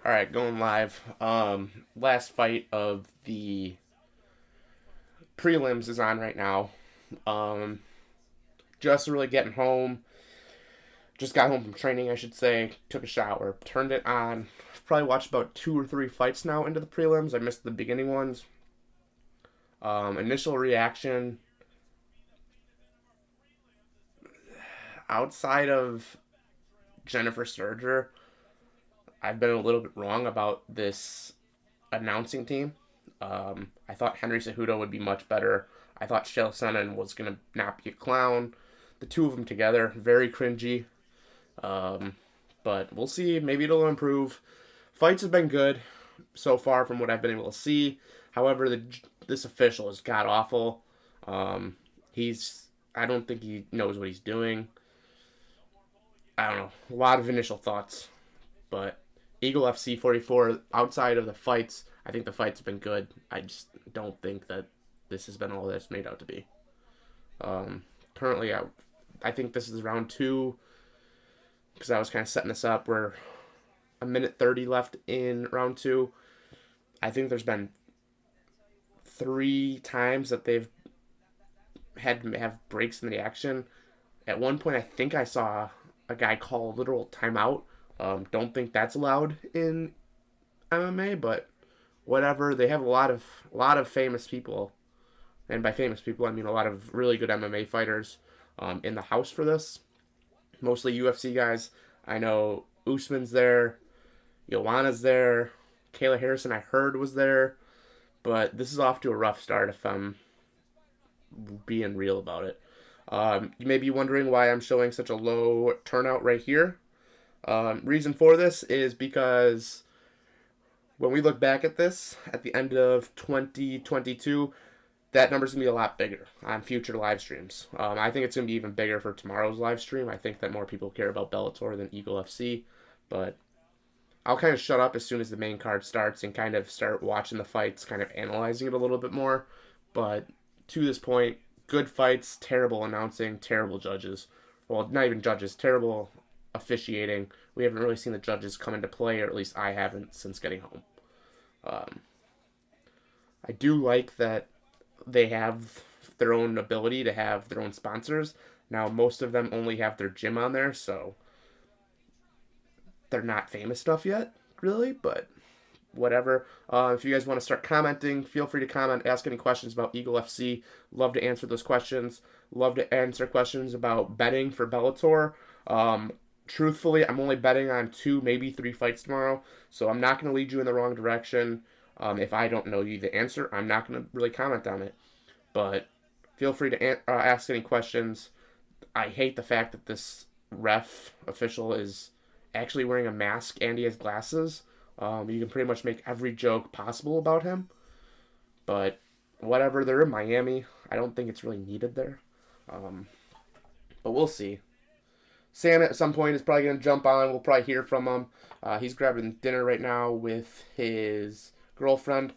All right, going live. Last fight of the prelims is on right now. Um, just really getting home. Just got home from training, I should say. Took a shower, turned it on. Probably watched about 2 or 3 fights now into the prelims. I missed the beginning ones. Initial reaction outside of Jennifer Sturger, I've been a little bit wrong about this announcing team. I thought Henry Cejudo would be much better. I thought Chael Sonnen was going to not be a clown. The two of them together, very cringy. Um, but we'll see. Maybe it'll improve. Fights have been good so far from what I've been able to see. However, this official is god awful. Um, I don't think he knows what he's doing. I don't know. A lot of initial thoughts. But Eagle FC 44, outside of the fights, I think the fights have been good. I just don't think that this has been all that it's made out to be. Currently, I think this is round 2 because I was kind of setting this up. We're a minute 30 left in round 2. I think there's been 3 times that they've had to have breaks in the action. At one point, I think I saw a guy call a literal timeout. Don't think that's allowed in MMA, but whatever. They have a lot of famous people, and by famous people I mean a lot of really good MMA fighters in the house for this. Mostly UFC guys. I know Usman's there, Joanna's there, Kayla Harrison I heard was there, but this is off to a rough start if I'm being real about it. You may be wondering why I'm showing such a low turnout right here. Reason for this is because when we look back at this at the end of 2022, that number's going to be a lot bigger on future live streams. I think it's going to be even bigger for tomorrow's live stream. I think that more people care about Bellator than Eagle FC, but I'll kind of shut up as soon as the main card starts and kind of start watching the fights, kind of analyzing it a little bit more. But to this point, good fights, terrible announcing, terrible judges. Well, not even judges, terrible officiating. We haven't really seen the judges come into play, or at least I haven't since getting home. I do like that they have their own ability to have their own sponsors. Now, most of them only have their gym on there, so they're not famous stuff yet, really, but whatever. If you guys want to start commenting, feel free to comment, ask any questions about Eagle FC. Love to answer those questions. Love to answer questions about betting for Bellator. Truthfully, I'm only betting on 2, maybe 3 fights tomorrow, so I'm not going to lead you in the wrong direction. If I don't know you the answer, I'm not going to really comment on it. But feel free to ask any questions. I hate the fact that this ref official is actually wearing a mask and he has glasses. You can pretty much make every joke possible about him. But whatever, they're in Miami. I don't think it's really needed there. But we'll see. Sam at some point is probably going to jump on. We'll probably hear from him. He's grabbing dinner right now with his girlfriend.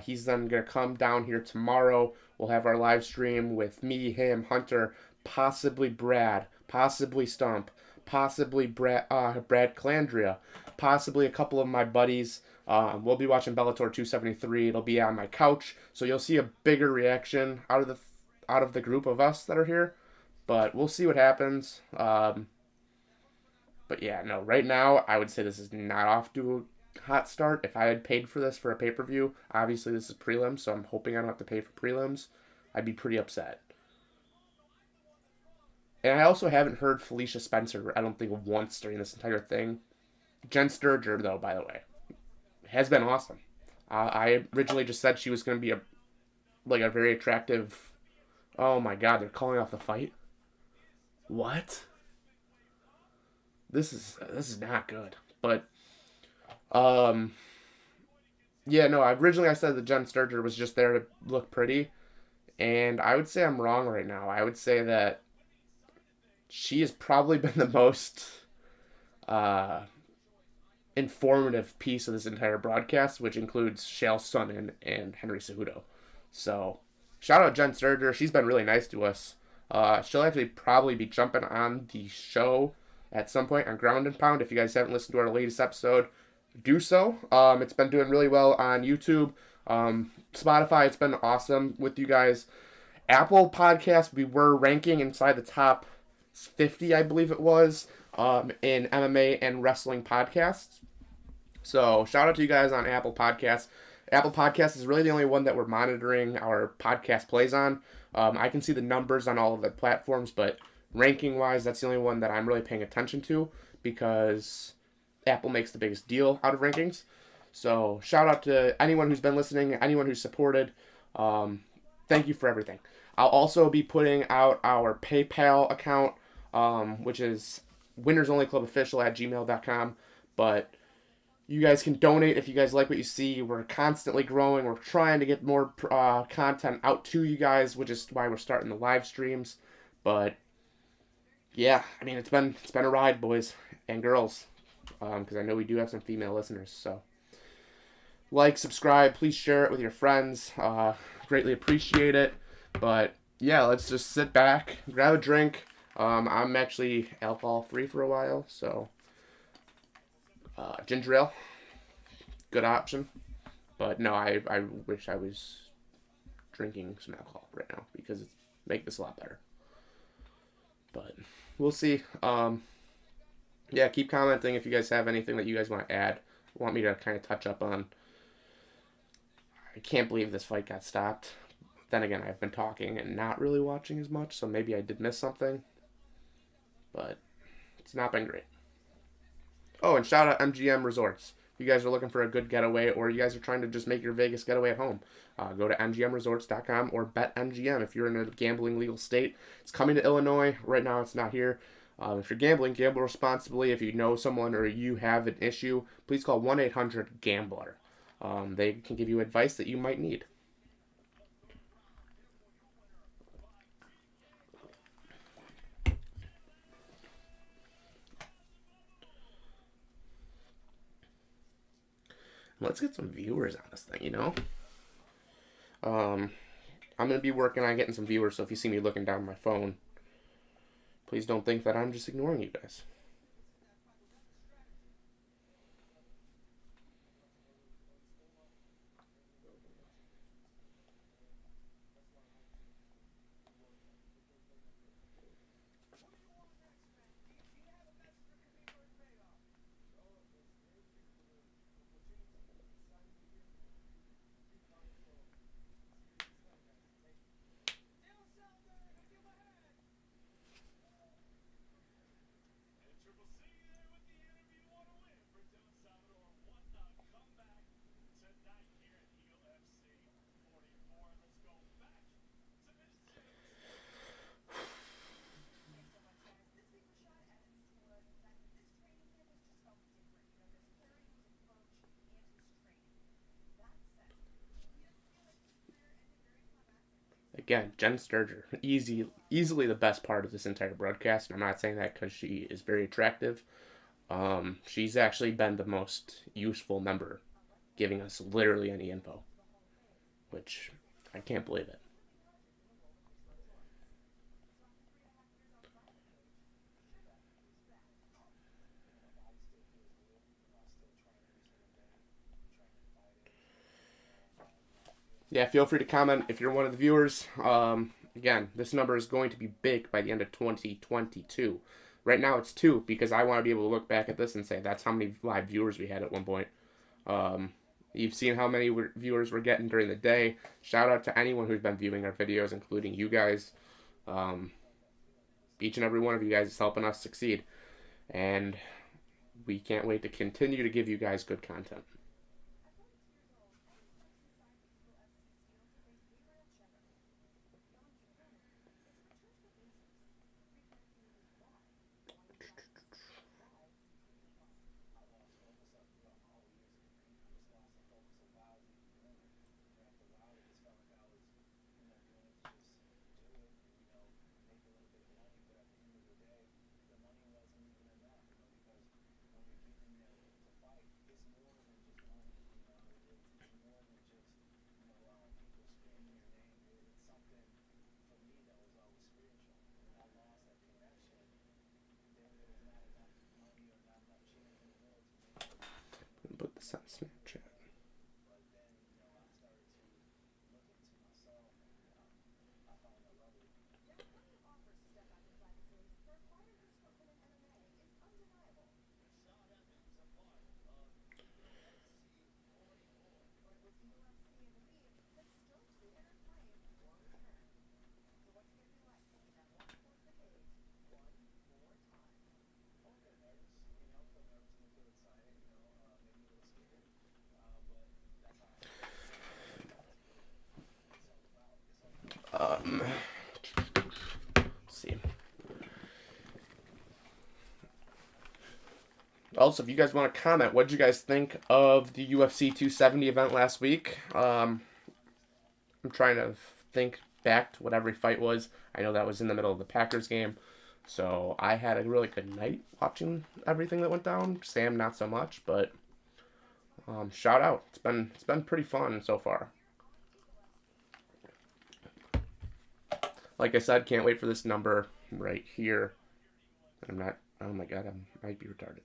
He's then going to come down here tomorrow. We'll have our live stream with me, him, Hunter, possibly Brad, possibly Stump, possibly Brad Calandria, possibly a couple of my buddies. We'll be watching Bellator 273. It'll be on my couch, so you'll see a bigger reaction out of the group of us that are here. But we'll see what happens. But yeah, no, right now I would say this is not off to a hot start. If I had paid for this for a pay-per-view, obviously this is prelims, so I'm hoping I don't have to pay for prelims. I'd be pretty upset. And I also haven't heard Felicia Spencer, I don't think, once during this entire thing. Jen Sturger, though, by the way, has been awesome. I originally just said she was going to be a very attractive... Oh my god, they're calling off the fight? What? This is not good. But yeah, no, originally I said that Jen Sturger was just there to look pretty, and I would say I'm wrong right now. I would say that she has probably been the most informative piece of this entire broadcast, which includes Chael Sonnen and Henry Cejudo. So, shout out Jen Sturger. She's been really nice to us. She'll actually probably be jumping on the show at some point on Ground and Pound. If you guys haven't listened to our latest episode, do so. It's been doing really well on YouTube. Spotify, it's been awesome with you guys. Apple Podcast, we were ranking inside the top 50, I believe it was, in MMA and wrestling podcasts. So shout out to you guys on Apple Podcasts. Apple Podcasts is really the only one that we're monitoring our podcast plays on. I can see the numbers on all of the platforms, but ranking wise, that's the only one that I'm really paying attention to because Apple makes the biggest deal out of rankings. So shout out to anyone who's been listening, anyone who's supported. Thank you for everything. I'll also be putting out our PayPal account, which is winnersonlyclubofficial@gmail.com. But you guys can donate if you guys like what you see. We're constantly growing. We're trying to get more content out to you guys, which is why we're starting the live streams. But yeah, I mean it's been a ride, boys and girls, because I know we do have some female listeners. So like, subscribe, please share it with your friends. Greatly appreciate it. But yeah, let's just sit back, grab a drink. I'm actually alcohol free for a while, so ginger ale, good option. But no, I wish I was drinking some alcohol right now because it's make this a lot better. But we'll see. Yeah, keep commenting if you guys have anything that you guys want to add, want me to kind of touch up on. I can't believe this fight got stopped. Then again, I've been talking and not really watching as much, so maybe I did miss something. But it's not been great. Oh, and shout out MGM Resorts. If you guys are looking for a good getaway, or you guys are trying to just make your Vegas getaway at home, go to mgmresorts.com or BetMGM if you're in a gambling legal state. It's coming to Illinois. Right now, it's not here. If you're gambling, gamble responsibly. If you know someone or you have an issue, please call 1-800-GAMBLER. They can give you advice that you might need. Let's get some viewers on this thing, you know? I'm going to be working on getting some viewers, so if you see me looking down my phone, please don't think that I'm just ignoring you guys. Again, Jen Sturger, easily the best part of this entire broadcast, and I'm not saying that because she is very attractive. She's actually been the most useful member, giving us literally any info, which I can't believe it. Yeah, feel free to comment if you're one of the viewers. Again, this number is going to be big by the end of 2022. Right now it's 2 because I want to be able to look back at this and say that's how many live viewers we had at one point. You've seen how many viewers we're getting during the day. Shout out to anyone who's been viewing our videos, including you guys. Each and every one of you guys is helping us succeed. And we can't wait to continue to give you guys good content. Send Snapchat. Let's see. Also, if you guys want to comment, what did you guys think of the UFC 270 event last week? I'm trying to think back to what every fight was. I know that was in the middle of the Packers game, so I had a really good night watching everything that went down. Sam, not so much, but shout out. It's been pretty fun so far. Like I said, can't wait for this number right here. I'm not. Oh my god, I might be retarded.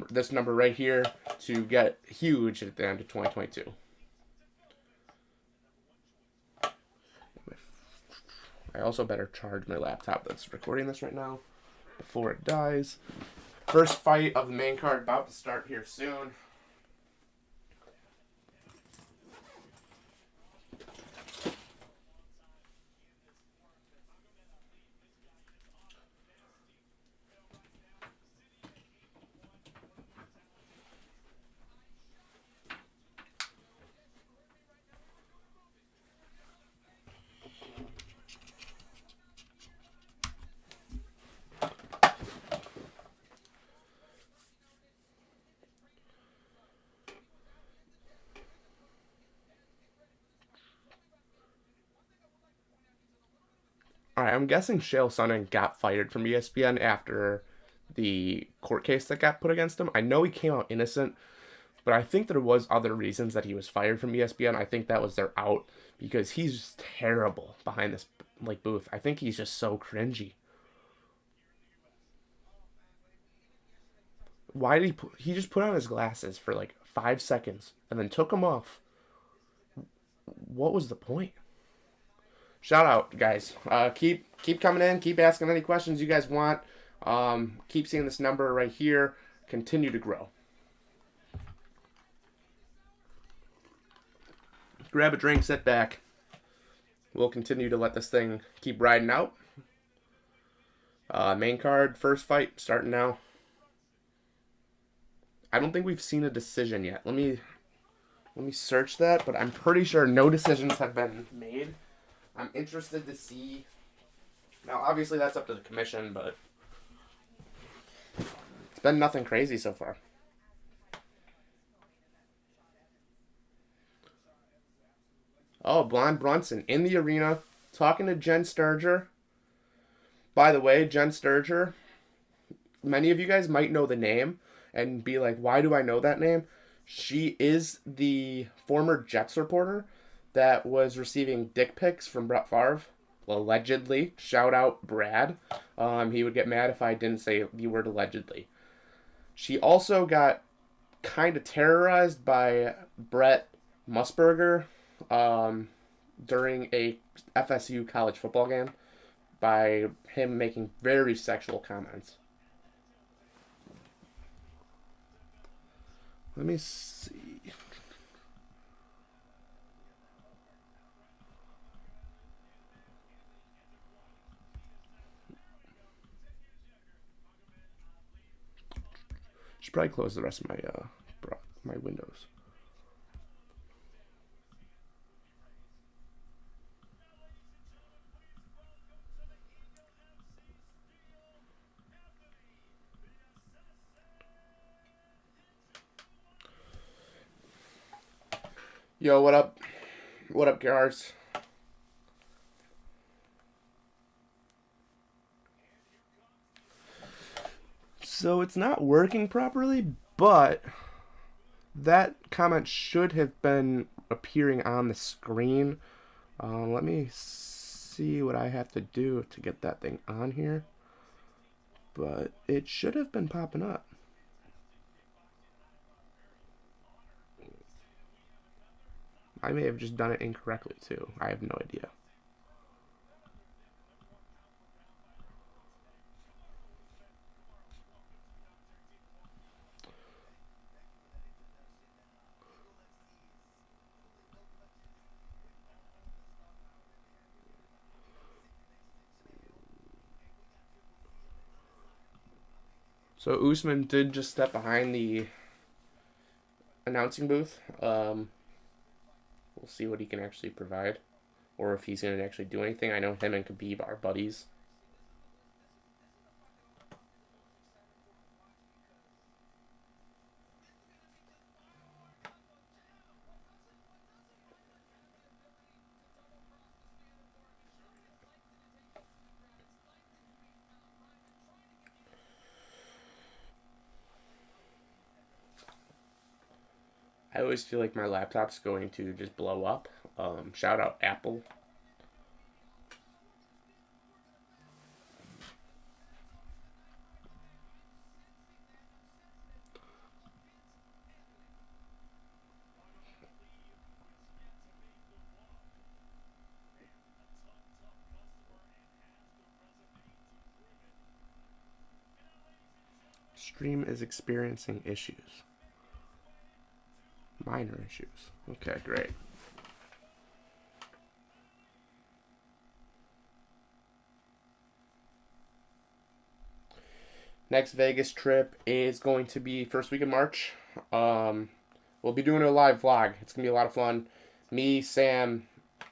This number right here to get huge at the end of 2022. I also better charge my laptop that's recording this right now before it dies. First fight of the main card about to start here soon. Alright, I'm guessing Chael Sonnen got fired from ESPN after the court case that got put against him. I know he came out innocent, but I think there was other reasons that he was fired from ESPN. I think that was their out because he's just terrible behind this booth. I think he's just so cringy. Why did he just put on his glasses for like 5 seconds and then took them off? What was the point? Shout out, guys. Keep coming in. Keep asking any questions you guys want. Keep seeing this number right here. Continue to grow. Grab a drink, sit back. We'll continue to let this thing keep riding out. Main card, first fight, starting now. I don't think we've seen a decision yet. Let me search that, but I'm pretty sure no decisions have been made. I'm interested to see. Now, obviously, that's up to the commission, but it's been nothing crazy so far. Oh, Blonde Brunson in the arena talking to Jen Sturger. By the way, Jen Sturger, many of you guys might know the name and be like, why do I know that name? She is the former Jets reporter that was receiving dick pics from Brett Favre, allegedly. Shout out Brad. He would get mad if I didn't say the word allegedly. She also got kind of terrorized by Brett Musburger during a FSU college football game by him making very sexual comments. Let me see. Should probably close the rest of my windows. Yo, what up? What up, Gars? So it's not working properly, but that comment should have been appearing on the screen. Let me see what I have to do to get that thing on here. But it should have been popping up. I may have just done it incorrectly, too. I have no idea. So Usman did just step behind the announcing booth. We'll see what he can actually provide, or if he's going to actually do anything. I know him and Khabib are buddies. I always feel like my laptop's going to just blow up. Shout out Apple. Stream is experiencing issues. Minor issues. Okay, great. Next Vegas trip is going to be first week of March. We'll be doing a live vlog. It's going to be a lot of fun. Me, Sam,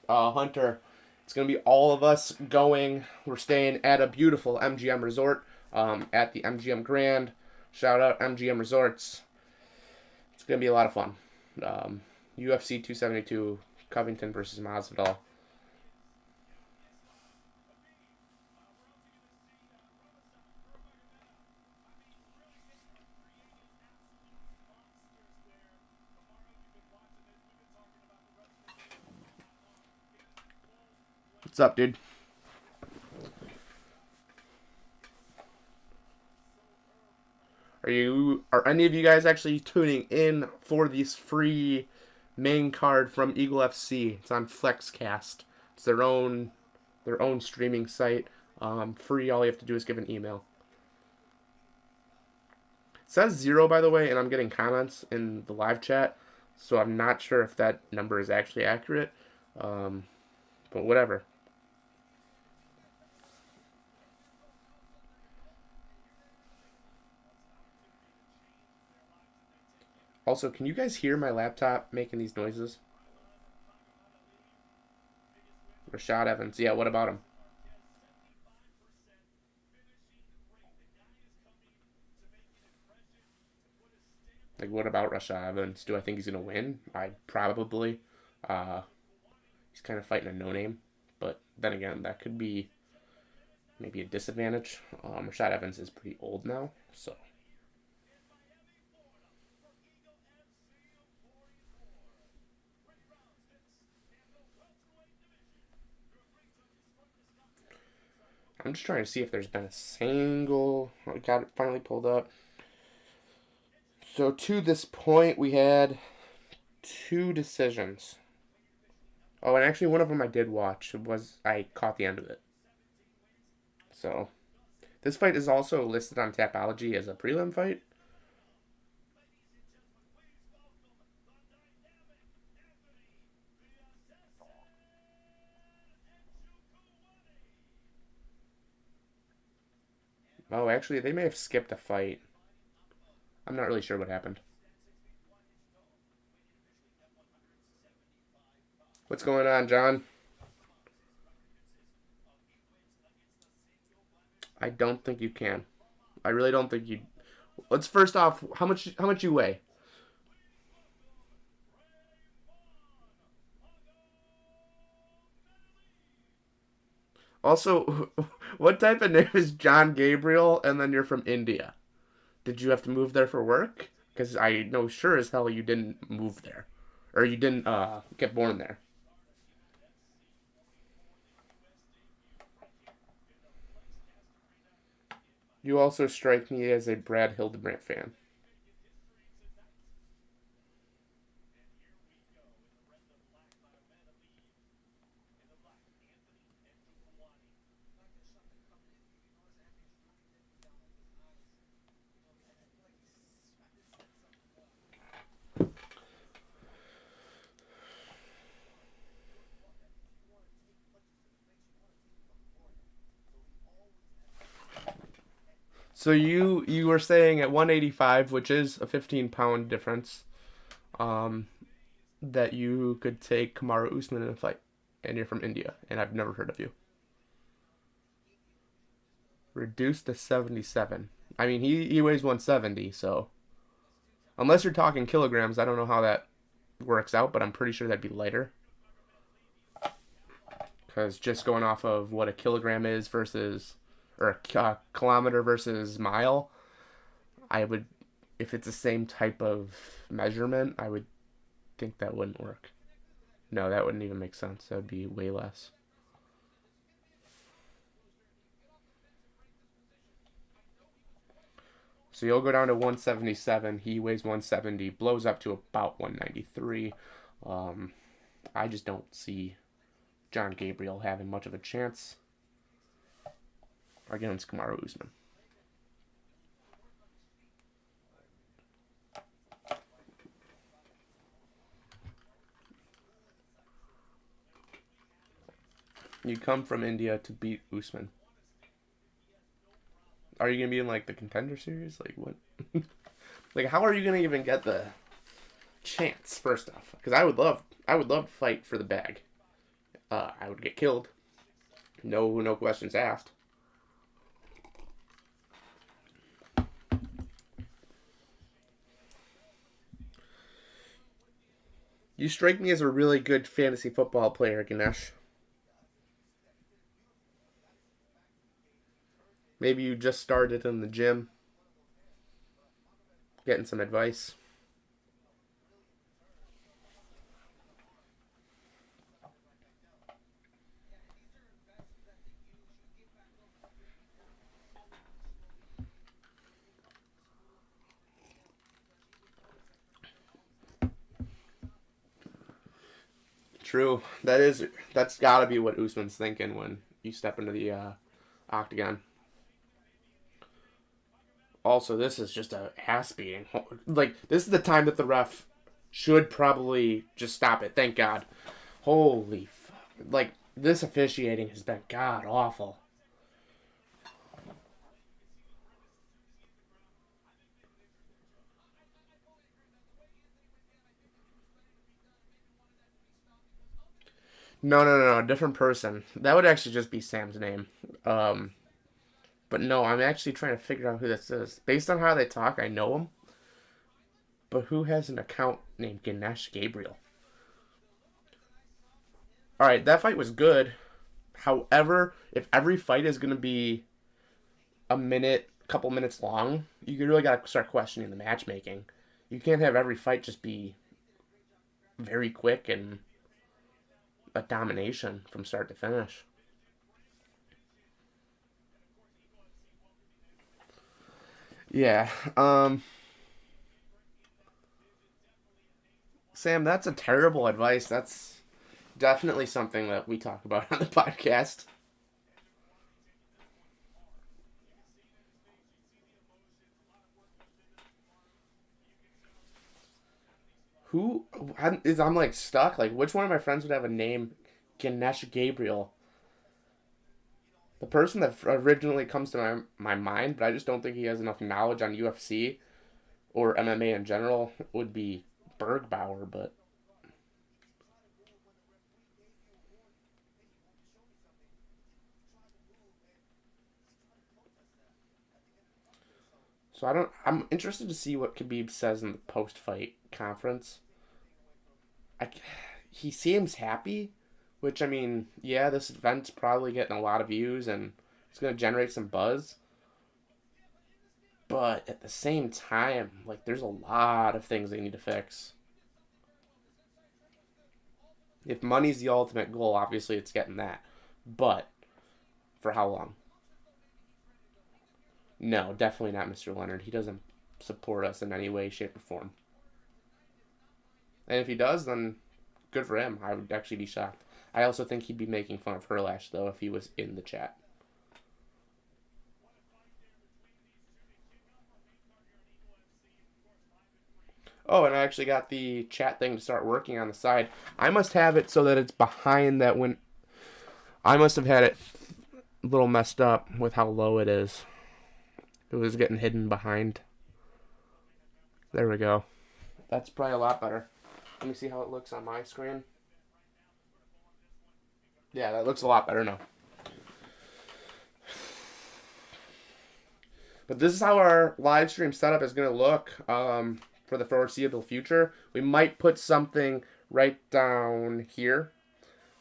Hunter. It's going to be all of us going. We're staying at a beautiful MGM resort at the MGM Grand. Shout out MGM Resorts. It's going to be a lot of fun. UFC 272, Covington versus Masvidal. What's up, dude? Are any of you guys actually tuning in for this free main card from Eagle FC? It's on Flexcast. It's their own streaming site. Free. All you have to do is give an email. It says 0, by the way, and I'm getting comments in the live chat, so I'm not sure if that number is actually accurate. But whatever. Also, can you guys hear my laptop making these noises? Rashad Evans. Yeah, what about him? Like, what about Rashad Evans? Do I think he's going to win? I probably. Uh, he's kind of fighting a no-name. But then again, that could be maybe a disadvantage. Rashad Evans is pretty old now, so. I'm just trying to see if there's been a single. I got it finally pulled up. So to this point, we had 2 decisions. Oh, and actually, one of them I did watch. I caught the end of it. So this fight is also listed on Tapology as a prelim fight. Oh, actually, they may have skipped a fight. I'm not really sure what happened. What's going on, John? I don't think you can. I really don't think you. Let's first off, how much you weigh? Also, what type of name is John Gabriel? And then you're from India. Did you have to move there for work? Because I know sure as hell you didn't move there, or you didn't get born there. You also strike me as a Brad Hildebrandt fan. So you were saying at 185, which is a 15-pound difference, that you could take Kamaru Usman in a fight, and you're from India, and I've never heard of you. Reduced to 77. I mean, he weighs 170, so unless you're talking kilograms, I don't know how that works out, but I'm pretty sure that'd be lighter. Because just going off of what a kilogram is versus, or a kilometer versus mile, I would, if it's the same type of measurement, I would think that wouldn't work. No, that wouldn't even make sense. That would be way less. So you'll go down to 177. He weighs 170, blows up to about 193. I just don't see John Gabriel having much of a chance against Kamaru Usman. You come from India to beat Usman. Are you gonna be in like the contender series? Like what? Like how are you gonna even get the chance? First off, because I would love to fight for the bag. I would get killed. No questions asked. You strike me as a really good fantasy football player, Ganesh. Maybe you just started in the gym, getting some advice. True. That's got to be what Usman's thinking when you step into the octagon. Also, this is just a ass beating. Like this is the time that the ref should probably just stop it. Thank God. Holy, like this officiating has been god awful. No, different person. That would actually just be Sam's name. Um, but no, I'm actually trying to figure out who this is. Based on how they talk, I know him. But who has an account named Ganesh Gabriel? All right, that fight was good. However, if every fight is going to be a minute, couple minutes long, you really got to start questioning the matchmaking. You can't have every fight just be very quick and a domination from start to finish. Yeah. Sam, that's a terrible advice. That's definitely something that we talk about on the podcast. Who I'm like stuck. Like, which one of my friends would have a name Ganesh Gabriel? The person that originally comes to my mind, but I just don't think he has enough knowledge on UFC or MMA in general, would be Bergbauer, but so I'm interested to see what Khabib says in the post-fight conference. I, he seems happy, which I mean, yeah, this event's probably getting a lot of views and it's gonna generate some buzz. But at the same time, like there's a lot of things they need to fix. If money's the ultimate goal, obviously it's getting that. But for how long? No, definitely not Mr. Leonard. He doesn't support us in any way, shape, or form. And if he does, then good for him. I would actually be shocked. I also think he'd be making fun of Herlash, though, if he was in the chat. Oh, and I actually got the chat thing to start working on the side. I must have it so that it's behind that when... I must have had it a little messed up with how low it is. It was getting hidden behind. There we go. That's probably a lot better. Let me see how it looks on my screen. Yeah, that looks a lot better now. But this is how our live stream setup is going to look for the foreseeable future. We might put something right down here.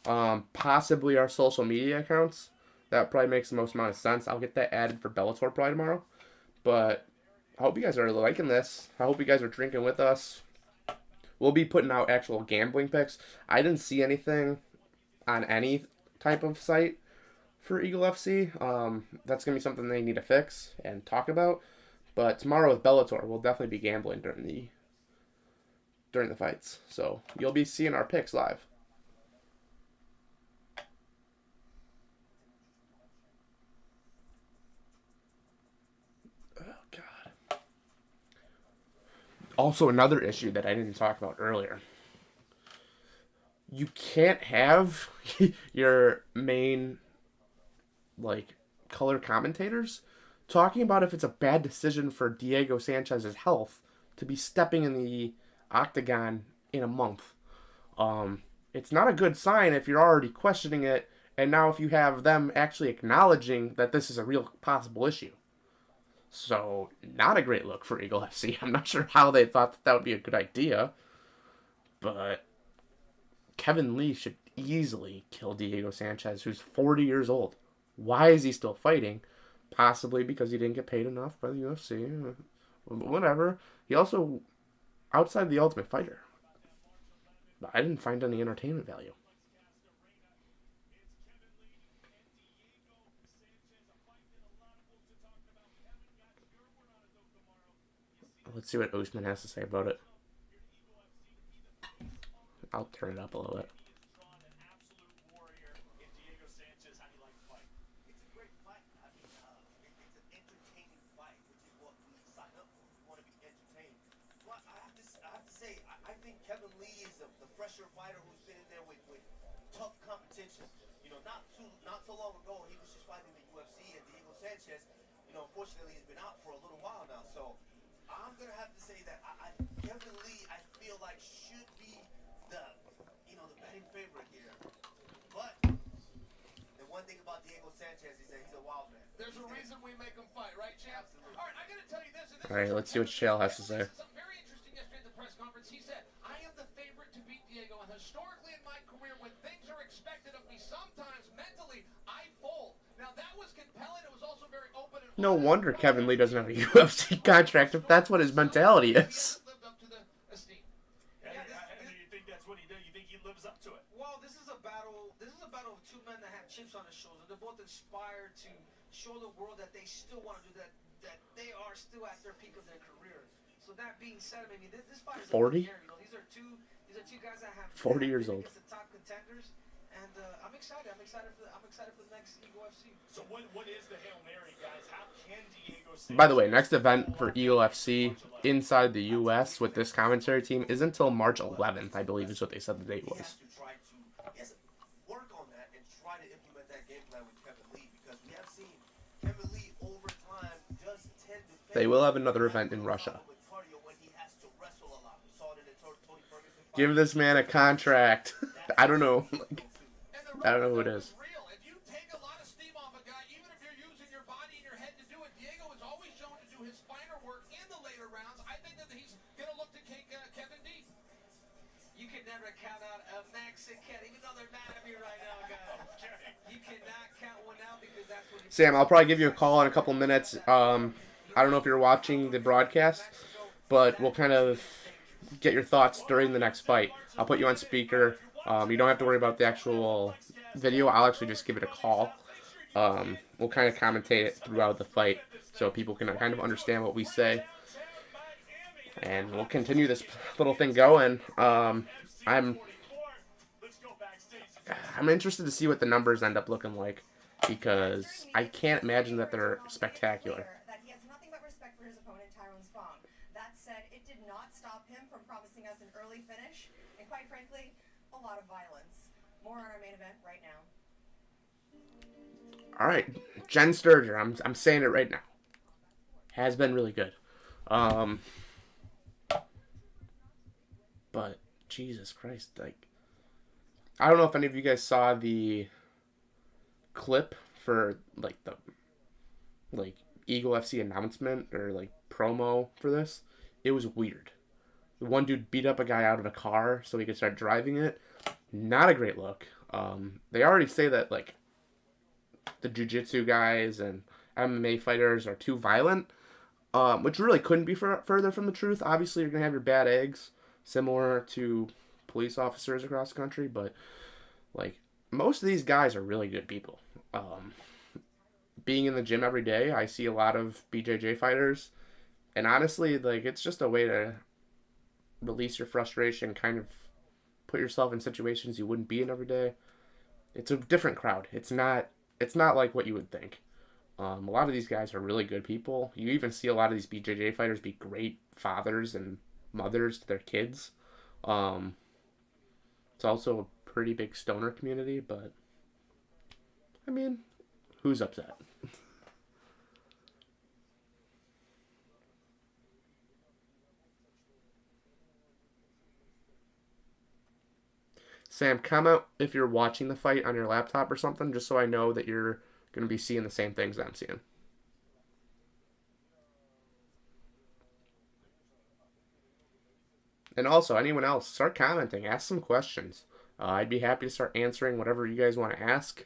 Possibly our social media accounts. That probably makes the most amount of sense. I'll get that added for Bellator probably tomorrow. But I hope you guys are liking this. I hope you guys are drinking with us. We'll be putting out actual gambling picks. I didn't see anything on any type of site for Eagle FC. That's going to be something they need to fix and talk about. But tomorrow with Bellator, we'll definitely be gambling during the fights. So you'll be seeing our picks live. Oh, God. Also, another issue that I didn't talk about earlier. You can't have your main color commentators talking about if it's a bad decision for Diego Sanchez's health to be stepping in the octagon in a month. It's not a good sign if you're already questioning it, and now if you have them actually acknowledging that this is a real possible issue. So, not a great look for Eagle FC. I'm not sure how they thought that would be a good idea, but Kevin Lee should easily kill Diego Sanchez, who's 40 years old. Why is he still fighting? Possibly because he didn't get paid enough by the UFC. Whatever. He also, outside the Ultimate Fighter, I didn't find any entertainment value. Let's see what Usman has to say about it. I'll turn it up a little bit. Kevin Lee is the fresher fighter who's been in there with tough competition. You know, not so long ago, he was just fighting the UFC, and Diego Sanchez, unfortunately, he's been out for a little while now. So I'm gonna have to say that Kevin Lee, I feel like should be the betting favorite here. But the one thing about Diego Sanchez is that he's a wild man. There's a reason we make him fight, right, champ? Absolutely. All right, I gotta tell you this. All right, let's see what Shale has to say. Something very interesting yesterday at the press conference. He said, I am the favorite to beat Diego, and historically in my career, when things are expected of me, sometimes mentally, I fold. Now, that was compelling. It was also very open. And no wonder Kevin Lee doesn't have a UFC contract if that's what his mentality is. Lived up to the esteem. You think that's what he did? You think he lives up to it? Well, this is a battle. This is a battle of two men that have chips on their shoulder. They're both inspired to show the world that they still want to do that. That they are still at their peak of their career. So that being said, I mean, this fight is 40? These are two guys that have 40 years old. The top contenders, and I'm excited. I'm excited for the next Eagle FC. So what is the Hail Mary, guys? How can Diego Sanchez... By the way, next event for Eagle FC inside the U.S. with this commentary team is until March 11th, I believe is what they said the date was. He has to work on that and try to implement that game plan with Kevin Lee, because we have seen Kevin Lee over time does tend to... They will have another event in Russia. Give this man a contract. I don't know. I don't know who it is. If you take a lot of steam off a guy, even if you're using your body and your head to do it, Diego is always shown to do his finer work in the later rounds. I think that he's going to look to kick Kevin D. You can never count out a Mexican, even though they're mad at me right now, guys. You cannot count one out because that's what... Sam, I'll probably give you a call in a couple minutes. I don't know if you're watching the broadcast, but we'll kind of get your thoughts during the next fight. I'll put you on speaker. You don't have to worry about the actual video. I'll actually just give it a call. We'll kind of commentate it throughout the fight so people can kind of understand what we say. And we'll continue this little thing going. I'm interested to see what the numbers end up looking like, because I can't imagine that they're spectacular. That he has nothing but respect for his opponent, Tyrone Spong. That said, it did not stop him from promising us an early finish, and quite frankly, a lot of violence. More on our main event right now. All right, Jen Sturger. I'm saying it right now. has been really good. But Jesus Christ, like, I don't know if any of you guys saw the clip for like the Eagle FC announcement or like promo for this. It was weird. The one dude beat up a guy out of a car so he could start driving it. Not a great look. They already say that like the jiu-jitsu guys and MMA fighters are too violent, which really couldn't be further from the truth. Obviously, you're going to have your bad eggs, similar to police officers across the country, but like most of these guys are really good people. Being in the gym every day, I see a lot of BJJ fighters, and honestly, like, it's just a way to release your frustration, kind of put yourself in situations you wouldn't be in every day. It's a different crowd. It's not like what you would think. A lot of these guys are really good people. You even see a lot of these BJJ fighters be great fathers and mothers to their kids. It's also a pretty big stoner community, but I mean, who's upset? Sam, comment if you're watching the fight on your laptop or something, just so I know that you're going to be seeing the same things I'm seeing. And also, anyone else, start commenting. Ask some questions. I'd be happy to start answering whatever you guys want to ask.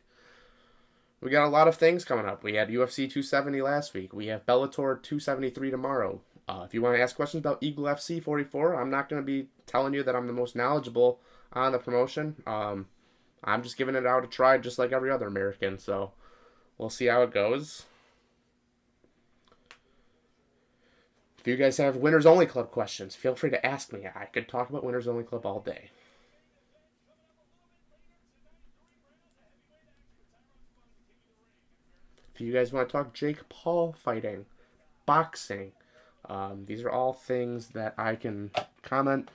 We got a lot of things coming up. We had UFC 270 last week. We have Bellator 273 tomorrow. If you want to ask questions about Eagle FC 44, I'm not going to be telling you that I'm the most knowledgeable on the promotion. I'm just giving it out a try just like every other American. So we'll see how it goes. If you guys have Winners Only Club questions, feel free to ask me. I could talk about Winners Only Club all day. If you guys want to talk Jake Paul fighting, boxing, these are all things that I can comment.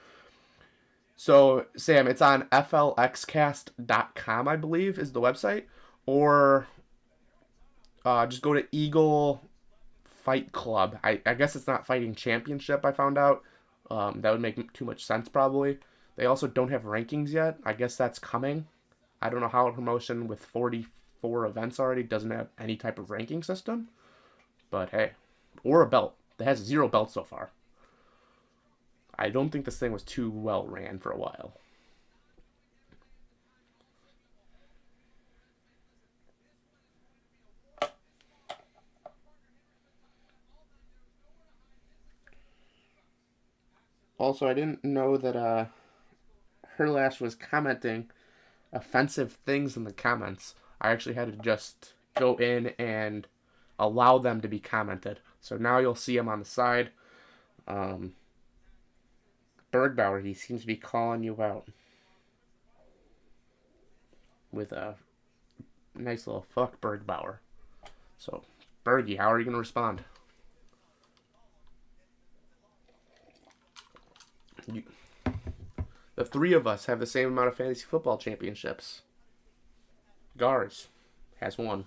So, Sam, it's on flxcast.com, I believe, is the website. Or just go to Eagle Fight Club. I guess it's not Fighting Championship, I found out. That would make too much sense, probably. They also don't have rankings yet. I guess that's coming. I don't know how a promotion with 44 events already doesn't have any type of ranking system. But hey, or a belt. It has 0 belts so far. I don't think this thing was too well ran for a while. Also, I didn't know that Herlash was commenting offensive things in the comments. I actually had to just go in and allow them to be commented. So now you'll see them on the side. Bergbauer, he seems to be calling you out with a nice little fuck Bergbauer. So, Bergie, how are you going to respond? The 3 of us have the same amount of fantasy football championships. Gars has 1.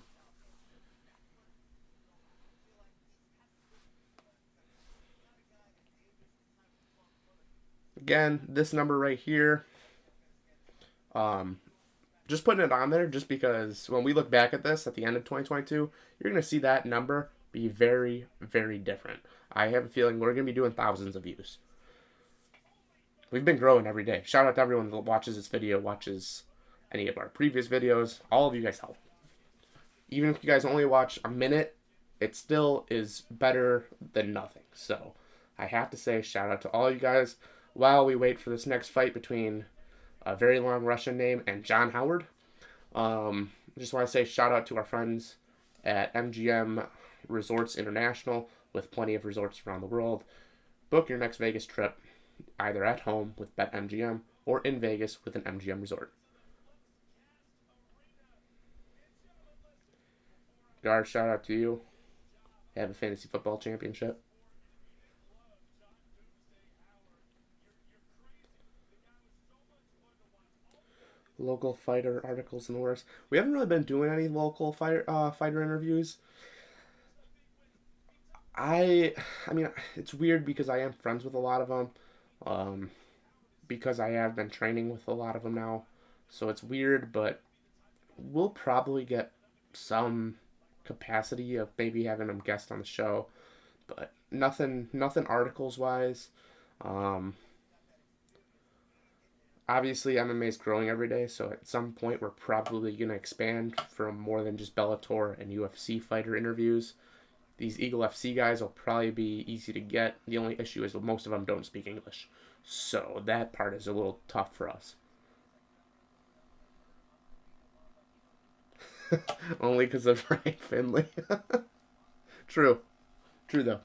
Again, this number right here, just putting it on there just because when we look back at this at the end of 2022, you're going to see that number be very, very different. I have a feeling we're going to be doing thousands of views. We've been growing every day. Shout out to everyone that watches this video, watches any of our previous videos. All of you guys help. Even if you guys only watch a minute, it still is better than nothing. So I have to say shout out to all you guys while we wait for this next fight between a very long Russian name and John Howard. Just want to say shout out to our friends at MGM Resorts International with plenty of resorts around the world. Book your next Vegas trip either at home with BetMGM or in Vegas with an MGM resort. Gar, shout out to you. Have a fantasy football championship. Local fighter articles in the works. We haven't really been doing any local fighter interviews. I mean, it's weird because I am friends with a lot of them, because I have been training with a lot of them now. So it's weird, but we'll probably get some capacity of maybe having them guest on the show, but nothing articles wise. Um, Obviously, MMA is growing every day, so at some point we're probably going to expand from more than just Bellator and UFC fighter interviews. These Eagle FC guys will probably be easy to get. The only issue is most of them don't speak English, so that part is a little tough for us. Only because of Ryan Finley. True. True, though.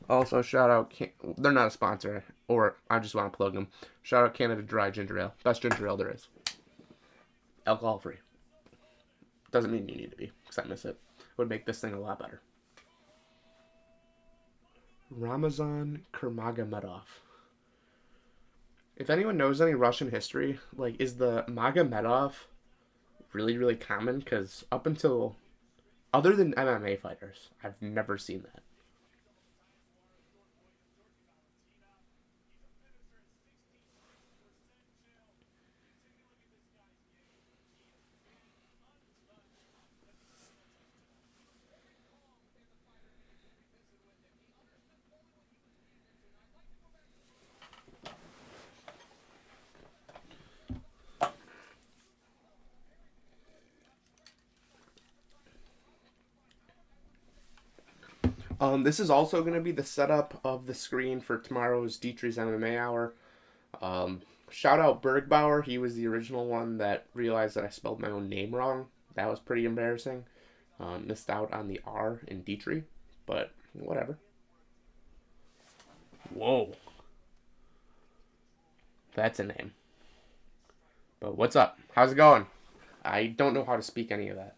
Also, shout out. They're not a sponsor, or I just want to plug them. Shout out Canada Dry Ginger Ale. Best ginger ale there is. Alcohol free. Doesn't mean you need to be, because I miss it. Would make this thing a lot better. Ramazan Kurmagomedov. If anyone knows any Russian history, like, is the Magomedov really, really common? Because up until, other than MMA fighters, I've never seen that. This is also going to be the setup of the screen for tomorrow's Dietry's MMA hour. Shout out Bergbauer. He was the original one that realized that I spelled my own name wrong. That was pretty embarrassing. Missed out on the R in Dietry, but whatever. Whoa. That's a name. But what's up? How's it going? I don't know how to speak any of that.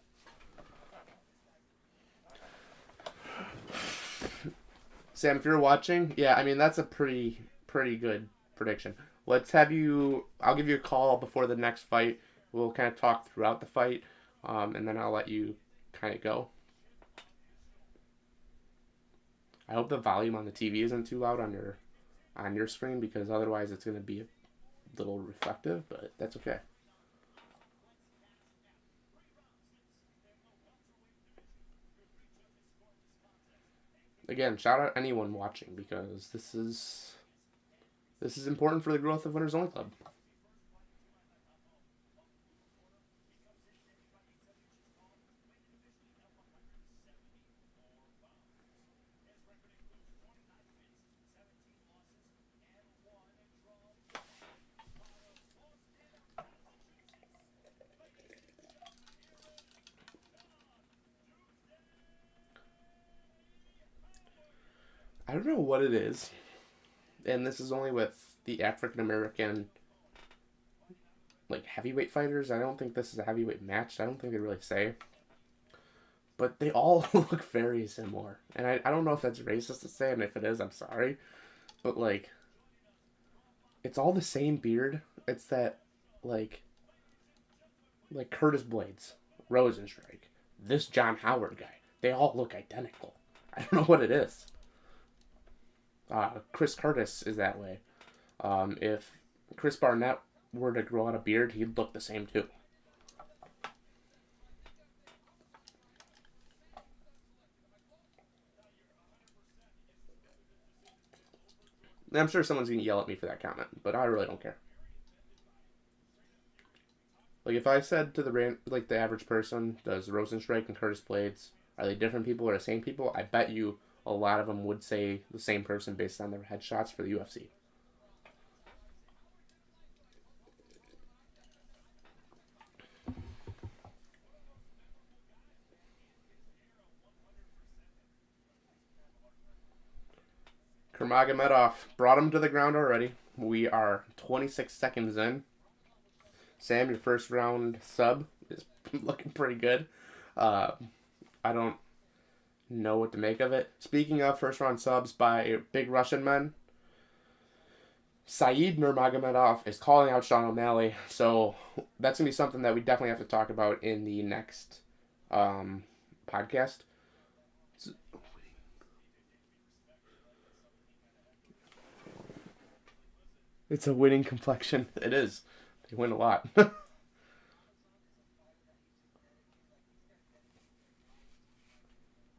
Sam, if you're watching, yeah, I mean, that's a pretty good prediction. I'll give you a call before the next fight. We'll kind of talk throughout the fight, and then I'll let you kind of go. I hope the volume on the TV isn't too loud on your screen, because otherwise it's going to be a little reflective, but that's okay. Again, shout out anyone watching, because this is important for the growth of Winners Only Club. I don't know what it is, and this is only with the African American like heavyweight fighters. I don't think this is a heavyweight match. I don't think they really say, but they all look very similar. And I don't know if that's racist to say, and if it is, I'm sorry, but like, it's all the same beard. It's that like Curtis Blades, Rosenstrike, this John Howard guy. They all look identical. I don't know what it is. Chris Curtis is that way. If Chris Barnett were to grow out a beard, he'd look the same too. And I'm sure someone's gonna yell at me for that comment, but I really don't care. Like, if I said to the average person, does Rosenstrike and Curtis Blades, are they different people or the same people? I bet you a lot of them would say the same person based on their headshots for the UFC. Kurmagomedov brought him to the ground already. We are 26 seconds in. Sam, your first round sub is looking pretty good. I don't know what to make of it. Speaking of first round subs by big Russian men, Saeed Nurmagomedov is calling out Sean O'Malley, so that's going to be something that we definitely have to talk about in the next podcast. It's a winning complexion. It is. They win a lot.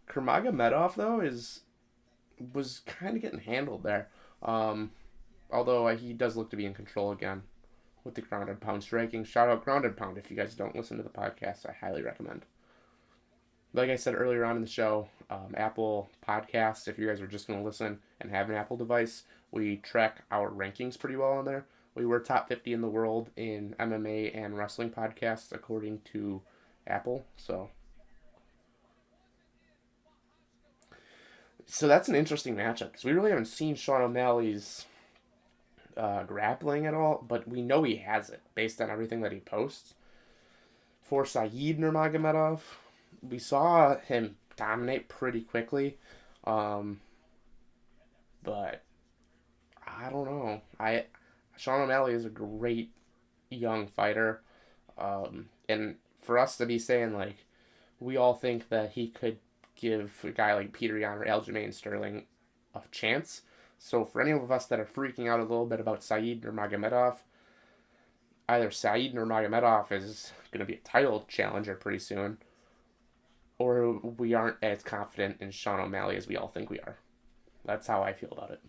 Nurmagomedov, though, was kind of getting handled there. Although he does look to be in control again with the grounded pound striking. Shout out grounded pound if you guys don't listen to the podcast. I highly recommend. Like I said earlier on in the show, Apple Podcasts, if you guys are just going to listen and have an Apple device, we track our rankings pretty well on there. We were top 50 in the world in MMA and wrestling podcasts according to Apple. So that's an interesting matchup because we really haven't seen Sean O'Malley's grappling at all, but we know he has it based on everything that he posts. For Saeed Nurmagomedov, we saw him dominate pretty quickly, but I don't know. Sean O'Malley is a great young fighter, and for us to be saying like we all think that he could give a guy like Peter Yan or Aljamain Sterling a chance. So for any of us that are freaking out a little bit about Saeed Nurmagomedov, either Saeed Nurmagomedov is going to be a title challenger pretty soon, or we aren't as confident in Sean O'Malley as we all think we are. That's how I feel about it.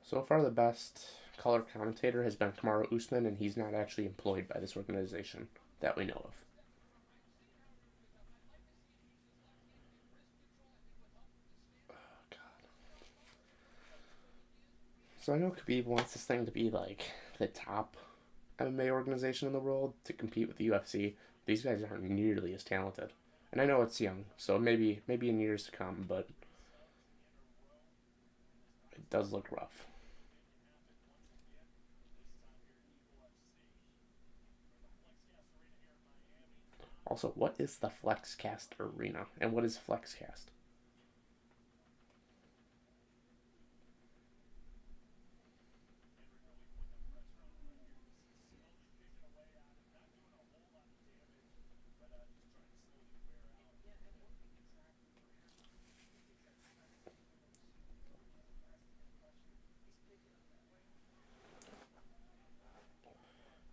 So far, the best color commentator has been Kamaru Usman, and he's not actually employed by this organization that we know of. Oh, God. So I know Khabib wants this thing to be like the top MMA organization in the world to compete with the UFC. These guys aren't nearly as talented. And I know it's young, so maybe in years to come, but it does look rough. Also, what is the FlexCast Arena? And what is FlexCast?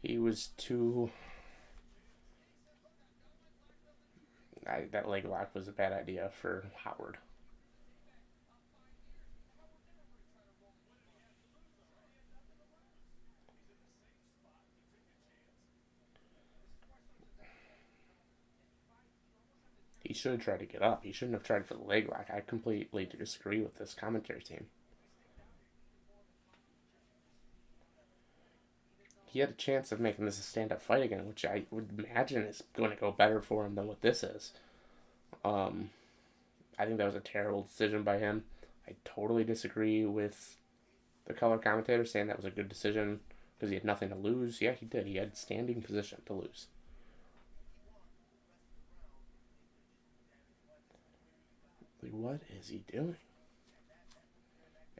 He was too... that leg lock was a bad idea for Howard. He should have tried to get up. He shouldn't have tried for the leg lock. I completely disagree with this commentary team. He had a chance of making this a stand-up fight again, which I would imagine is going to go better for him than what this is. I think that was a terrible decision by him. I totally disagree with the color commentator saying that was a good decision because he had nothing to lose. Yeah, he did. He had standing position to lose. What is he doing?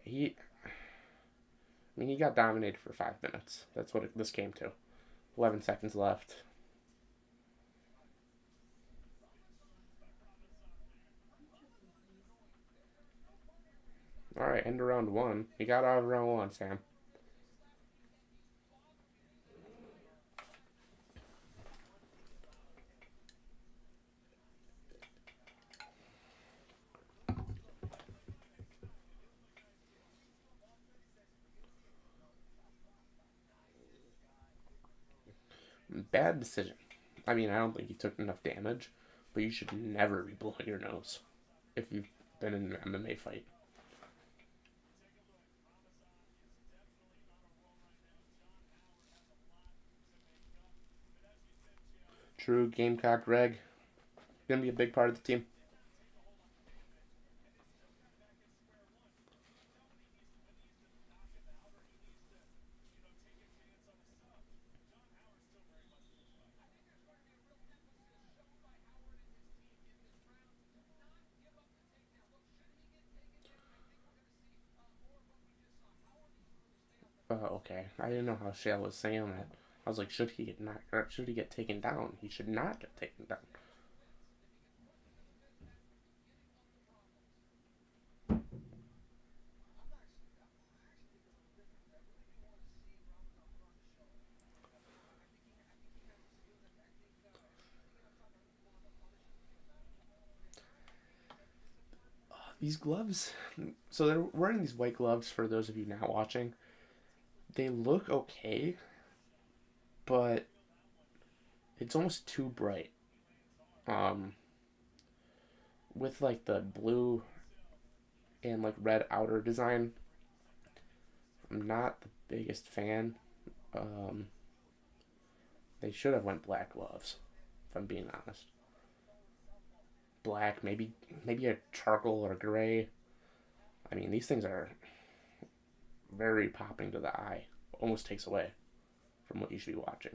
He got dominated for 5 minutes. That's what this came to. 11 seconds left. Alright, end of round 1. He got out of round 1, Sam. Bad decision. I don't think he took enough damage, but you should never be blowing your nose if you've been in an MMA fight. True, Gamecock Greg. Gonna be a big part of the team. Oh, okay. I didn't know how Shale was saying that. I was like, should he get knocked, or should he get taken down? He should not get taken down. These gloves, so they're wearing these white gloves for those of you not watching. They look okay, but it's almost too bright. Um, with like the blue and like red outer design, I'm not the biggest fan. Um, they should have went black gloves, if I'm being honest. Black, maybe a charcoal or gray. I mean, these things are very popping to the eye. Almost takes away from what you should be watching.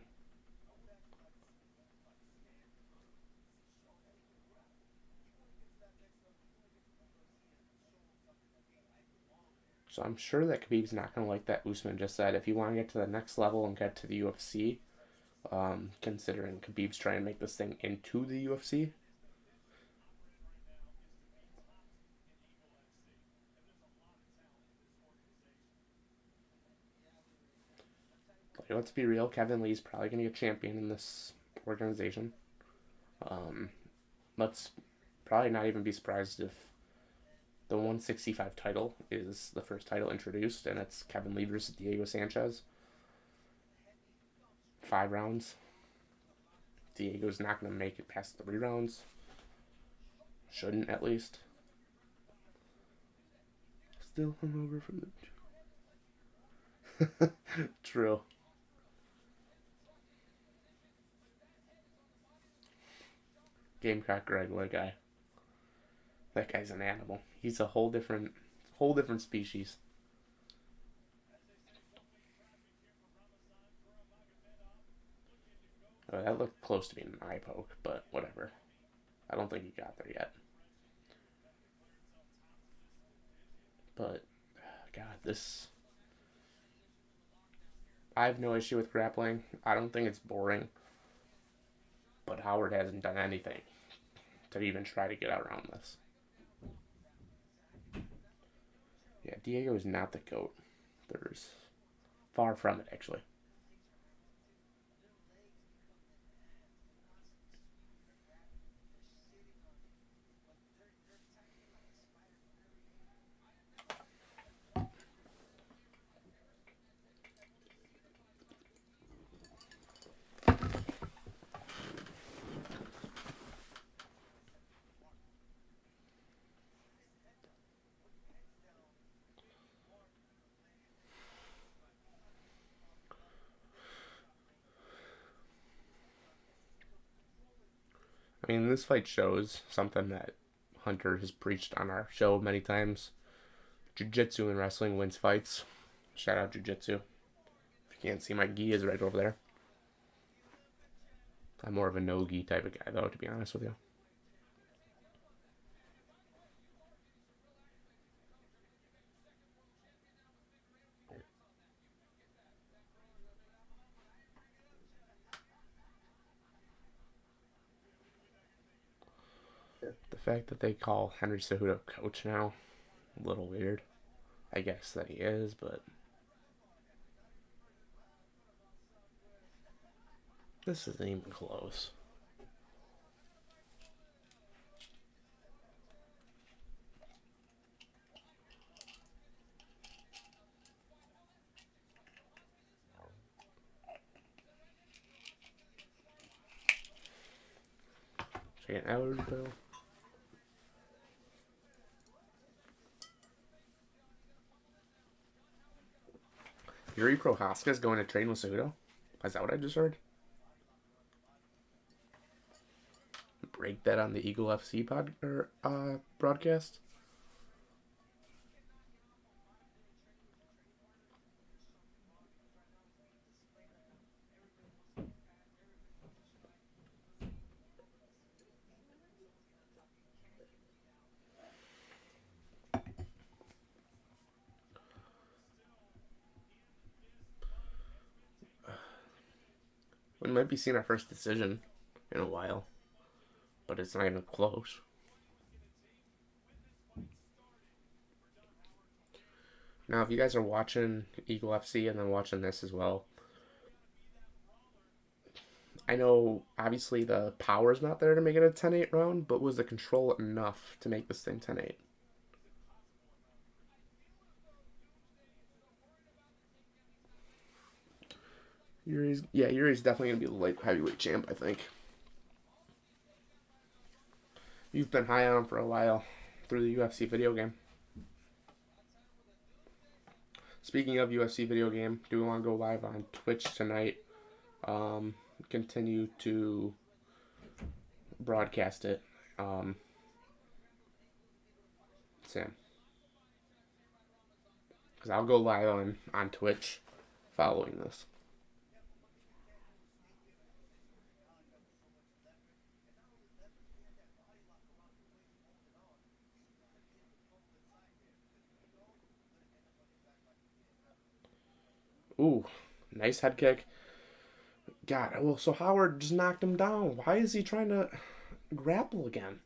So I'm sure that Khabib's not going to like that Usman just said. If you want to get to the next level and get to the UFC, considering Khabib's trying to make this thing into the UFC. Like, let's be real, Kevin Lee's probably going to get champion in this organization. Let's probably not even be surprised if the 165 title is the first title introduced, and it's Kevin Lee versus Diego Sanchez. 5 rounds. Diego's not going to make it past 3 rounds. Shouldn't, at least. Still hungover from the... True. Gamecock Greg, what a guy. That guy's an animal. He's a whole different species. Oh, that looked close to being an eye poke, but whatever. I don't think he got there yet. But, God, this... I have no issue with grappling. I don't think it's boring. But Howard hasn't done anything to even try to get around this. Yeah, Diego is not the GOAT. There's far from it, actually. I mean, this fight shows something that Hunter has preached on our show many times. Jiu-jitsu and wrestling wins fights. Shout out Jiu-jitsu. If you can't see, my gi is right over there. I'm more of a no-gi type of guy, though, to be honest with you. The fact that they call Henry Cejudo coach now, a little weird. I guess that he is, but this isn't even close. Should I get eligible? Yuri Prohaska is going to train with Cejudo? Is that what I just heard? Break that on the Eagle FC broadcast? might be seeing our first decision in a while, but it's not even close. Now, if you guys are watching Eagle FC and then watching this as well, I know obviously the power is not there to make it a 10-8 round, but was the control enough to make this thing 10-8? Yuri's definitely going to be the light heavyweight champ, I think. You've been high on him for a while through the UFC video game. Speaking of UFC video game, do we want to go live on Twitch tonight? Continue to broadcast it. Sam. Because I'll go live on Twitch following this. Ooh, nice head kick. God, well, so Howard just knocked him down. Why is he trying to grapple again?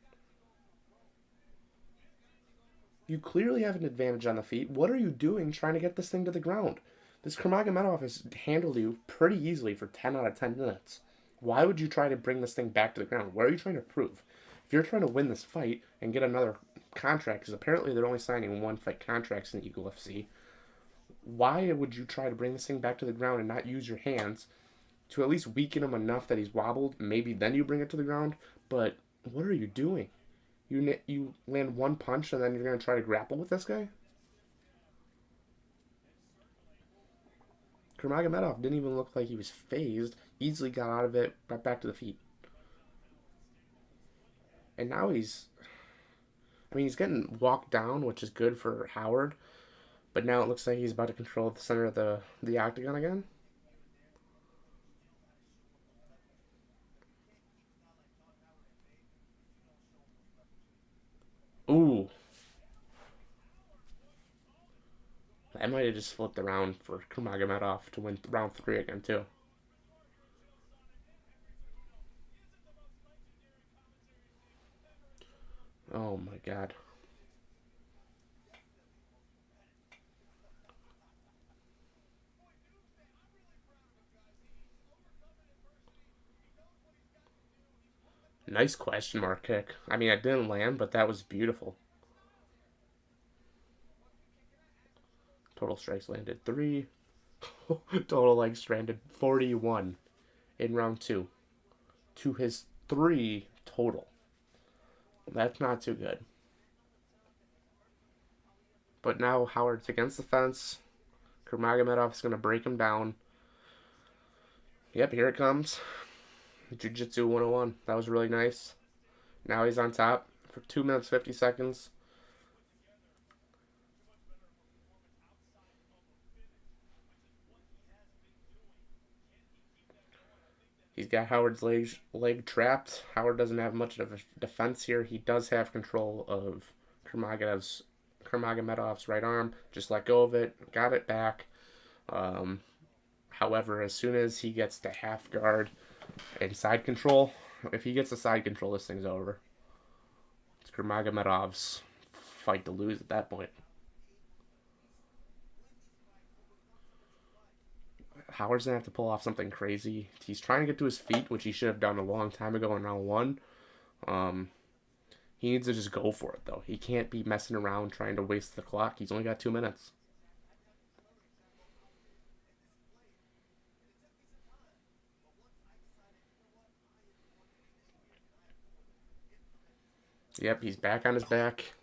You clearly have an advantage on the feet. What are you doing trying to get this thing to the ground? This Nurmagomedov has handled you pretty easily for 10 out of 10 minutes. Why would you try to bring this thing back to the ground? What are you trying to prove? If you're trying to win this fight and get another contract, because apparently they're only signing one-fight contracts in Eagle FC, why would you try to bring this thing back to the ground and not use your hands to at least weaken him enough that he's wobbled? Maybe then you bring it to the ground. But what are you doing? You land one punch and then you're going to try to grapple with this guy? Nurmagomedov didn't even look like he was phased. Easily got out of it, got back to the feet. And now he's getting walked down, which is good for Howard. But now it looks like he's about to control the center of the octagon again. Ooh. That might have just flipped around for Nurmagomedov to win round 3 again, too. Oh, my God. Nice question mark kick. I mean, it didn't land, but that was beautiful. Total strikes landed 3. Total legs stranded 41 in round 2. To his 3 total. That's not too good. But now Howard's against the fence. Nurmagomedov's going to break him down. Yep, here it comes. Jiu-Jitsu 101. That was really nice. Now he's on top for 2 minutes 50 seconds. He's got Howard's leg trapped. Howard doesn't have much of a defense here. He does have control of Nurmagomedov's right arm. Just let go of it. Got it back. However, as soon as he gets to half guard and side control, if he gets the side control, this thing's over. It's Nurmagomedov's fight to lose at that point. Howard's going to have to pull off something crazy. He's trying to get to his feet, which he should have done a long time ago in round 1. He needs to just go for it, though. He can't be messing around trying to waste the clock. He's only got 2 minutes. Yep, he's back on his back.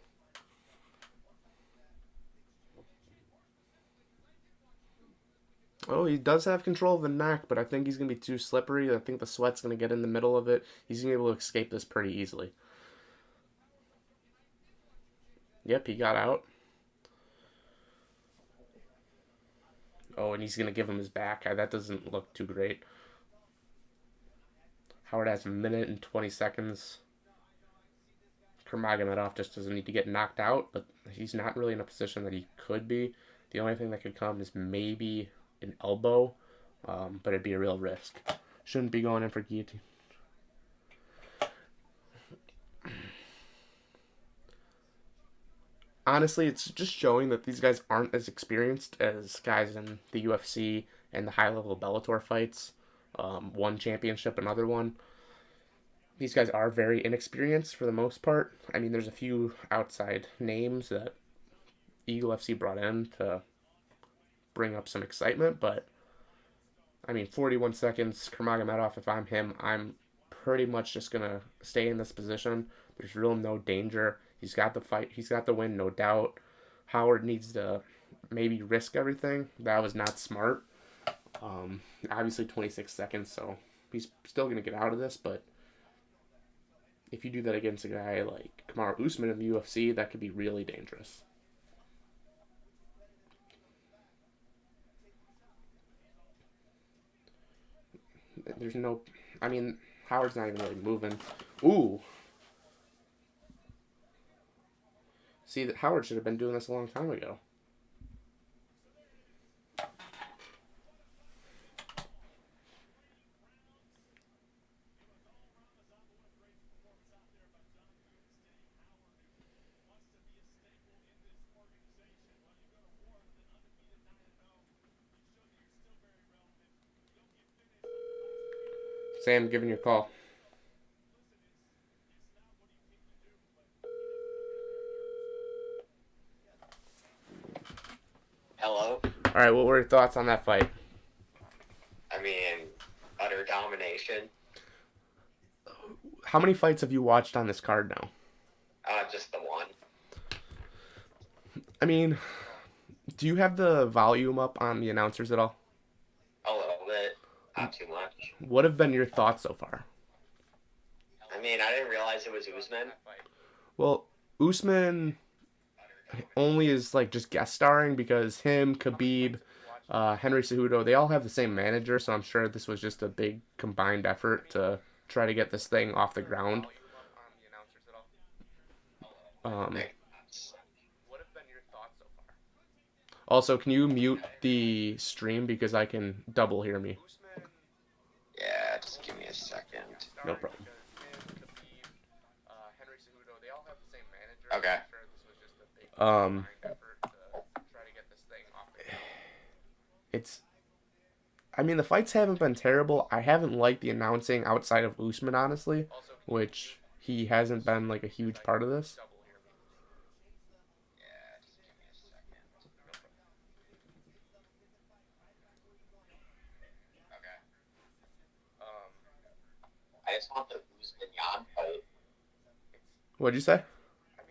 Oh, he does have control of the neck, but I think he's going to be too slippery. I think the sweat's going to get in the middle of it. He's going to be able to escape this pretty easily. Yep, he got out. Oh, and he's going to give him his back. That doesn't look too great. Howard has 1 minute and 20 seconds. Nurmagomedov just doesn't need to get knocked out, but he's not really in a position that he could be. The only thing that could come is maybe an elbow, but it'd be a real risk. Shouldn't be going in for guillotine. Honestly, it's just showing that these guys aren't as experienced as guys in the UFC and the high-level Bellator fights. One championship, another one. These guys are very inexperienced for the most part. I mean, there's a few outside names that Eagle FC brought in to bring up some excitement, but I mean, 41 seconds, Kurmagomedov, if I'm him, I'm pretty much just going to stay in this position. There's real no danger. He's got the fight. He's got the win, no doubt. Howard needs to maybe risk everything. That was not smart. Obviously, 26 seconds, so he's still going to get out of this, but if you do that against a guy like Kamaru Usman in the UFC, that could be really dangerous. There's no... I mean, Howard's not even really moving. Ooh! See, that Howard should have been doing this a long time ago. Sam, giving you a call. Hello? All right, what were your thoughts on that fight? I mean, utter domination. How many fights have you watched on this card now? Just the one. I mean, do you have the volume up on the announcers at all? A little bit. Not too much. What have been your thoughts so far? I mean, I didn't realize it was Usman. Well, Usman only is like just guest starring because him, Khabib, Henry Cejudo, they all have the same manager, so I'm sure this was just a big combined effort to try to get this thing off the ground. Also, can you mute the stream because I can double hear me? Yeah, just give me a second. No problem. Okay. It's... I mean, the fights haven't been terrible. I haven't liked the announcing outside of Usman, honestly, which he hasn't been like a huge part of this. I just want the Usman-Yan fight. What'd you say?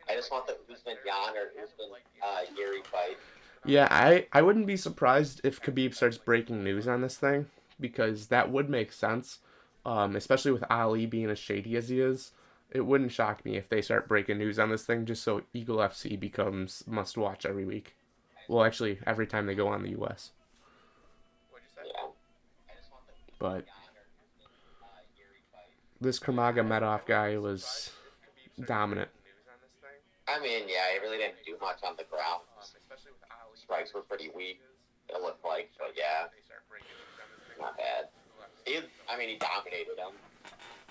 I just want the Usman-Yan or Usman-Yuri fight. Yeah, I wouldn't be surprised if Khabib starts breaking news on this thing, because that would make sense, especially with Ali being as shady as he is. It wouldn't shock me if they start breaking news on this thing just so Eagle FC becomes must-watch every week. Well, actually, every time they go on the US. Yeah. But this Kurmagomedov guy was dominant. I mean, yeah, he really didn't do much on the ground. Strikes were pretty weak, it looked like, but yeah, not bad. He dominated him.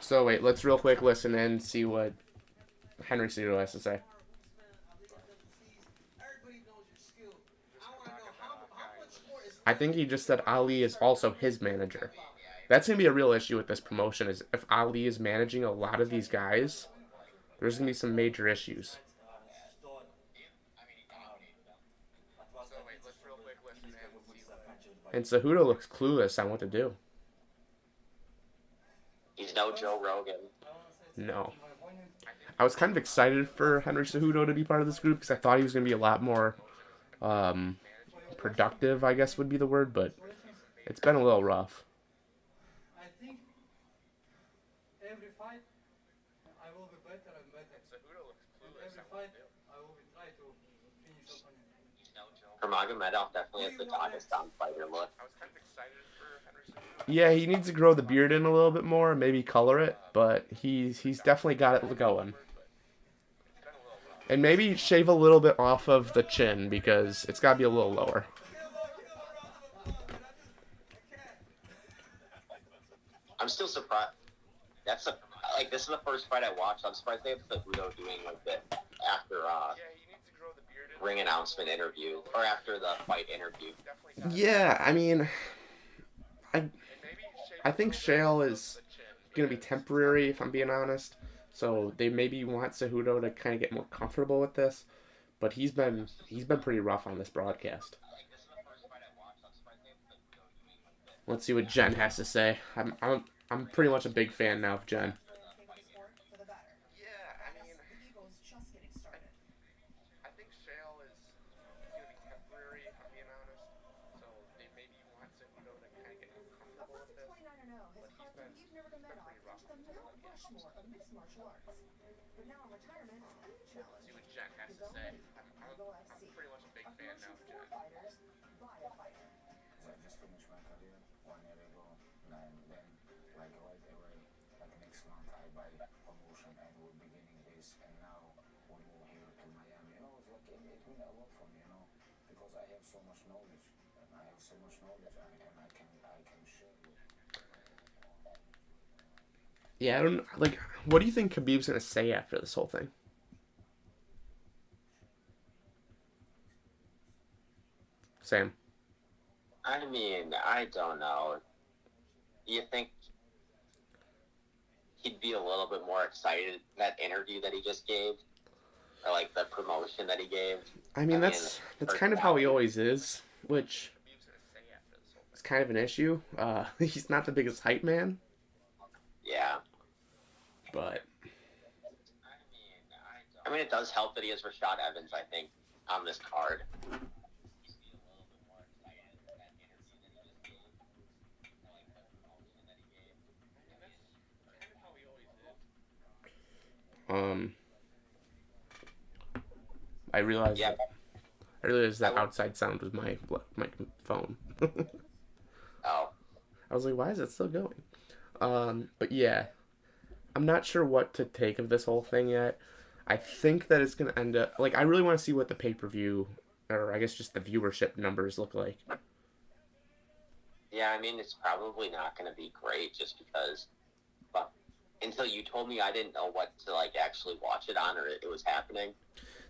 So wait, let's real quick listen and see what Henry Cejudo has to say. I think he just said Ali is also his manager. That's going to be a real issue with this promotion, is if Ali is managing a lot of these guys, there's going to be some major issues. And Cejudo looks clueless on what to do. He's no Joe Rogan. No. I was kind of excited for Henry Cejudo to be part of this group because I thought he was going to be a lot more productive, I guess would be the word, but it's been a little rough. I think every fight I will be better and better. Every fight I will be try to finish opponent. Kurmagomedov definitely has the Dagestan fighter look. Yeah, he needs to grow the beard in a little bit more, maybe color it, but he's definitely got it going. And maybe shave a little bit off of the chin because it's got to be a little lower. I I'm still surprised. This is the first fight I watched. I'm surprised they have Cejudo doing like the after ring announcement interview or after the fight interview. Yeah, I mean, I think Shale is gonna be temporary, if I'm being honest. So they maybe want Cejudo to kind of get more comfortable with this, but he's been pretty rough on this broadcast. Let's see what Jen has to say. I'm pretty much a big fan now of Jen. I think Shale is going to be temporary, if I'm being honest. So they maybe want Cejudo to kind of get more comfortable with this. But he's been pretty rough on this broadcast. See what Jen has to say. I'm pretty much a big fan now of Jen. So I just finished my career 1 year ago, and then like right away, like next month I buy promotion and we're beginning this, and now we move here to Miami. It's like it means a lot for me, because I have so much knowledge, and I can share with. Yeah, I don't like. What do you think Khabib's gonna say after this whole thing? Sam. I mean, I don't know. Do you think he'd be a little bit more excited that interview that he just gave, or like the promotion that he gave? I mean, that's kind of how he always is, which is kind of an issue. He's not the biggest hype man. Yeah. But I mean, it does help that he has Rashad Evans, I think, on this card. I realized that outside sound was my phone. Oh. I was like, why is it still going? But yeah, I'm not sure what to take of this whole thing yet. I think that it's going to end up... Like, I really want to see what the pay-per-view, or I guess just the viewership numbers look like. Yeah, I mean, it's probably not going to be great just because... But until you told me, I didn't know what to, like, actually watch it on or it was happening.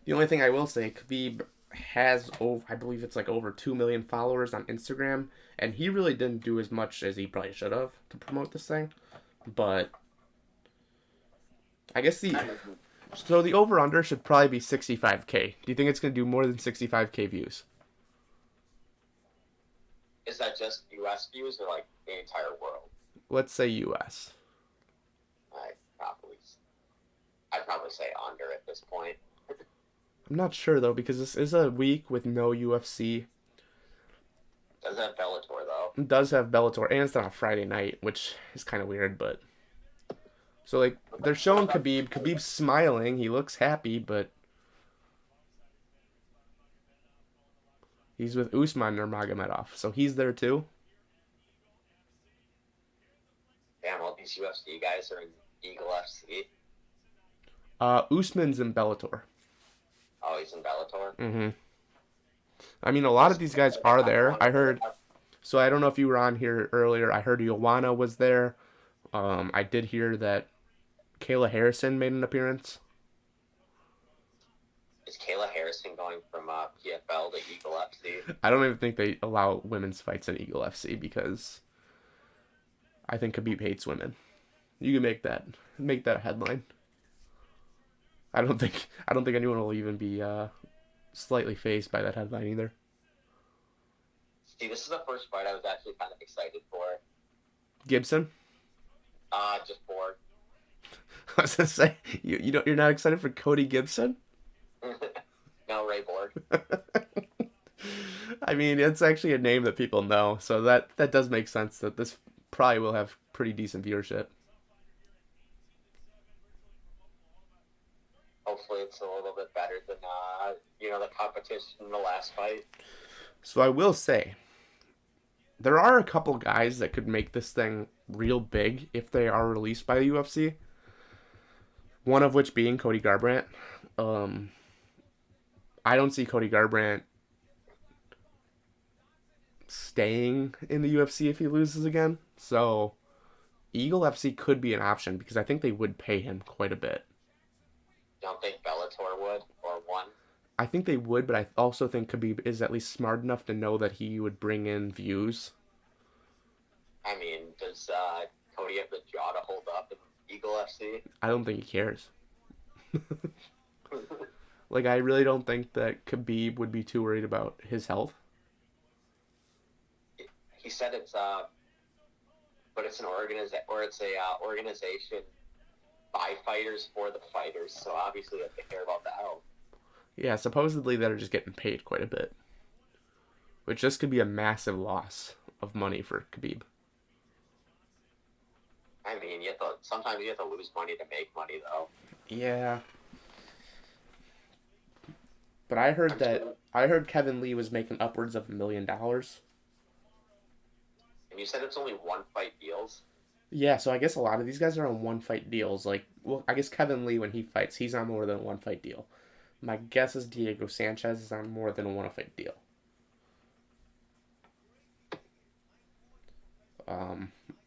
The only thing I will say, Khabib has, I believe it's like over 2 million followers on Instagram, and he really didn't do as much as he probably should have to promote this thing. But I guess the over-under should probably be 65K. Do you think it's going to do more than 65K views? Is that just U.S. views or, like, the entire world? Let's say U.S. I'd probably say under at this point. I'm not sure, though, because this is a week with no UFC. Does have Bellator, though. It does have Bellator, and it's on a Friday night, which is kind of weird, but... So, like, they're showing Khabib. Khabib's smiling. He looks happy, but... He's with Usman Nurmagomedov, so he's there, too. Damn, all these UFC guys are in Eagle FC. Usman's in Bellator. Oh, he's in Bellator? Mm-hmm. I mean, a lot of these guys are there. I heard... So I don't know if you were on here earlier. I heard Juliana was there. I did hear that Kayla Harrison made an appearance. Is Kayla Harrison going from PFL to Eagle FC? I don't even think they allow women's fights in Eagle FC because I think Khabib hates women. You can make that a headline. I don't think anyone will even be slightly fazed by that headline either. See, this is the first fight I was actually kind of excited for. Gibson? Just bored. I was gonna say you're not excited for Cody Gibson? No, Ray Borg. I mean, it's actually a name that people know, so that does make sense that this probably will have pretty decent viewership. Hopefully it's a little bit better than, the competition in the last fight. So I will say, there are a couple guys that could make this thing real big if they are released by the UFC. One of which being Cody Garbrandt. I don't see Cody Garbrandt staying in the UFC if he loses again. So Eagle FC could be an option because I think they would pay him quite a bit. Don't think Bellator would or one. I think they would, but I also think Khabib is at least smart enough to know that he would bring in views. I mean, does Cody have the jaw to hold up in Eagle FC? I don't think he cares. Like, I really don't think that Khabib would be too worried about his health. He said it's but it's an organization by fighters for the fighters. So obviously, they care about the health. Yeah, supposedly they're just getting paid quite a bit, which just could be a massive loss of money for Khabib. I mean, sometimes you have to lose money to make money, though. Yeah. But I heard Kevin Lee was making upwards of $1 million. And you said it's only one fight deals? Yeah, so I guess a lot of these guys are on one fight deals. Like, well, I guess Kevin Lee, when he fights, he's on more than one fight deal. My guess is Diego Sanchez is on more than a one fight deal.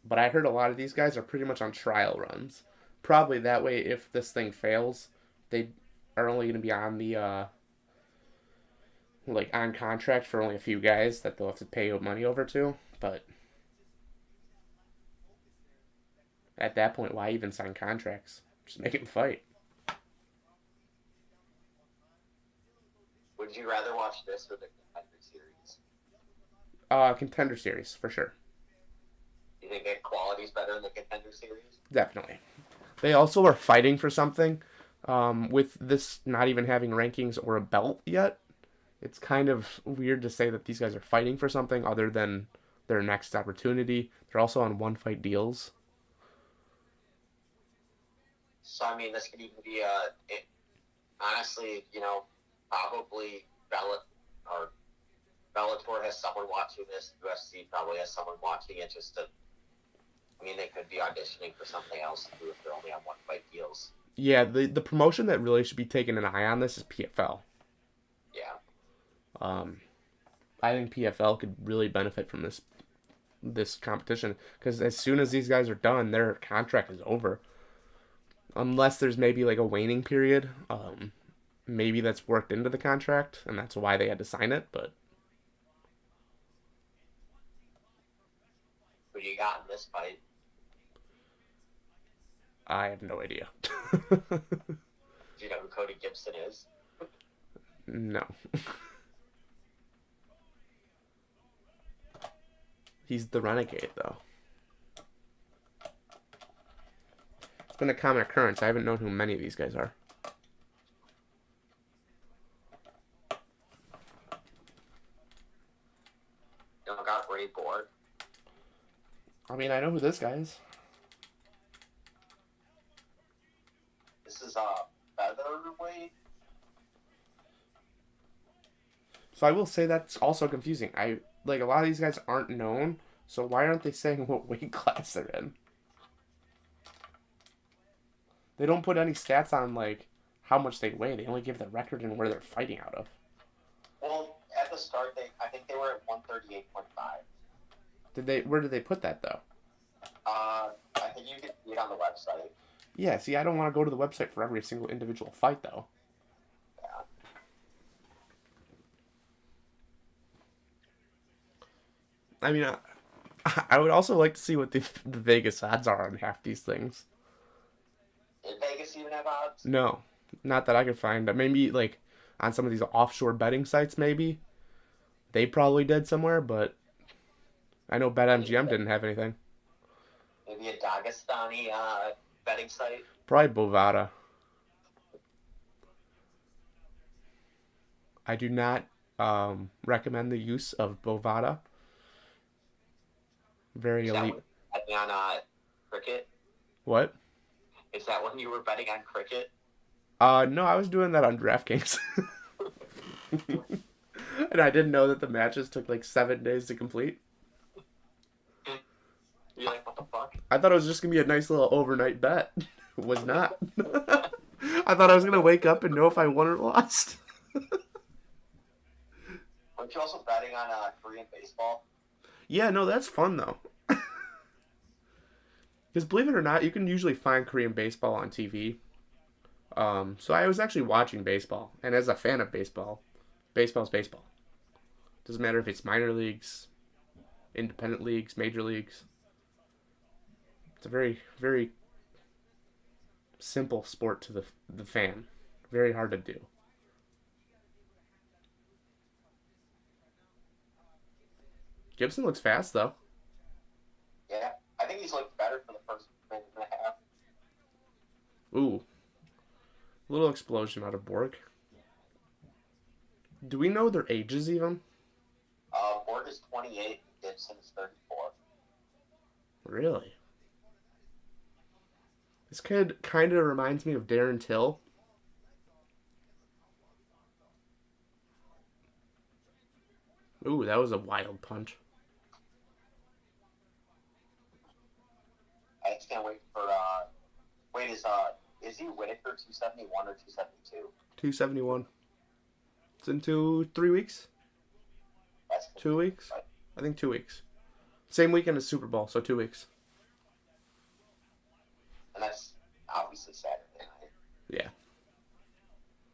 But I heard a lot of these guys are pretty much on trial runs. Probably that way, if this thing fails, they are only going to be on the on contract for only a few guys that they'll have to pay money over to. But at that point, why even sign contracts? Just make it fight. Would you rather watch this or the Contender Series? Contender Series, for sure. You think the quality's better in the Contender Series? Definitely. They also are fighting for something. With this not even having rankings or a belt yet, it's kind of weird to say that these guys are fighting for something other than their next opportunity. They're also on one-fight deals. So, I mean, this could even be honestly, probably Bellator has someone watching this. UFC probably has someone watching it just to... I mean, they could be auditioning for something else too if they're only on one-fight deals. Yeah, the promotion that really should be taking an eye on this is PFL. Yeah. I think PFL could really benefit from this competition because as soon as these guys are done, their contract is over. Unless there's maybe like a waning period, maybe that's worked into the contract and that's why they had to sign it. But who do you got in this fight? I have no idea. Do you know who Cody Gibson is? No. He's the Renegade, though. It's been a common occurrence. I haven't known who many of these guys are. You know, got Ray Borg. I mean, I know who this guy is. This is featherweight. So I will say that's also confusing. A lot of these guys aren't known, so why aren't they saying what weight class they're in? They don't put any stats on how much they weigh. They only give the record and where they're fighting out of. Well, at the start, I think they were at 138.5. Where did they put that though? I think you can see it on the website. Yeah, see, I don't want to go to the website for every single individual fight though. Yeah. I mean, I would also like to see what the Vegas odds are on half these things. Did Vegas even have odds? No, not that I could find. But maybe on some of these offshore betting sites, maybe they probably did somewhere. But I know BetMGM didn't have anything. Maybe a Dagestani betting site. Probably Bovada. I do not recommend the use of Bovada. Very elite. Betting on cricket? What? Is that when you were betting on cricket? No, I was doing that on DraftKings. And I didn't know that the matches took 7 days to complete. You're like, what the fuck? I thought it was just going to be a nice little overnight bet. It was not. I thought I was going to wake up and know if I won or lost. Weren't you also betting on Korean baseball? Yeah, no, that's fun, though. Because believe it or not, you can usually find Korean baseball on TV. So I was actually watching baseball, and as a fan of baseball, baseball's baseball. Doesn't matter if it's minor leagues, independent leagues, major leagues. It's a very, very simple sport to the fan. Very hard to do. Gibson looks fast, though. Yeah, I think he's looked better for the first minute and a half. Ooh. Little explosion out of Borg. Do we know their ages even? Borg is 28, Gibson is 34. Really? This kid kind of reminds me of Darren Till. Ooh, that was a wild punch. I just can't wait for, is he Whitaker 271 or 272? 271. It's in 3 weeks? That's 2 weeks? I think 2 weeks. Same weekend as Super Bowl, so 2 weeks. And that's obviously Saturday night. Yeah.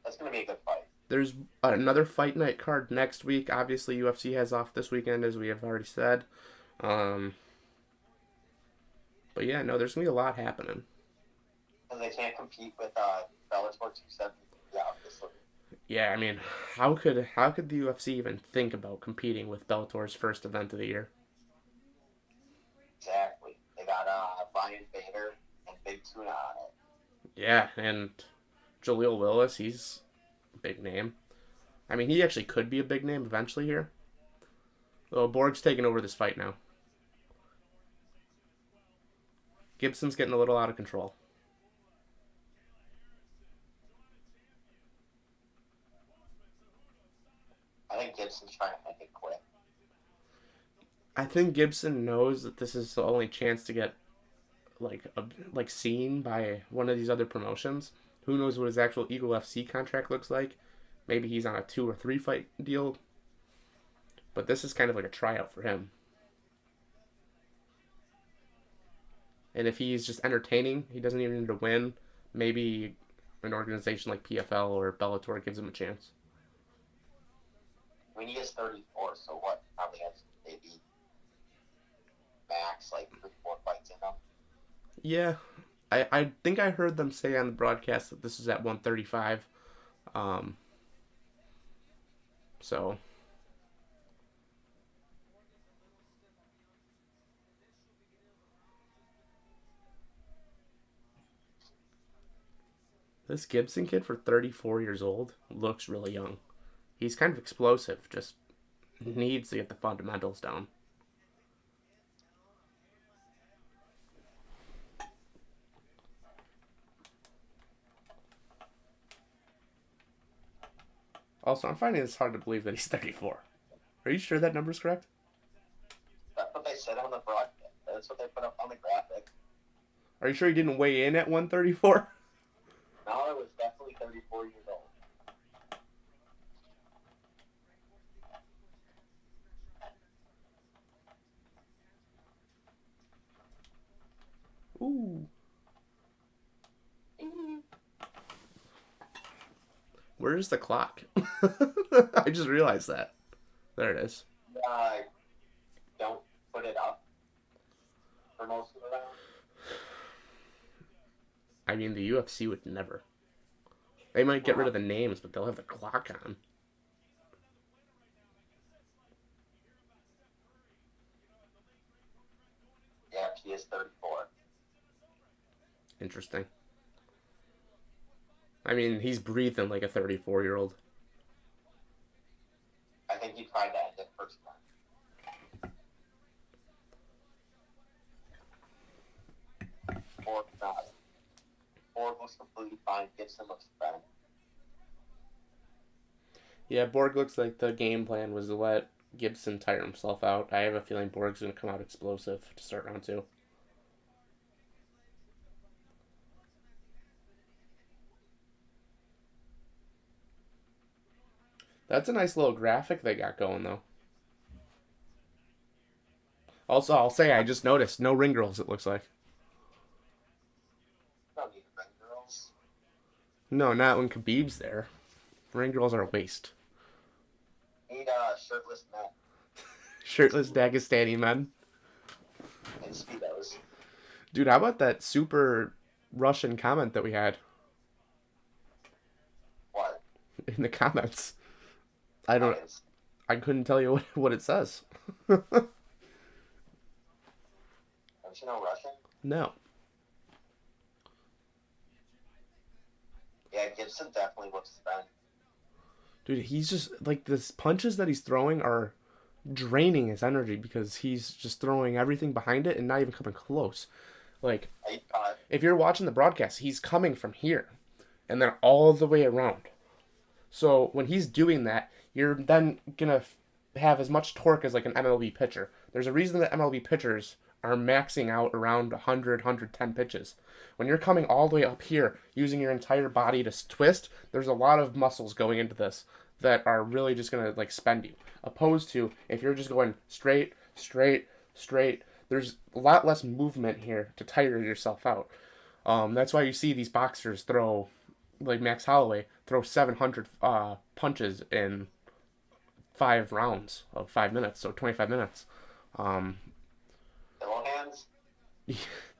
That's going to be a good fight. There's another fight night card next week. Obviously, UFC has off this weekend, as we have already said. But yeah, no, there's going to be a lot happening. Because they can't compete with Bellator 270, obviously. Yeah, I mean, how could the UFC even think about competing with Bellator's first event of the year? Exactly. They got Ryan Bader and Big Tuna on it. Yeah, and Jaleel Willis, he's a big name. I mean, he actually could be a big name eventually here. Well, Borg's taking over this fight now. Gibson's getting a little out of control. I think Gibson's trying to make it quick. I think Gibson knows that this is the only chance to get seen by one of these other promotions. Who knows what his actual Eagle FC contract looks like? Maybe he's on a 2 or 3 fight deal. But this is kind of like a tryout for him. And if he's just entertaining, he doesn't even need to win, maybe an organization like PFL or Bellator gives him a chance. I mean, he is 34, so what? Probably has maybe max, 3-4 fights in him. Yeah. I think I heard them say on the broadcast that this is at 135. So... This Gibson kid for 34 years old looks really young. He's kind of explosive, just needs to get the fundamentals down. Also, I'm finding this hard to believe that he's 34. Are you sure that number's correct? That's what they said on the broadcast. That's what they put up on the graphic. Are you sure he didn't weigh in at 134? No, it was definitely 34 years old. Ooh. Where's the clock? I just realized that. There it is. Don't put it up for most of the round. I mean, the UFC would never. They might get rid of the names, but they'll have the clock on. Yeah, he is 34. Interesting. I mean, he's breathing like a 34-year-old. I think he tried to end it first time. Or not. Borg looks completely fine. Gibson looks fine. Yeah, Borg looks like the game plan was to let Gibson tire himself out. I have a feeling Borg's going to come out explosive to start round 2. That's a nice little graphic they got going, though. Also, I'll say I just noticed no ring girls, it looks like. don't need ring girls. No, not when Khabib's there. Ring girls are a waste. Need shirtless men Shirtless Dagestani men. and speedos. Dude, how about that super Russian comment that we had What? in the comments? I couldn't tell you what it says. Don't you know Russian? No. Yeah, Gibson definitely looks spent. Dude, he's just, like, the punches that he's throwing are draining his energy because he's just throwing everything behind it and not even coming close. Like, if you're watching the broadcast, he's coming from here and then all the way around. So when he's doing that, you're then going to have as much torque as like an MLB pitcher. There's a reason that MLB pitchers are maxing out around 100, 110 pitches. When you're coming all the way up here, using your entire body to twist, there's a lot of muscles going into this that are really just going to like spend you. Opposed to if you're just going straight, straight, straight, there's a lot less movement here to tire yourself out. That's why you see these boxers throw, like Max Holloway, throw 700 punches in 5 rounds of 5 minutes, so 25 minutes. Pillow hands?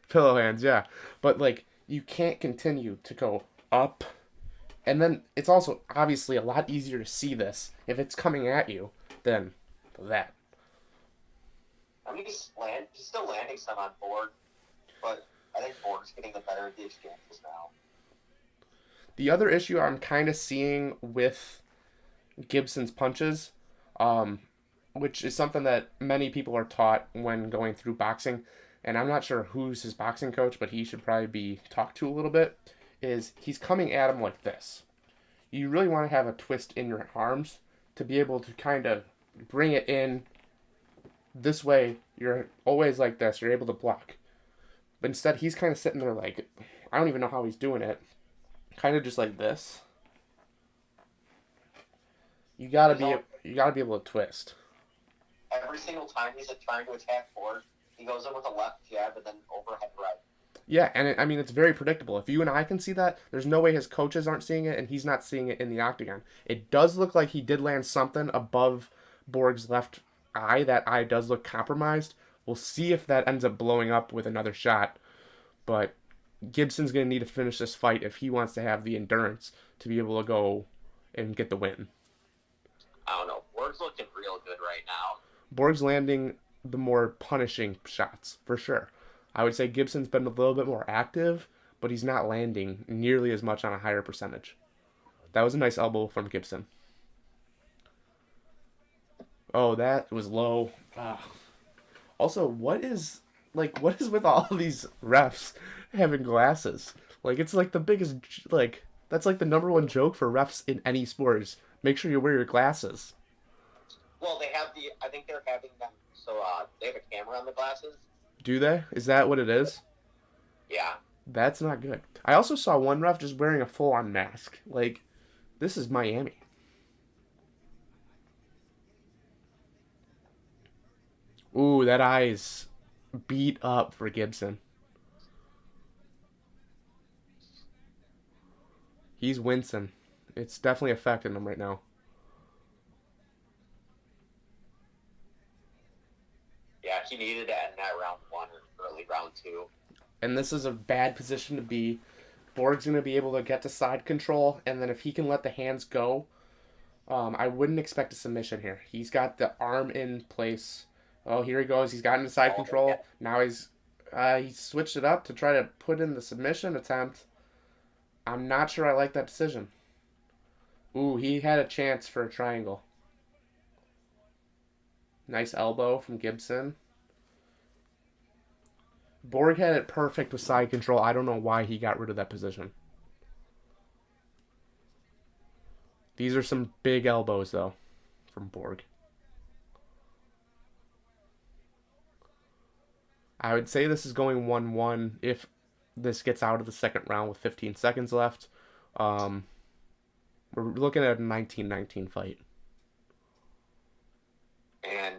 Pillow hands, yeah. But, like, you can't continue to go up. And then it's also obviously a lot easier to see this if it's coming at you than that. I mean, he's still landing some on board, but I think Borg's getting the better of the exchanges now. The other issue I'm kind of seeing with Gibson's punches, which is something that many people are taught when going through boxing, and I'm not sure who's his boxing coach, but he should probably be talked to a little bit, is he's coming at him like this. You really want to have a twist in your arms to be able to kind of bring it in this way. You're always like this. You're able to block. But instead, he's kind of sitting there like, I don't even know how he's doing it. Kind of just like this. You gotta be able to twist. Every single time he's trying to attack Borg, he goes in with a left jab and then overhead right. Yeah, and it's very predictable. If you and I can see that, there's no way his coaches aren't seeing it, and he's not seeing it in the octagon. It does look like he did land something above Borg's left eye. That eye does look compromised. We'll see if that ends up blowing up with another shot. But Gibson's going to need to finish this fight if he wants to have the endurance to be able to go and get the win. I don't know. Borg's looking real good right now. Borg's landing the more punishing shots, for sure. I would say Gibson's been a little bit more active, but he's not landing nearly as much on a higher percentage. That was a nice elbow from Gibson. Oh, that was low. Also, what is with all these refs having glasses? Like, it's like the biggest, like, that's like the number one joke for refs in any sport is make sure you wear your glasses. Well, I think they're having them, so they have a camera on the glasses. Do they? Is that what it is? Yeah. That's not good. I also saw one ref just wearing a full-on mask. Like, this is Miami. Ooh, that eye is beat up for Gibson. He's wincing. It's definitely affecting him right now. Yeah, he needed to end that round 1 or early round 2. And this is a bad position to be. Borg's going to be able to get to side control, and then if he can let the hands go, I wouldn't expect a submission here. He's got the arm in place. Oh, here he goes. He's got into side control. Yeah. Now he switched it up to try to put in the submission attempt. I'm not sure I like that decision. Ooh, he had a chance for a triangle. Nice elbow from Gibson. Borg had it perfect with side control. I don't know why he got rid of that position. These are some big elbows, though, from Borg. I would say this is going 1-1 if this gets out of the second round with 15 seconds left. We're looking at a 19-19 fight. And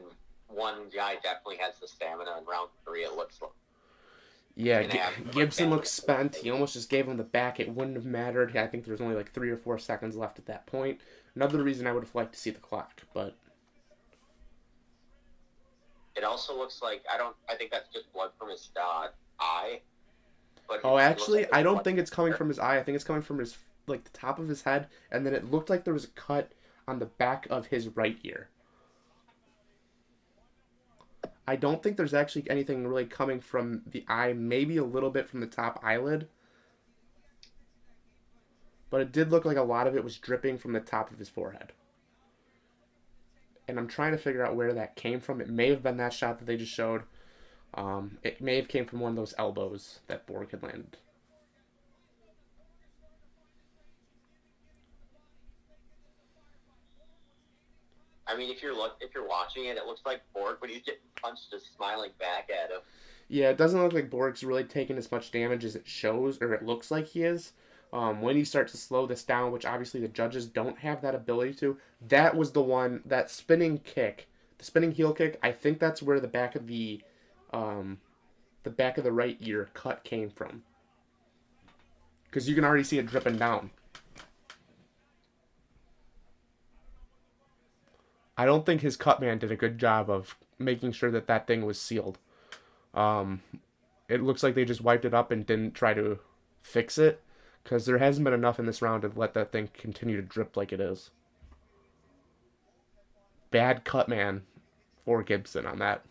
one guy definitely has the stamina in round 3, it looks like. Yeah, He's gonna have Gibson looks spent. He almost just gave him the back. It wouldn't have mattered. I think there was only like 3 or 4 seconds left at that point. Another reason I would have liked to see the clock, but It also looks like I think that's just blood from his eye. But oh, it looks actually, like I don't blood think it's coming there. from his eye. I think it's coming from his like the top of his head, and then it looked like there was a cut on the back of his right ear. I don't think there's actually anything really coming from the eye. Maybe a little bit from the top eyelid, but it did look like a lot of it was dripping from the top of his forehead. And I'm trying to figure out where that came from. It may have been that shot that they just showed. It may have came from one of those elbows that Borg had landed. I mean, if you're watching it, it looks like Borg, but he's getting punched, just smiling back at him. Yeah, it doesn't look like Borg's really taking as much damage as it shows, or it looks like he is. When you start to slow this down, which obviously the judges don't have that ability to, that was the one, that spinning kick, the spinning heel kick, I think that's where the back of the right ear cut came from. Because you can already see it dripping down. I don't think his cut man did a good job of making sure that that thing was sealed. It looks like they just wiped it up and didn't try to fix it, because there hasn't been enough in this round to let that thing continue to drip like it is. Bad cut man for Gibson on that.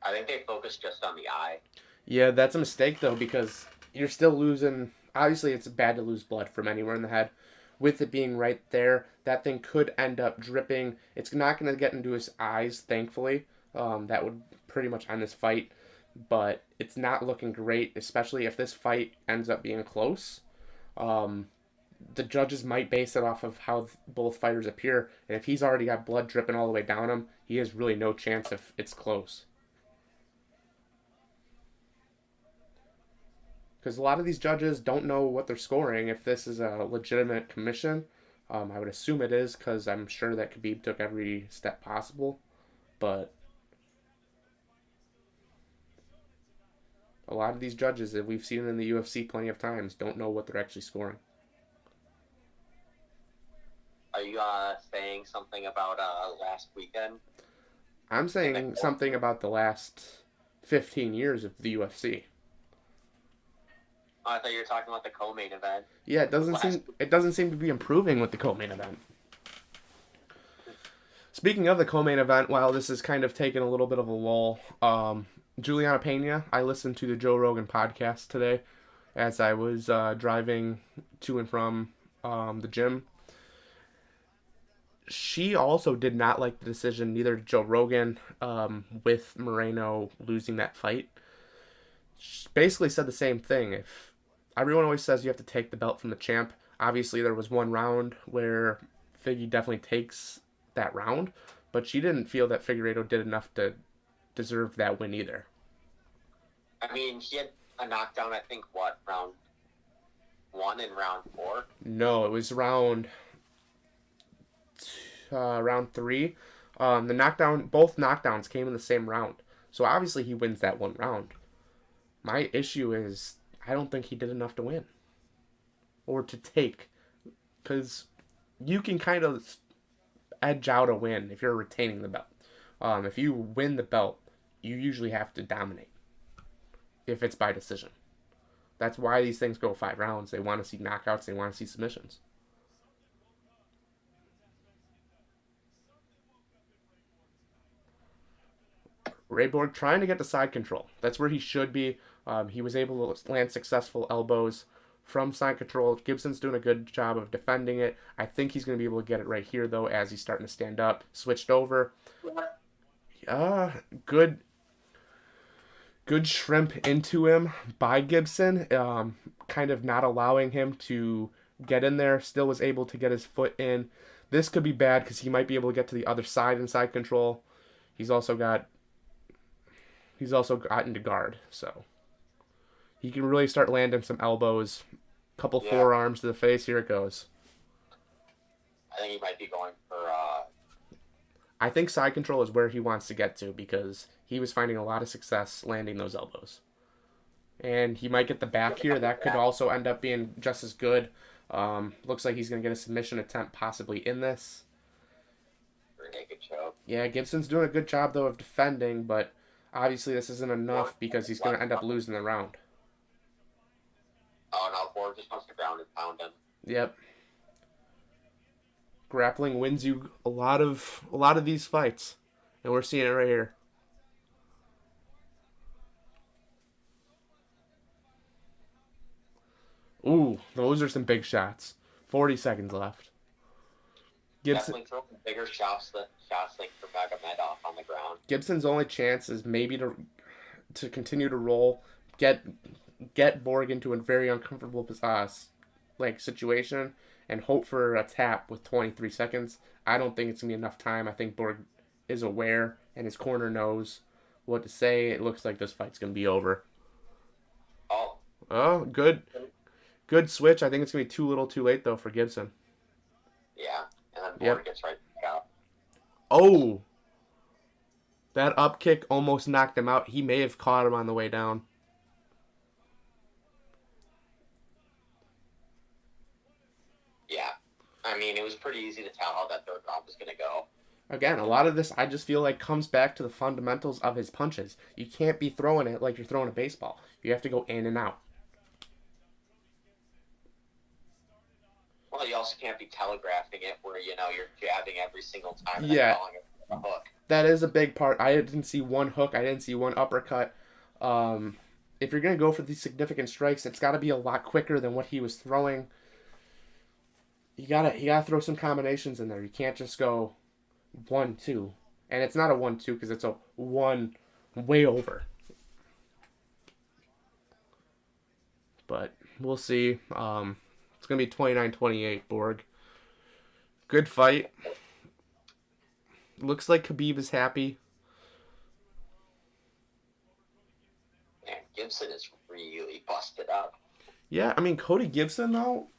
I think they focused just on the eye. Yeah, that's a mistake, though, because you're still losing. Obviously, it's bad to lose blood from anywhere in the head. With it being right there, that thing could end up dripping. It's not going to get into his eyes, thankfully. That would pretty much end this fight. But it's not looking great, especially if this fight ends up being close. The judges might base it off of how both fighters appear. And if he's already got blood dripping all the way down him, he has really no chance if it's close. Because a lot of these judges don't know what they're scoring if this is a legitimate commission. I would assume it is, because I'm sure that Khabib took every step possible. But a lot of these judges that we've seen in the UFC plenty of times don't know what they're actually scoring. Are you saying something about last weekend? I'm saying something about the last 15 years of the UFC. Oh, I thought you were talking about the co-main event. Yeah, it doesn't seem to be improving with the co-main event. Speaking of the co-main event, while this is kind of taking a little bit of a lull, Juliana Pena, I listened to the Joe Rogan podcast today as I was driving to and from the gym. She also did not like the decision, neither did Joe Rogan, with Moreno losing that fight. She basically said the same thing. If everyone always says you have to take the belt from the champ, obviously there was one round where Figgy definitely takes that round, but she didn't feel that Figueiredo did enough to deserve that win either. I mean, he had a knockdown, I think, round 1 and round 4? No, it was round 3. Both knockdowns came in the same round. So obviously he wins that one round. My issue is I don't think he did enough to win. Or to take. Because you can kind of edge out a win if you're retaining the belt. If you win the belt, you usually have to dominate. If it's by decision. That's why these things go 5 rounds. They want to see knockouts. They want to see submissions. Ray Borg trying to get the side control. That's where he should be. He was able to land successful elbows from side control. Gibson's doing a good job of defending it. I think he's going to be able to get it right here, though, as he's starting to stand up. Switched over. Good shrimp into him by Gibson. Kind of not allowing him to get in there. Still was able to get his foot in. This could be bad because he might be able to get to the other side in side control. He's also gotten to guard, so he can really start landing some elbows, couple forearms to the face. Here it goes. I think he might be going for... I think side control is where he wants to get to because he was finding a lot of success landing those elbows. And he might get the back here. That could also end up being just as good. Looks like he's going to get a submission attempt possibly in this. Naked choke. Yeah, Gibson's doing a good job, though, of defending, but obviously this isn't enough because he's going to end up losing the round. Oh, no, Borg just wants to ground and pound him. Yep. Grappling wins you a lot of these fights, and we're seeing it right here. Ooh, those are some big shots. 40 seconds left. Gibson, Definitely throw bigger shots like Magomedov on the ground. Gibson's only chance is maybe to continue to roll, get Borg into a very uncomfortable situation, and hope for a tap with 23 seconds. I don't think it's going to be enough time. I think Borg is aware, and his corner knows what to say. It looks like this fight's going to be over. Oh, good switch. I think it's going to be too little too late, though, for Gibson. Yeah, and then Borg gets right back out. Oh! That up kick almost knocked him out. He may have caught him on the way down. Yeah. I mean, it was pretty easy to tell how that third round was going to go. Again, a lot of this I just feel like comes back to the fundamentals of his punches. You can't be throwing it like you're throwing a baseball. You have to go in and out. Well, you also can't be telegraphing it where, you're jabbing every single time and Yeah. then calling it a hook. That is a big part. I didn't see one hook. I didn't see one uppercut. If you're going to go for these significant strikes, it's got to be a lot quicker than what he was throwing. You gotta throw some combinations in there. You can't just go 1-2. And it's not a 1-2 because it's a 1 way over. But we'll see. It's going to be 29-28, Borg. Good fight. Looks like Khabib is happy. Man, Gibson is really busted up. Yeah, I mean, Cody Gibson, though,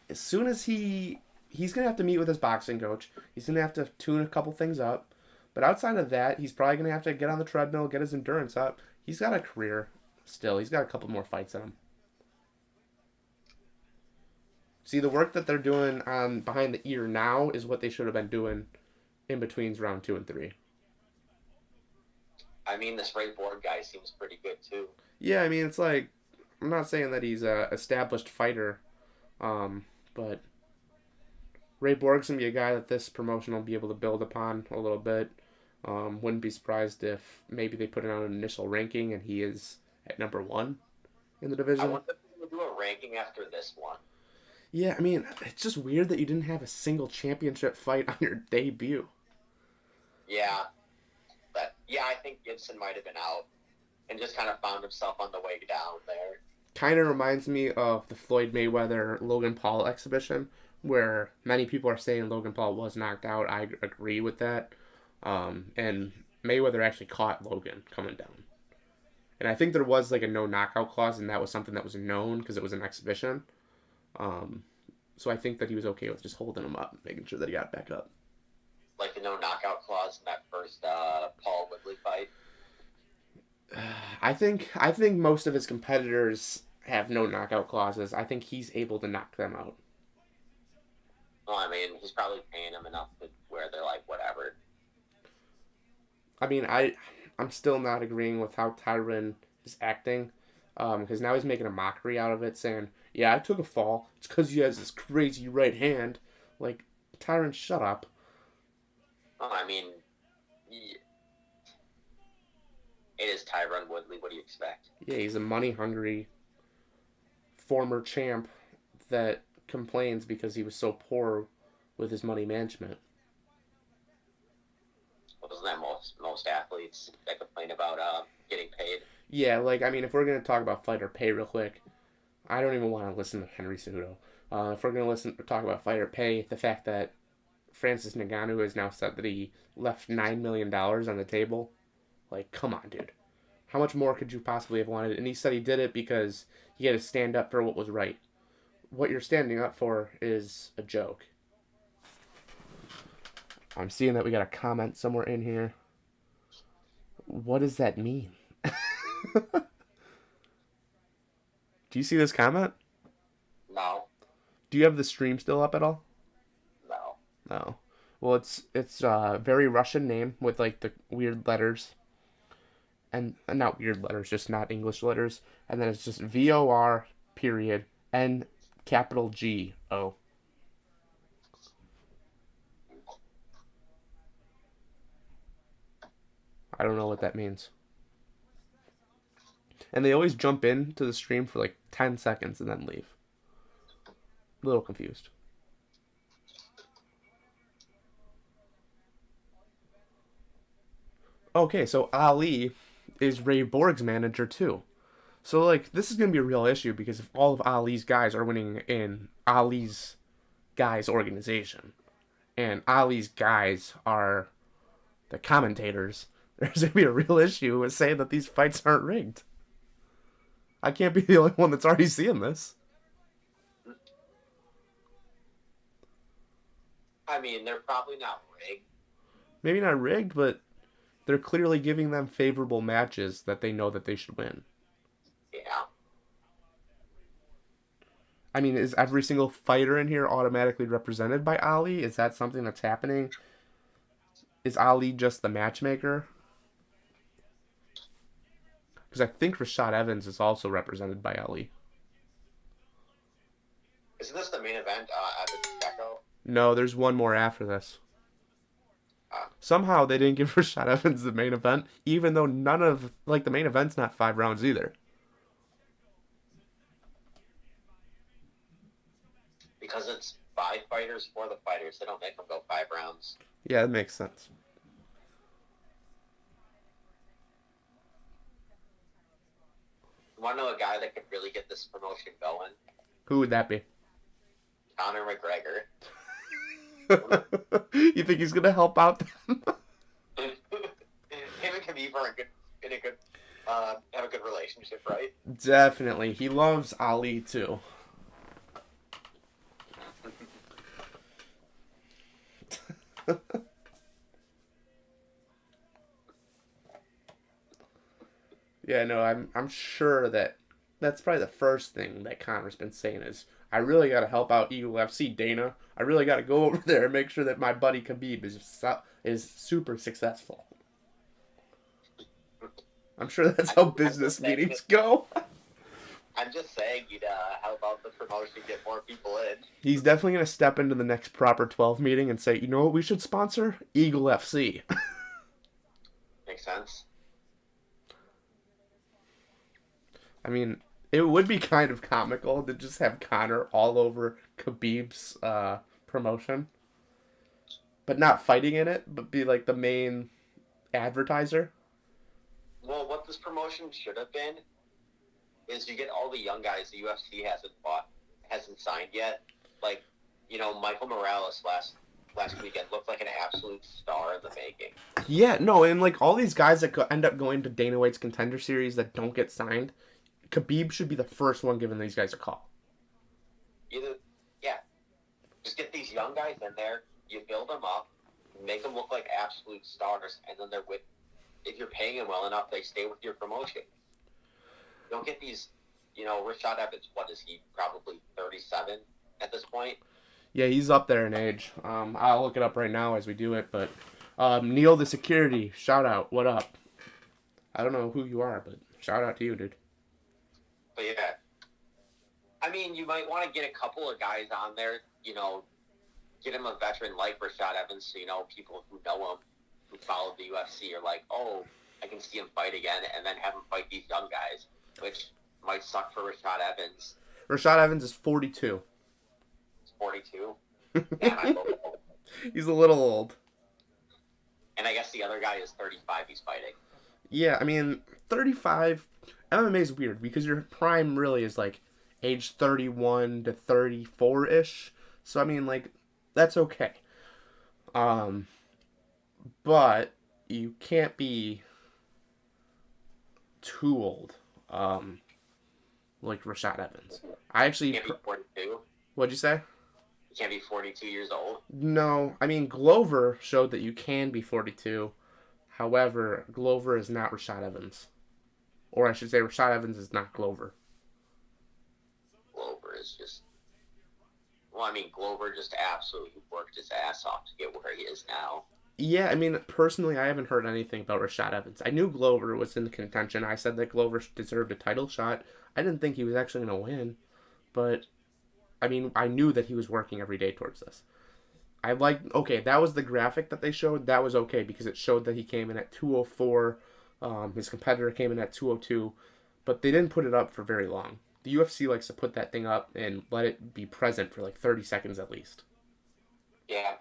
as soon as he's going to have to meet with his boxing coach. He's going to have to tune a couple things up. But outside of that, he's probably going to have to get on the treadmill, get his endurance up. He's got a career still. He's got a couple more fights in him. See, the work that they're doing on behind the ear now is what they should have been doing in between round 2 and 3. I mean, this Ray Borg guy seems pretty good, too. Yeah, I mean, it's like, I'm not saying that he's a established fighter, but Ray Borg's going to be a guy that this promotion will be able to build upon a little bit. Wouldn't be surprised if maybe they put it on an initial ranking and he is at number 1 in the division. I wonder if they'll do a ranking after this one. Yeah, I mean, it's just weird that you didn't have a single championship fight on your debut. Yeah. But, I think Gibson might have been out and just kind of found himself on the way down there. Kind of reminds me of the Floyd Mayweather-Logan Paul exhibition, where many people are saying Logan Paul was knocked out. I agree with that. And Mayweather actually caught Logan coming down. And I think there was like a no knockout clause, and that was something that was known because it was an exhibition. So I think that he was okay with just holding him up, making sure that he got back up. Like the no knockout clause in that first Paul Woodley fight? I think most of his competitors have no knockout clauses. I think he's able to knock them out. Well, I mean, he's probably paying them enough to where they're like, whatever. I mean, I'm still not agreeing with how Tyron is acting. Because now he's making a mockery out of it, saying, yeah, I took a fall. It's because he has this crazy right hand. Like, Tyron, shut up. Oh, I mean, it is Tyron Woodley. What do you expect? Yeah, he's a money-hungry former champ that complains because he was so poor with his money management. Wasn't that most athletes that complain about getting paid? Yeah, like, I mean, if we're going to talk about fighter pay real quick, I don't even want to listen to Henry Cejudo. If we're going to talk about fighter pay, the fact that Francis Ngannou has now said that he left $9 million on the table, like, come on, dude. How much more could you possibly have wanted? And he said he did it because he had to stand up for what was right. What you're standing up for is a joke. I'm seeing that we got a comment somewhere in here. What does that mean? Do you see this comment? No. Do you have the stream still up at all? No. No. Well, it's a very Russian name with like the weird letters. And not weird letters, just not English letters. And then it's just VOR period N capital G O. I don't know what that means. And they always jump into the stream for like 10 seconds and then leave. A little confused. Okay, so Ali is Ray Borg's manager too. So like this is gonna be a real issue because if all of Ali's guys are winning in Ali's guys organization, and Ali's guys are the commentators, there's gonna be a real issue with saying that these fights aren't rigged. I can't be the only one that's already seeing this. I mean, they're probably not rigged. Maybe not rigged, but they're clearly giving them favorable matches that they know that they should win. Yeah. I mean, is every single fighter in here automatically represented by Ali? Is that something that's happening? Is Ali just the matchmaker? Because I think Rashad Evans is also represented by Ali. Isn't this the main event, Evans Deco? No, there's one more after this. Somehow they didn't give Rashad Evans the main event, even though none of, like, the main event's not 5 rounds either. Because it's 5 fighters for the fighters. They don't make them go 5 rounds. Yeah, that makes sense. You want to know a guy that could really get this promotion going? Who would that be? Conor McGregor. You think he's gonna help out them? Him and Khabib are have a good relationship, right? Definitely. He loves Ali too. Yeah, no, I'm sure that's probably the first thing that Conor's been saying is, I really got to help out Eagle FC, Dana. I really got to go over there and make sure that my buddy Khabib is super successful. I'm sure that's how business meetings go. I'm just saying, you'd help out the promotion, get more people in. He's definitely going to step into the next Proper 12 meeting and say, you know what we should sponsor? Eagle FC. Makes sense. I mean, it would be kind of comical to just have Conor all over Khabib's promotion. But not fighting in it, but be like the main advertiser. Well, what this promotion should have been is you get all the young guys the UFC hasn't signed yet. Like, you know, Michael Morales last weekend looked like an absolute star in the making. Yeah, no, and like all these guys that end up going to Dana White's Contender Series that don't get signed, Khabib should be the first one giving these guys a call. Just get these young guys in there, you build them up, make them look like absolute stars, and then if you're paying them well enough, they stay with your promotion. Don't get these, you know, Rashad Evans, what is he, probably 37 at this point? Yeah, he's up there in age. I'll look it up right now as we do it, but Neil the Security, shout out, what up? I don't know who you are, but shout out to you, dude. But yeah, I mean, you might want to get a couple of guys on there, you know, get him a veteran like Rashad Evans, so, you know, people who know him, who follow the UFC are like, oh, I can see him fight again, and then have him fight these young guys, which might suck for Rashad Evans. Rashad Evans is 42. He's 42? Damn, I'm old. He's a little old. And I guess the other guy is 35 he's fighting. Yeah, I mean, 35, MMA is weird, because your prime really is, like, age 31 to 34-ish. So, I mean, like, that's okay. But you can't be too old, like Rashad Evans. I actually... You can't be 42? What'd you say? You can't be 42 years old? No, I mean, Glover showed that you can be 42. However, Glover is not Rashad Evans. Or I should say Rashad Evans is not Glover. is just, well, I mean, Glover just absolutely worked his ass off to get where he is now. Yeah, I mean, personally, I haven't heard anything about Rashad Evans. I knew Glover was in the contention. I said that Glover deserved a title shot. I didn't think he was actually going to win, but I mean, I knew that he was working every day towards this. Okay, that was the graphic that they showed. That was okay because it showed that he came in at 204. His competitor came in at 202, but they didn't put it up for very long. The UFC likes to put that thing up and let it be present for like 30 seconds at least. Yeah.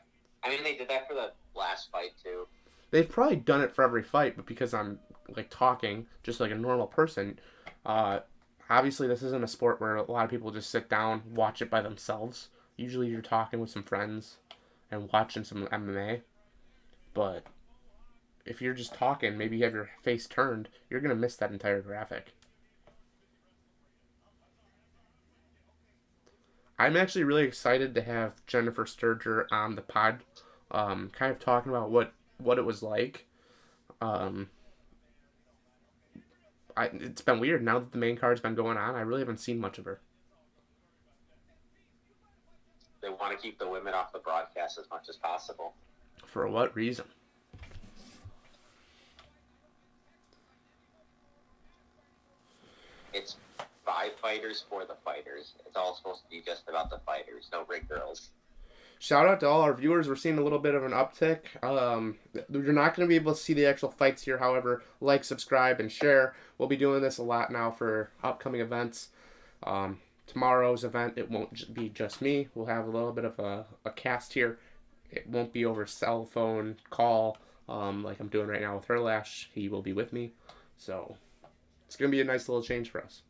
I mean, they did that for the last fight, too. They've probably done it for every fight, but because I'm like talking just like a normal person, obviously this isn't a sport where a lot of people just sit down, watch it by themselves. Usually you're talking with some friends and watching some MMA. But if you're just talking, maybe you have your face turned, you're going to miss that entire graphic. I'm actually really excited to have Jennifer Sturger on the pod, kind of talking about what it was like. It's been weird now that the main card's been going on. I really haven't seen much of her. They want to keep the women off the broadcast as much as possible. For what reason? It's by fighters for the fighters. It's all supposed to be just about the fighters, no rig girls. Shout out to all our viewers. We're seeing a little bit of an uptick. You're not going to be able to see the actual fights here. However, like, subscribe, and share. We'll be doing this a lot now for upcoming events. Tomorrow's event, it won't be just me. We'll have a little bit of a cast here. It won't be over cell phone call like I'm doing right now with Herlash. He will be with me. So it's going to be a nice little change for us.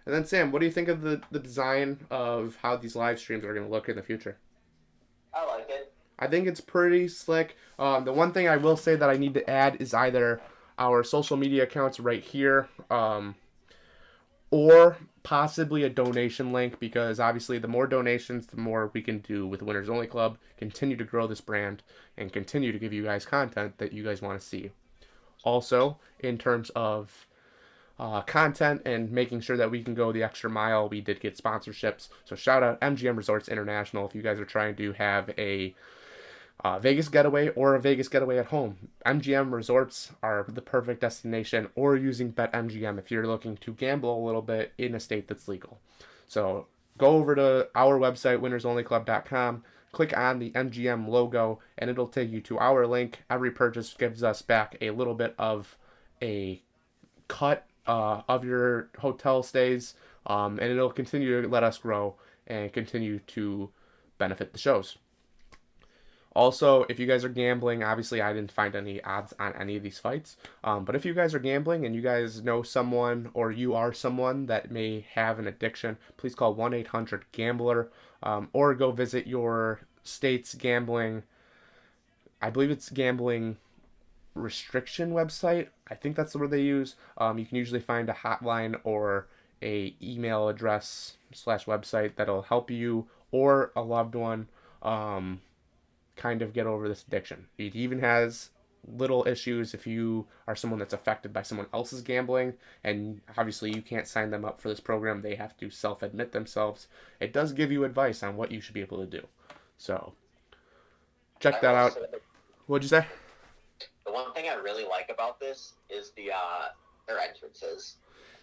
And then, Sam, what do you think of the design of how these live streams are going to look in the future? I like it. I think it's pretty slick. The one thing I will say that I need to add is either our social media accounts right here, or possibly a donation link, because obviously the more donations, the more we can do with Winners Only Club, continue to grow this brand, and continue to give you guys content that you guys want to see. Also, in terms of content and making sure that we can go the extra mile, we did get sponsorships. So shout out MGM Resorts International if you guys are trying to have a Vegas getaway or a Vegas getaway at home. MGM Resorts are the perfect destination, or using BetMGM if you're looking to gamble a little bit in a state that's legal. So go over to our website, winnersonlyclub.com, click on the MGM logo, and it'll take you to our link. Every purchase gives us back a little bit of a cut of your hotel stays, and it'll continue to let us grow and continue to benefit the shows. Also, if you guys are gambling, obviously I didn't find any odds on any of these fights, but if you guys are gambling and you guys know someone, or you are someone that may have an addiction, please call 1-800-GAMBLER, or go visit your state's gambling, I believe it's gambling restriction website. I think that's where they use. You can usually find a hotline or a email address / website that'll help you or a loved one kind of get over this addiction. It even has little issues if you are someone that's affected by someone else's gambling, and obviously you can't sign them up for this program. They have to self-admit themselves. It does give you advice on what you should be able to do. So check that out. What'd you say? The one thing I really like about this is their entrances.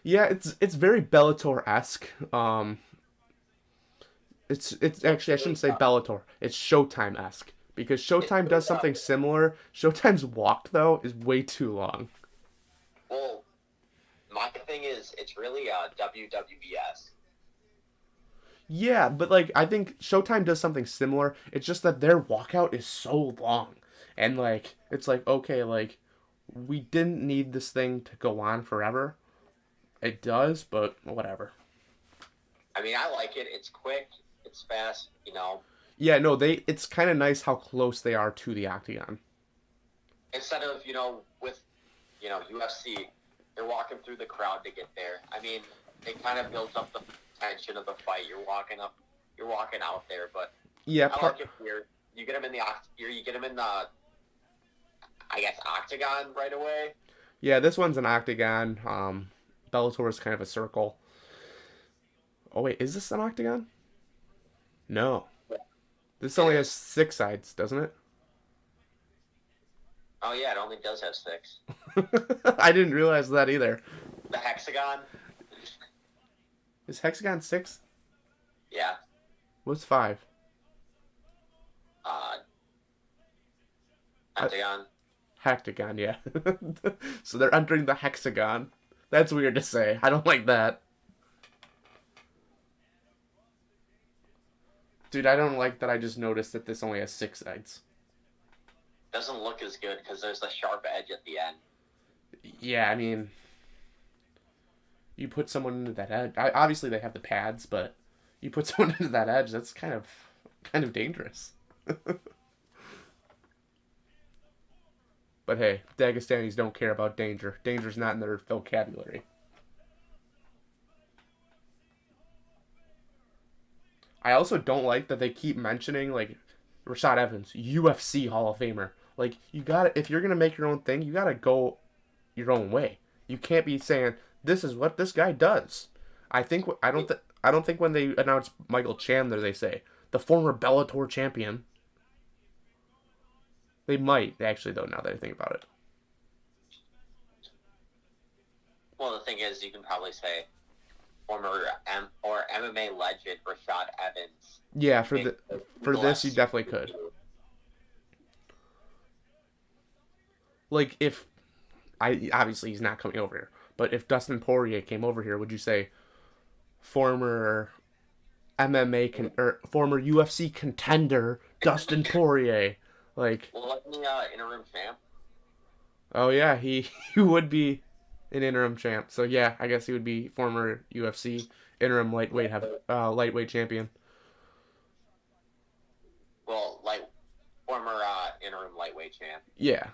Yeah, it's very Bellator-esque. It's actually, I shouldn't say Bellator. It's Showtime-esque, because Showtime does something similar. Showtime's walk, though, is way too long. Well, my thing is, it's really WWES. Yeah, but like I think Showtime does something similar. It's just that their walkout is so long. And, like, it's like, okay, like, we didn't need this thing to go on forever. It does, but whatever. I mean, I like it. It's quick. It's fast, you know. Yeah, no, it's kind of nice how close they are to the octagon. Instead of, with, UFC, they're walking through the crowd to get there. I mean, it kind of builds up the tension of the fight. You're walking out there, but yeah, I like it here. You get them in the I guess, octagon right away. Yeah, this one's an octagon. Bellator is kind of a circle. Oh wait, is this an octagon? No. This only has 6 sides, doesn't it? Oh yeah, it only does have 6. I didn't realize that either. The hexagon? Is hexagon 6? Yeah. What's 5? Hexagon. Hectagon, yeah. So they're entering the hexagon. That's weird to say. I don't like that. Dude, I don't like that I just noticed that this only has 6 sides. Doesn't look as good because there's the sharp edge at the end. Yeah, I mean, you put someone into that edge. Obviously, they have the pads, but you put someone into that edge. That's kind of dangerous. But hey, Dagestanis don't care about danger. Danger's not in their vocabulary. I also don't like that they keep mentioning, like, Rashad Evans, UFC Hall of Famer. Like, you gotta, if you're gonna make your own thing, you gotta go your own way. You can't be saying, this is what this guy does. I don't think when they announce Michael Chandler, they say, the former Bellator champion. They might, actually, though, now that I think about it. Well, the thing is, you can probably say former MMA legend Rashad Evans. Yeah, for this, you definitely could. Like, if obviously he's not coming over here, but if Dustin Poirier came over here, would you say former or former UFC contender Dustin Poirier? Like, well, like the interim champ. Oh yeah, he would be an interim champ. So yeah, I guess he would be former UFC interim lightweight champion. Well, former interim lightweight champ. Yeah.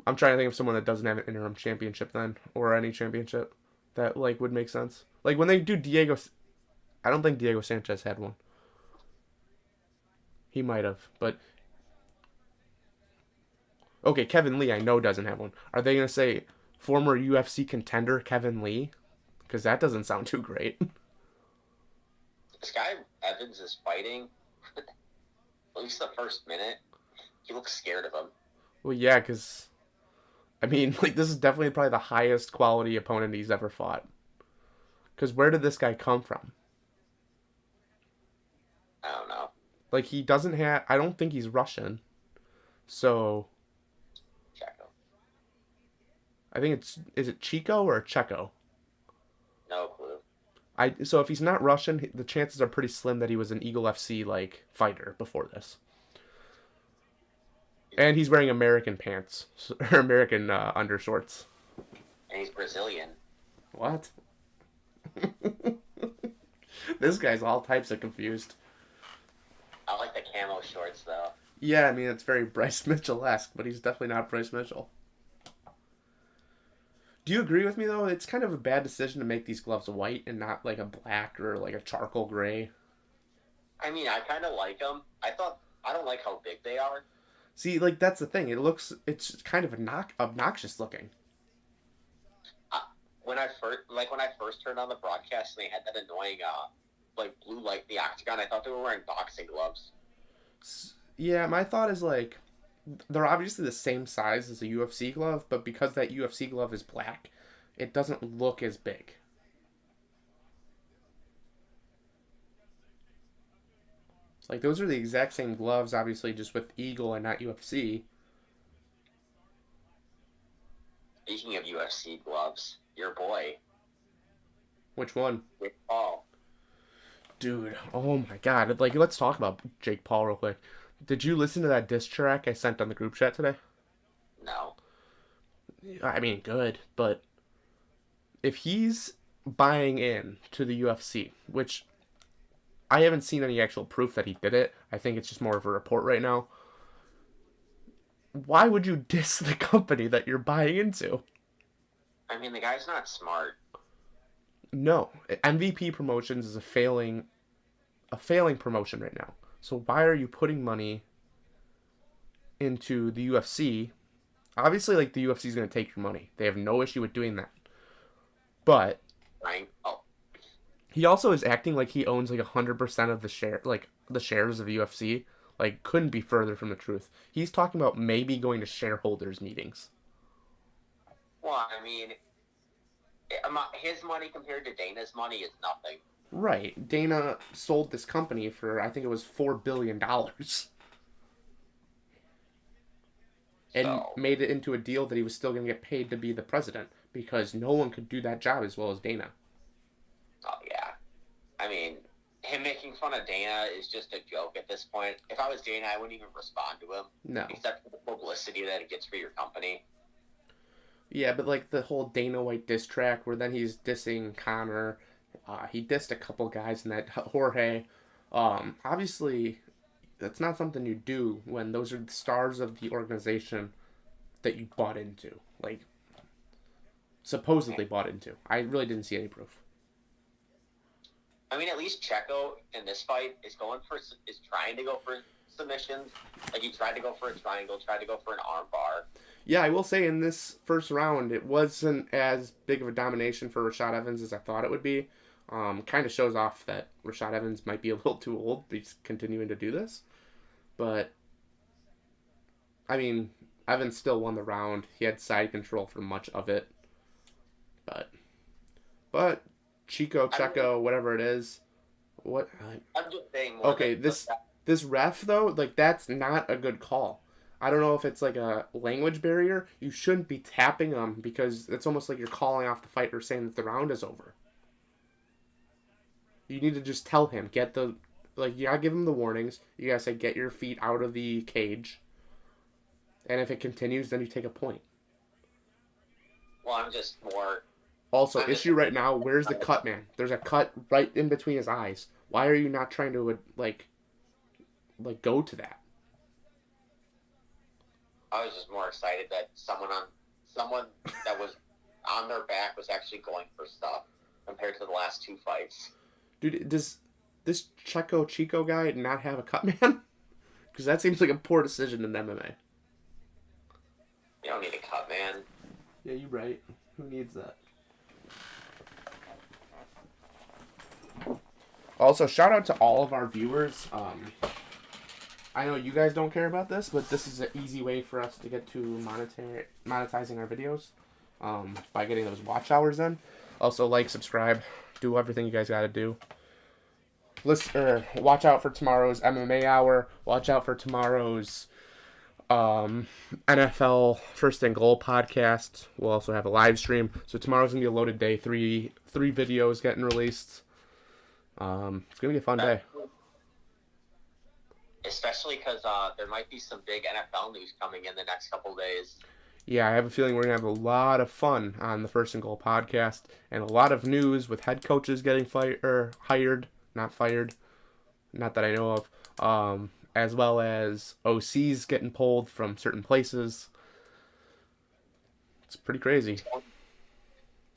I'm trying to think of someone that doesn't have an interim championship then, or any championship that would make sense. Like when they do Diego, I don't think Diego Sanchez had one. He might have, but okay, Kevin Lee I know doesn't have one. Are they gonna say former UFC contender Kevin Lee? Because that doesn't sound too great. This guy Evans is fighting. At least the first minute, he looks scared of him. Well, yeah, because I mean, this is definitely probably the highest quality opponent he's ever fought. Because where did this guy come from? I don't know. Like, he doesn't have... I don't think he's Russian. So... Checo. I think it's... Is it Chico or Checo? No clue. So if he's not Russian, the chances are pretty slim that he was an Eagle FC, fighter before this. And he's wearing American pants. Or American undershorts. And he's Brazilian. What? This guy's all types of confused. I like the camo shorts, though. Yeah, I mean, it's very Bryce Mitchell-esque, but he's definitely not Bryce Mitchell. Do you agree with me, though? It's kind of a bad decision to make these gloves white and not, a black or, a charcoal gray. I mean, I kind of like them. I don't like how big they are. See, that's the thing. It's kind of obnoxious looking. When I first turned on the broadcast and they had that annoying, blue light in the octagon, I thought they were wearing boxing gloves. Yeah, my thought is, they're obviously the same size as a UFC glove, but because that UFC glove is black, it doesn't look as big. Those are the exact same gloves, obviously, just with Eagle and not UFC. Speaking of UFC gloves, your boy. Which one? Jake Paul. Dude, oh my god. Let's talk about Jake Paul real quick. Did you listen to that diss track I sent on the group chat today? No. I mean, good, but if he's buying in to the UFC, which I haven't seen any actual proof that he did it. I think it's just more of a report right now. Why would you diss the company that you're buying into? I mean, the guy's not smart. No. MVP Promotions is a failing promotion right now. So why are you putting money into the UFC? Obviously, the UFC is going to take your money. They have no issue with doing that. But Right? Oh. He also is acting like he owns like 100% of the shares of UFC. Like, couldn't be further from the truth. He's talking about maybe going to shareholders meetings. Well, I mean, his money compared to Dana's money is nothing. Right. Dana sold this company for, I think it was $4 billion. And made it into a deal that he was still going to get paid to be the president, because no one could do that job as well as Dana. Oh, yeah. I mean, him making fun of Dana is just a joke at this point. If I was Dana, I wouldn't even respond to him. No. Except for the publicity that it gets for your company. Yeah, but like the whole Dana White diss track where then he's dissing Conor. He dissed a couple guys in that. Jorge. Obviously, that's not something you do when those are the stars of the organization that you bought into. Like, supposedly bought into. I really didn't see any proof. I mean, at least Checo in this fight is trying to go for submissions. Like, he tried to go for a triangle, tried to go for an arm bar. Yeah, I will say in this first round, it wasn't as big of a domination for Rashad Evans as I thought it would be. Kind of shows off that Rashad Evans might be a little too old to be continuing to do this. But, I mean, Evans still won the round. He had side control for much of it. But Checo, whatever it is. What? I'm just saying. Okay, this ref, though, like, that's not a good call. I don't know if it's like a language barrier. You shouldn't be tapping them because it's almost like you're calling off the fight or saying that the round is over. You need to just tell him, you gotta give him the warnings. You gotta say, get your feet out of the cage. And if it continues, then you take a point. Well, I'm just more... Also, issue right now, where's the cut, man? There's a cut right in between his eyes. Why are you not trying to, go to that? I was just more excited that someone that was on their back was actually going for stuff compared to the last two fights. Dude, does this Chico guy not have a cut man? Because that seems like a poor decision in MMA. You don't need a cut man. Yeah, you're right. Who needs that? Also, shout out to all of our viewers. I know you guys don't care about this, but this is an easy way for us to get to monetizing our videos by getting those watch hours in. Also, like, subscribe, do everything you guys got to do. Watch out for tomorrow's MMA hour. Watch out for tomorrow's NFL First and Goal podcast. We'll also have a live stream. So tomorrow's gonna be a loaded day. Three videos getting released. It's gonna be a fun day. Especially because there might be some big NFL news coming in the next couple days. Yeah, I have a feeling we're going to have a lot of fun on the First and Goal podcast. And a lot of news with head coaches getting hired, not fired. Not that I know of. As well as OCs getting pulled from certain places. It's pretty crazy.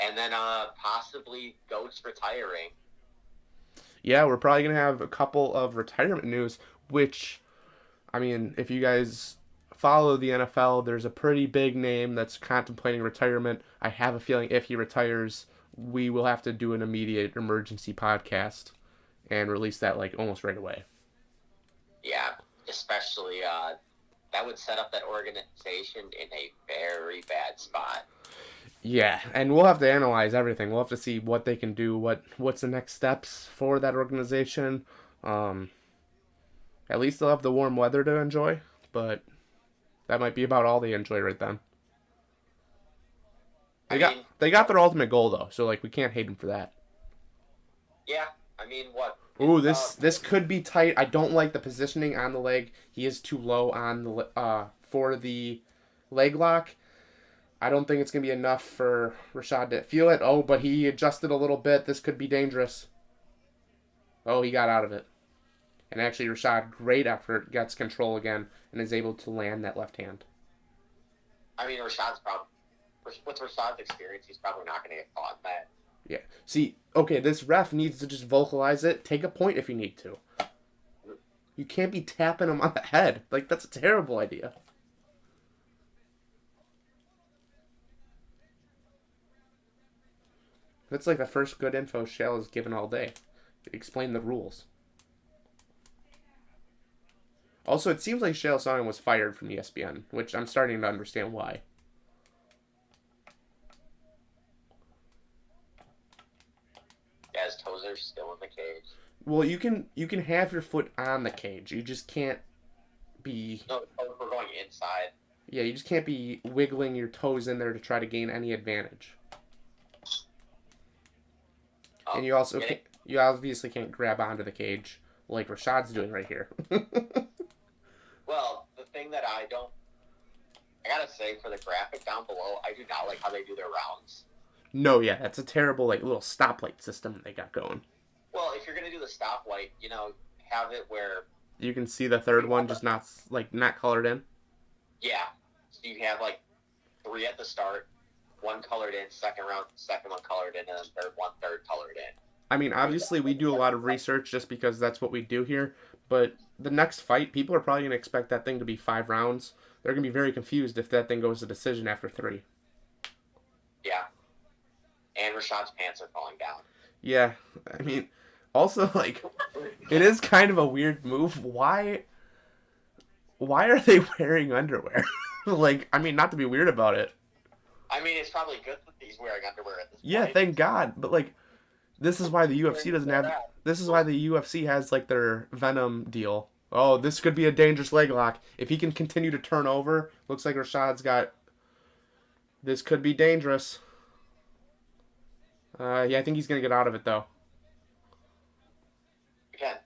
And then possibly GOATs retiring. Yeah, we're probably going to have a couple of retirement news. Which, I mean, if you guys follow the NFL, there's a pretty big name that's contemplating retirement. I have a feeling if he retires, we will have to do an immediate emergency podcast and release that almost right away. Yeah, especially that would set up that organization in a very bad spot. Yeah, and we'll have to analyze everything. We'll have to see what they can do, what's the next steps for that organization. At least they'll have the warm weather to enjoy, but that might be about all they enjoy right then. They got their ultimate goal though, so we can't hate them for that. Yeah, I mean what? Ooh, this could be tight. I don't like the positioning on the leg. He is too low on the for the leg lock. I don't think it's gonna be enough for Rashad to feel it. Oh, but he adjusted a little bit. This could be dangerous. Oh, he got out of it. And actually, Rashad, great effort, gets control again, and is able to land that left hand. I mean, with Rashad's experience, he's probably not going to get caught in that. Yeah. See, okay, this ref needs to just vocalize it. Take a point if you need to. You can't be tapping him on the head. That's a terrible idea. That's like the first good info Shale has given all day. Explain the rules. Also, it seems like Shale Sonnen was fired from ESPN, which I'm starting to understand why. Yeah, his toes are still in the cage. Well, you can have your foot on the cage. You just can't be... No, we're going inside. Yeah, you just can't be wiggling your toes in there to try to gain any advantage. And you also can't, you obviously can't grab onto the cage like Rashad's doing right here. Well, the thing that I gotta say, for the graphic down below, I do not like how they do their rounds. No, yeah, that's a terrible like little stoplight system they got going. Well, if you're gonna do the stoplight, have it where you can see the third one just not colored in. Yeah, so you have like 3 at the start, 1 colored in, second round, second one colored in, and then third colored in. I mean, obviously we do a lot of research just because that's what we do here. But the next fight, people are probably gonna expect that thing to be 5 rounds. They're gonna be very confused if that thing goes to decision after 3. Yeah. And Rashad's pants are falling down. Yeah, I mean, also, like, it is kind of a weird move. Why are they wearing underwear? Like, I mean, not to be weird about it. I mean, it's probably good that he's wearing underwear at this point. Yeah, thank God. But, like, this is why the UFC doesn't have... This is why the UFC has, like, their Venom deal. Oh, this could be a dangerous leg lock. If he can continue to turn over, looks like Rashad's got... This could be dangerous. Yeah, I think he's going to get out of it, though. Again,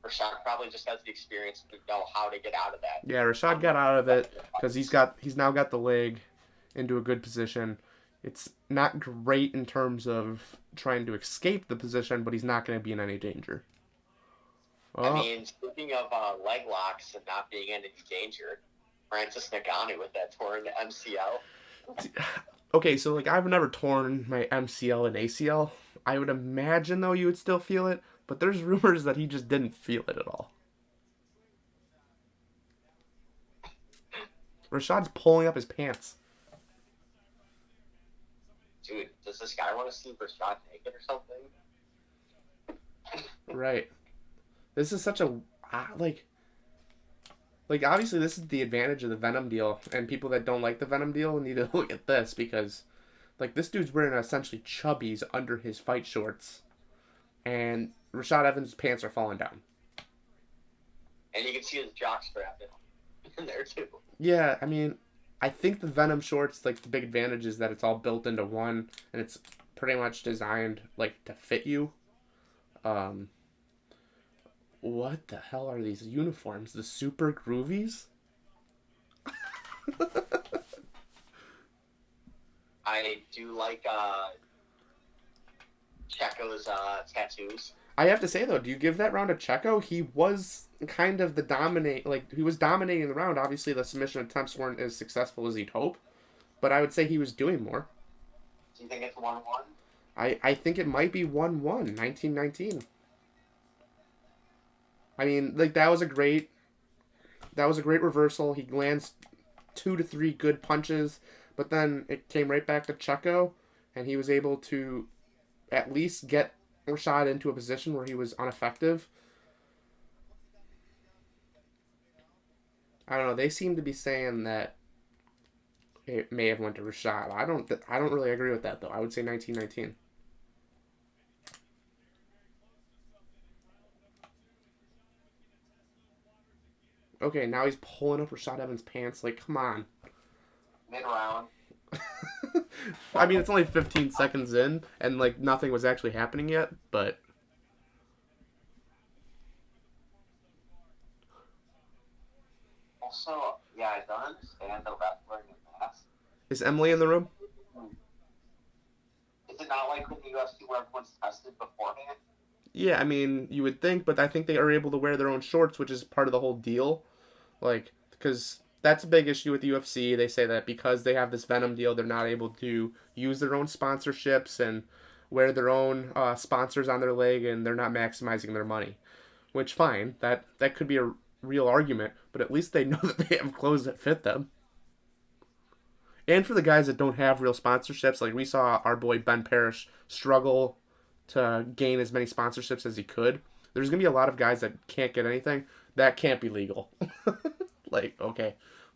Rashad probably just has the experience to know how to get out of that. Yeah, Rashad got out of it because he's now got the leg into a good position. It's not great in terms of trying to escape the position, but he's not going to be in any danger. Oh. I mean, speaking of leg locks and not being in any danger, Francis Ngannou with that torn MCL. Okay, so, like, I've never torn my MCL and ACL. I would imagine, though, you would still feel it, but there's rumors that he just didn't feel it at all. Rashad's pulling up his pants. Dude, does this guy want to see Rashad naked or something? Right. This is such a, like, obviously this is the advantage of the Venom deal, and people that don't like the Venom deal need to look at this, because, like, this dude's wearing essentially chubbies under his fight shorts, and Rashad Evans' pants are falling down. And you can see his jock strap in there, too. Yeah, I mean, I think the Venom shorts, like, the big advantage is that it's all built into one, and it's pretty much designed, like, to fit you. What the hell are these uniforms? The Super Groovies? I do like Checo's tattoos. I have to say, though, do you give that round to Checo? He was kind of he was dominating the round. Obviously, the submission attempts weren't as successful as he'd hope, but I would say he was doing more. Do you think it's 1-1? I think it might be 1-1, 1919. I mean, like, that was a great reversal. He lands 2 to 3 good punches, but then it came right back to Checo, and he was able to at least get Rashad into a position where he was ineffective. I don't know. They seem to be saying that it may have went to Rashad. I don't really agree with that, though. I would say 1919. Okay, now he's pulling up Rashad Evans' pants. Like, come on. Mid-round. I mean, it's only 15 seconds in, and, like, nothing was actually happening yet, but... Also, yeah, I don't understand the ref wearing a mask. Is Emily in the room? Is it not like with the UFC where everyone's tested beforehand? Yeah, I mean, you would think, but I think they are able to wear their own shorts, which is part of the whole deal. Like, because that's a big issue with the UFC. They say that because they have this Venom deal, they're not able to use their own sponsorships and wear their own sponsors on their leg, and they're not maximizing their money. Which, fine, that could be a real argument, but at least they know that they have clothes that fit them. And for the guys that don't have real sponsorships, like we saw our boy Ben Parrish struggle to gain as many sponsorships as he could. There's going to be a lot of guys that can't get anything. That can't be legal. Like, okay.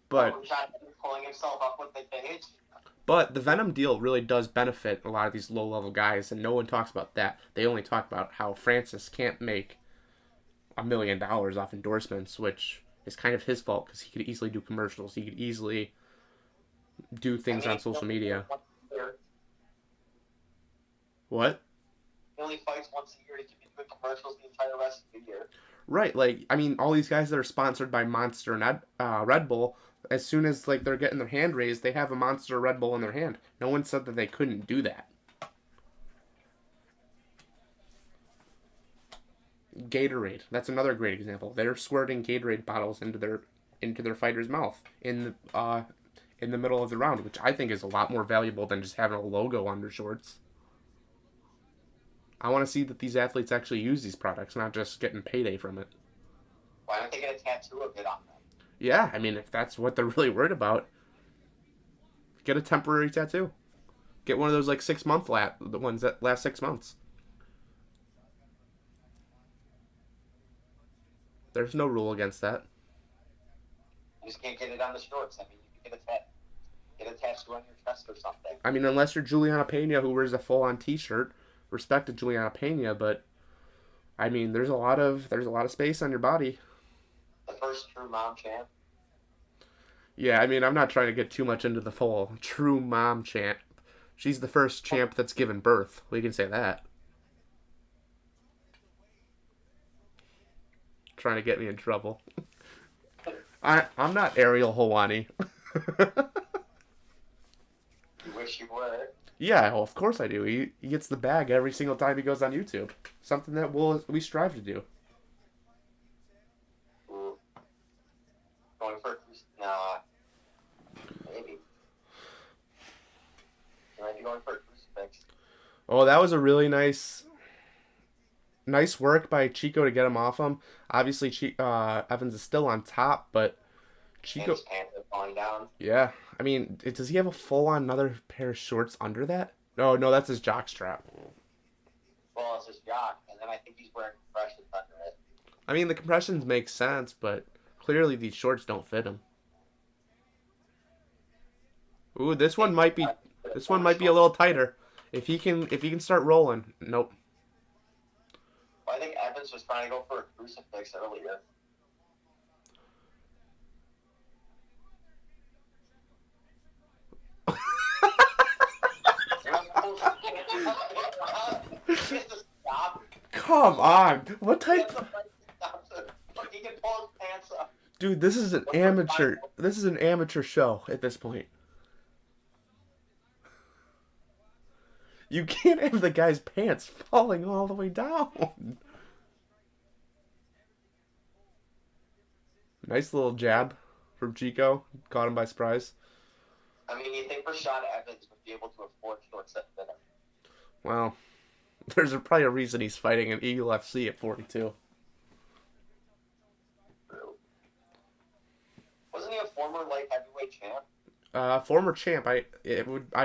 But Pulling himself up with the cage. But the Venom deal really does benefit a lot of these low-level guys, and no one talks about that. They only talk about how Francis can't make $1 million off endorsements, which is kind of his fault because he could easily do commercials. He could easily do things on social media. What? He only fights once a year. He can be doing commercials the entire rest of the year. Right, like, I mean, all these guys that are sponsored by Monster and Red Bull, as soon as, like, they're getting their hand raised, they have a Monster Red Bull in their hand. No one said that they couldn't do that. Gatorade, that's another great example. They're squirting Gatorade bottles into their fighter's mouth in the middle of the round, which I think is a lot more valuable than just having a logo on their shorts. I want to see that these athletes actually use these products, not just getting payday from it. Why don't they get a tattoo of it on them? Yeah, I mean, if that's what they're really worried about, get a temporary tattoo. Get one of those, like, 6-month the ones that last 6 months. There's no rule against that. You just can't get it on the shorts. I mean, you can get a tattoo on your chest or something. I mean, unless you're Juliana Pena, who wears a full-on T-shirt. Respect to Juliana Pena, but I mean, there's a lot of space on your body. The first true mom champ. Yeah, I mean, I'm not trying to get too much into the full true mom champ. She's the first champ that's given birth. We can say that. Trying to get me in trouble. I'm not Ariel Helwani. You wish you were. Yeah, well, of course I do. He gets the bag every single time he goes on YouTube. Something that we strive to do. Ooh. Going for nah, maybe. You might be going for a crucifix. Oh, that was a really nice work by Chico to get him off him. Obviously, Evans is still on top, but Chico. And his pants are falling down. Yeah, I mean, does he have a full-on another pair of shorts under that? No, that's his jockstrap. Well, it's his jock, and then I think he's wearing compressions under it. I mean, the compressions make sense, but clearly these shorts don't fit him. Ooh, this one might be a little tighter. If he can start rolling. Nope. Well, I think Evans was trying to go for a crucifix earlier. Come on. What type? He can pull his pants up. Dude, this is an amateur show at this point. You can't have the guy's pants falling all the way down. Nice little jab from Chico. Caught him by surprise. I mean, you think Rashad Evans would be able to afford shorts that fit him? Well, there's probably a reason he's fighting in Eagle FC at 42. True. Wasn't he a former light heavyweight champ? Former champ. I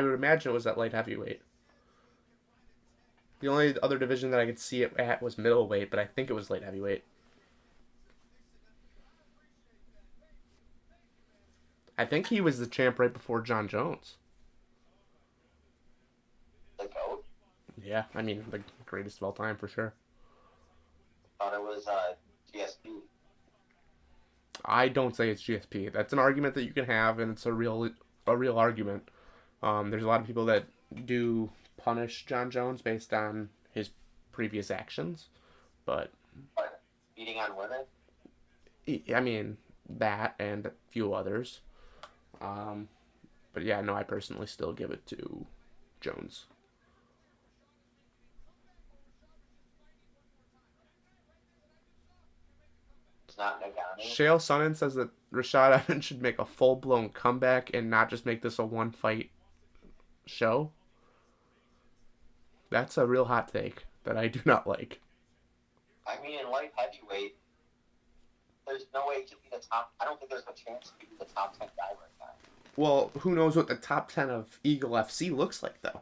would imagine it was at light heavyweight. The only other division that I could see it at was middleweight, but I think it was light heavyweight. I think he was the champ right before John Jones. The GOAT? Yeah, I mean, the greatest of all time for sure. Thought it was GSP. I don't say it's GSP. That's an argument that you can have, and it's a real argument. There's a lot of people that do punish John Jones based on his previous actions, but What? Beating on women? I mean, that and a few others. But yeah, no, I personally still give it to Jones. It's not Nagano. Shale Sonnen says that Rashad Evans should make a full-blown comeback and not just make this a one-fight show. That's a real hot take that I do not like. I mean, in light heavyweight, there's no way he could be the top. I don't think there's a chance to be the top 10 guy right now. Well, who knows what the top 10 of Eagle FC looks like, though?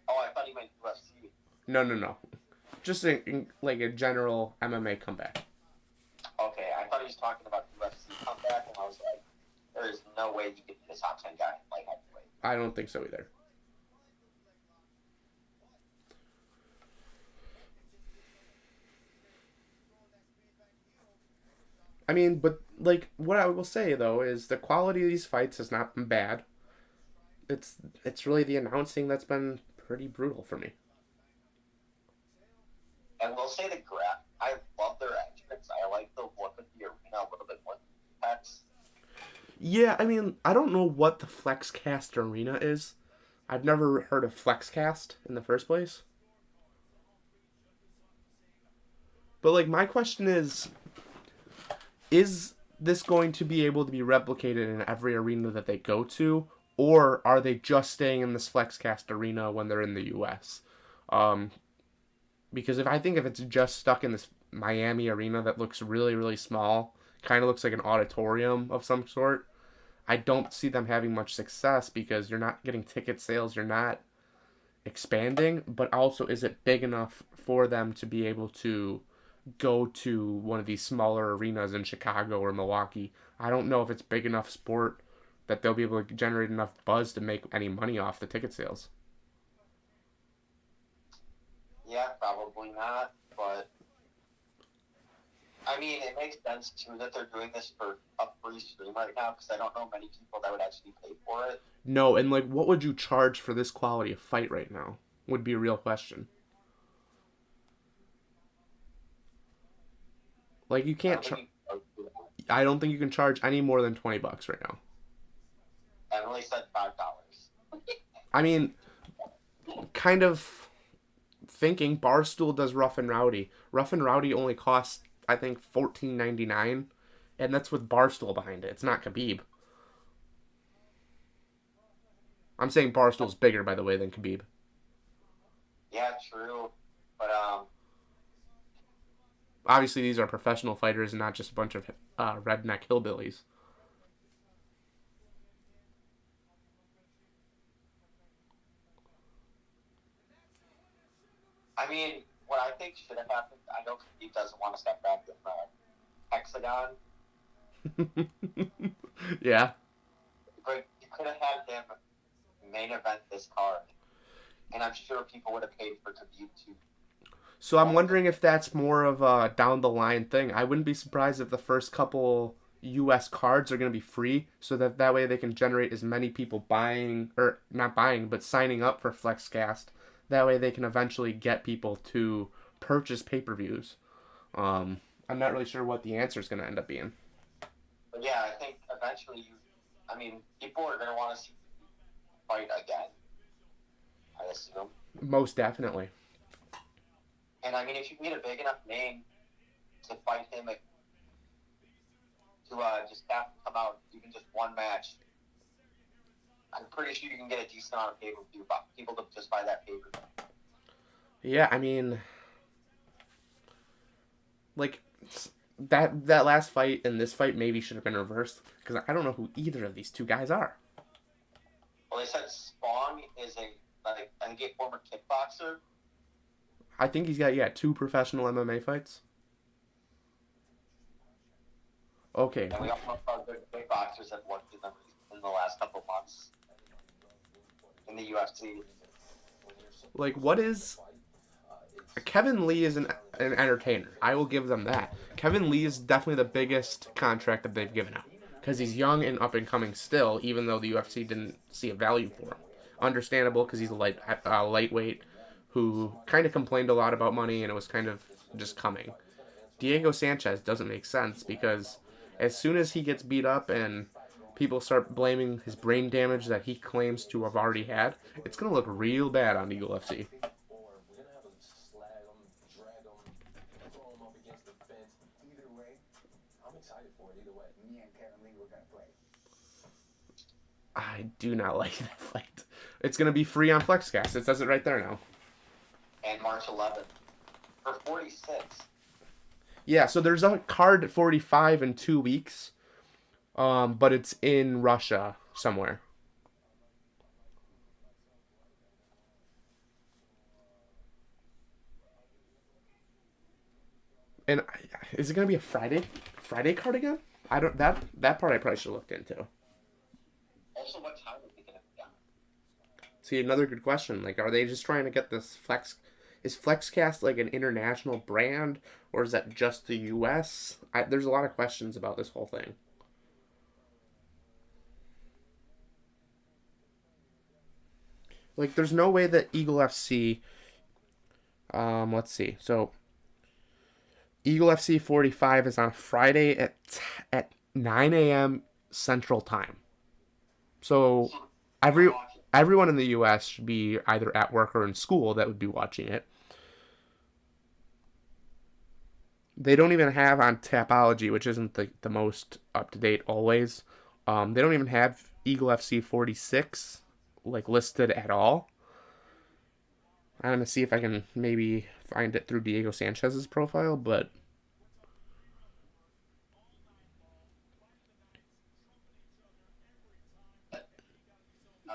Oh, I thought he meant UFC. No. Just like a general MMA comeback. Okay, I thought he was talking about UFC comeback, and I was like, there is no way he could be the top 10 guy in light heavyweight. I don't think so either. I mean, but like what I will say though is the quality of these fights has not been bad. It's really the announcing that's been pretty brutal for me. And we'll say the graph. I love their entrance. I like the look of the arena a little bit more than X. Yeah, I mean, I don't know what the FlexCast arena is. I've never heard of FlexCast in the first place. But like my question is this going to be able to be replicated in every arena that they go to, or are they just staying in this FlexCast arena when they're in the US? Because if it's just stuck in this Miami arena that looks really, really small, kind of looks like an auditorium of some sort, I don't see them having much success because you're not getting ticket sales, you're not expanding, but also is it big enough for them to be able to go to one of these smaller arenas in Chicago or Milwaukee? I don't know if it's big enough sport that they'll be able to generate enough buzz to make any money off the ticket sales. Yeah, probably not, but I mean, it makes sense too that they're doing this for a free stream right now because I don't know many people that would actually pay for it. No, and like, what would you charge for this quality of fight right now? Would be a real question. Like, you can't I don't think you can charge any more than $20 right now. Emily said $5. I mean, kind of thinking Barstool does Rough and Rowdy. Rough and Rowdy only costs, I think, $14.99, and that's with Barstool behind it. It's not Khabib. I'm saying Barstool's bigger, by the way, than Khabib. Yeah, true, but obviously these are professional fighters and not just a bunch of redneck hillbillies. I mean, what I think should have happened, I know Khabib doesn't want to step back in the hexagon. Yeah. But you could have had him main event this card, and I'm sure people would have paid for Khabib too. So I'm wondering if that's more of a down the line thing. I wouldn't be surprised if the first couple US cards are going to be free, so that way they can generate as many people buying, or not buying, but signing up for FlexCast. That way they can eventually get people to purchase pay-per-views. I'm not really sure what the answer is going to end up being. But yeah, I think eventually people are going to want to see fight again, I assume. Most definitely. And I mean, if you can get a big enough name to fight him, to just have him come out, even just one match, I'm pretty sure you can get a decent amount of pay-per-view, people to just buy that pay-per-view. Yeah, I mean, like, that last fight and this fight maybe should have been reversed, because I don't know who either of these two guys are. Well, they said Spawn is I think a former kickboxer. I think he's got, 2 professional MMA fights. Okay. And we also know how good kickboxers have looked in the last couple of months in the UFC. Like, what is... Kevin Lee is an entertainer. I will give them that. Kevin Lee is definitely the biggest contract that they've given out. Because he's young and up-and-coming still, even though the UFC didn't see a value for him. Understandable, because he's a lightweight who kind of complained a lot about money, and it was kind of just coming. Diego Sanchez doesn't make sense, because as soon as he gets beat up and people start blaming his brain damage that he claims to have already had, it's going to look real bad on Eagle FC. I do not like that fight. It's going to be free on FlexCast. It says it right there now. And March 11th for 46. Yeah, so there's a card at 45 in 2 weeks. But it's in Russia somewhere. And is it gonna be a Friday card again? I don't that part I probably should have looked into. Also, what time are we gonna be on? See, another good question. Like, are they just trying to get this Flex? Is FlexCast like an international brand, or is that just the U.S.? There's a lot of questions about this whole thing. Like, there's no way that Eagle FC. Let's see. So, Eagle FC 45 is on Friday at 9 a.m. Central Time. So, everyone in the U.S. should be either at work or in school that would be watching it. They don't even have on Tapology, which isn't the most up to date always. They don't even have Eagle FC 46 like listed at all. I'm gonna see if I can maybe find it through Diego Sanchez's profile, but I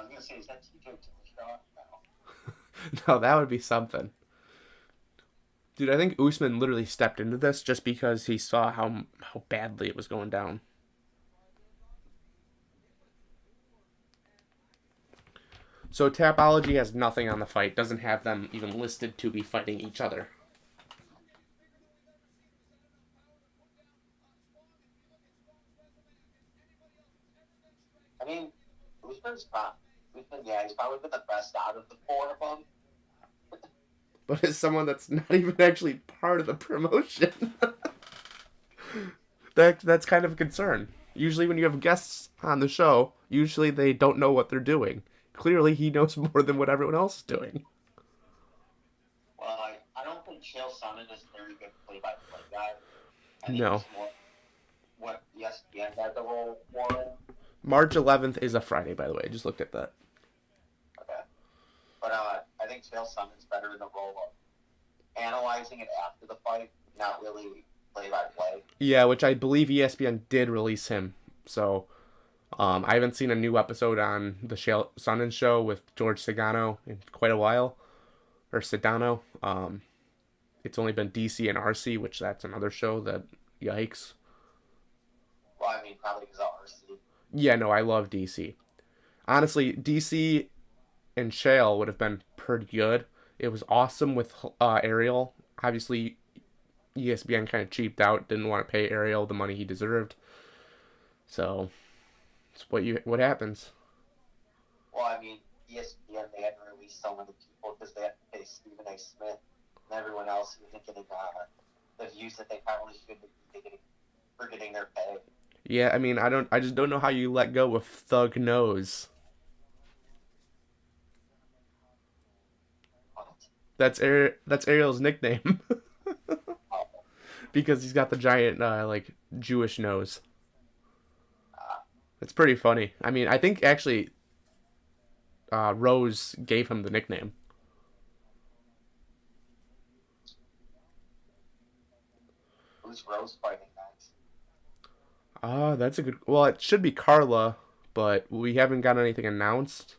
was gonna say, is that TJ Dillashaw? No. no, that would be something. Dude, I think Usman literally stepped into this just because he saw how badly it was going down. So Tapology has nothing on the fight, doesn't have them even listed to be fighting each other. I mean, Usman's he's probably been the best out of the four of them. But as someone that's not even actually part of the promotion, that's kind of a concern. Usually when you have guests on the show, usually they don't know what they're doing. Clearly he knows more than what everyone else is doing. Well, I don't think Chael Sonnen is a very good play-by-play guy. I think No. it's more what ESPN had the role for him. March 11th is a Friday, by the way. I just looked at that. Okay. But I think Chael Sonnen's better in the role of analyzing it after the fight, not really play-by-play. Yeah, which I believe ESPN did release him. So I haven't seen a new episode on the Sonnen show with George Sagano in quite a while. Or Sedano. It's only been DC and RC, which that's another show that, yikes. Well, I mean, probably because of RC. Yeah, no, I love DC. Honestly, DC and Shale would have been pretty good. It was awesome with Ariel. Obviously, ESPN kind of cheaped out, didn't want to pay Ariel the money he deserved. So, it's what happens. Well, I mean, ESPN, they had to release so many people because they had to pay Stephen A. Smith and everyone else who wasn't getting the views that they probably should be getting for getting their pay. Yeah, I mean, I just don't know how you let go of Thug Nose. That's Ariel's nickname. Because he's got the giant, Jewish nose. It's pretty funny. I mean, I think actually Rose gave him the nickname. Who's Rose fighting next? That's a good... Well, it should be Carla, but we haven't got anything announced.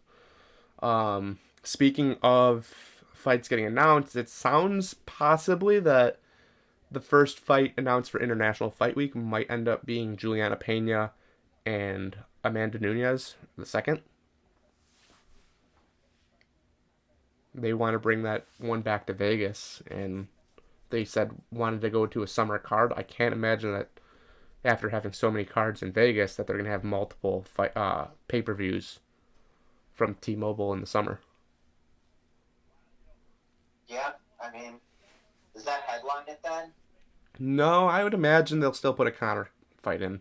Speaking of fights getting announced, it sounds possibly that the first fight announced for International Fight Week might end up being Juliana Pena and Amanda Nunez, the second. They want to bring that one back to Vegas, and they said wanted to go to a summer card. I can't imagine that after having so many cards in Vegas that they're going to have multiple pay-per-views from T-Mobile in the summer. Yeah, I mean, does that headline it then? No, I would imagine they'll still put a Conor fight in.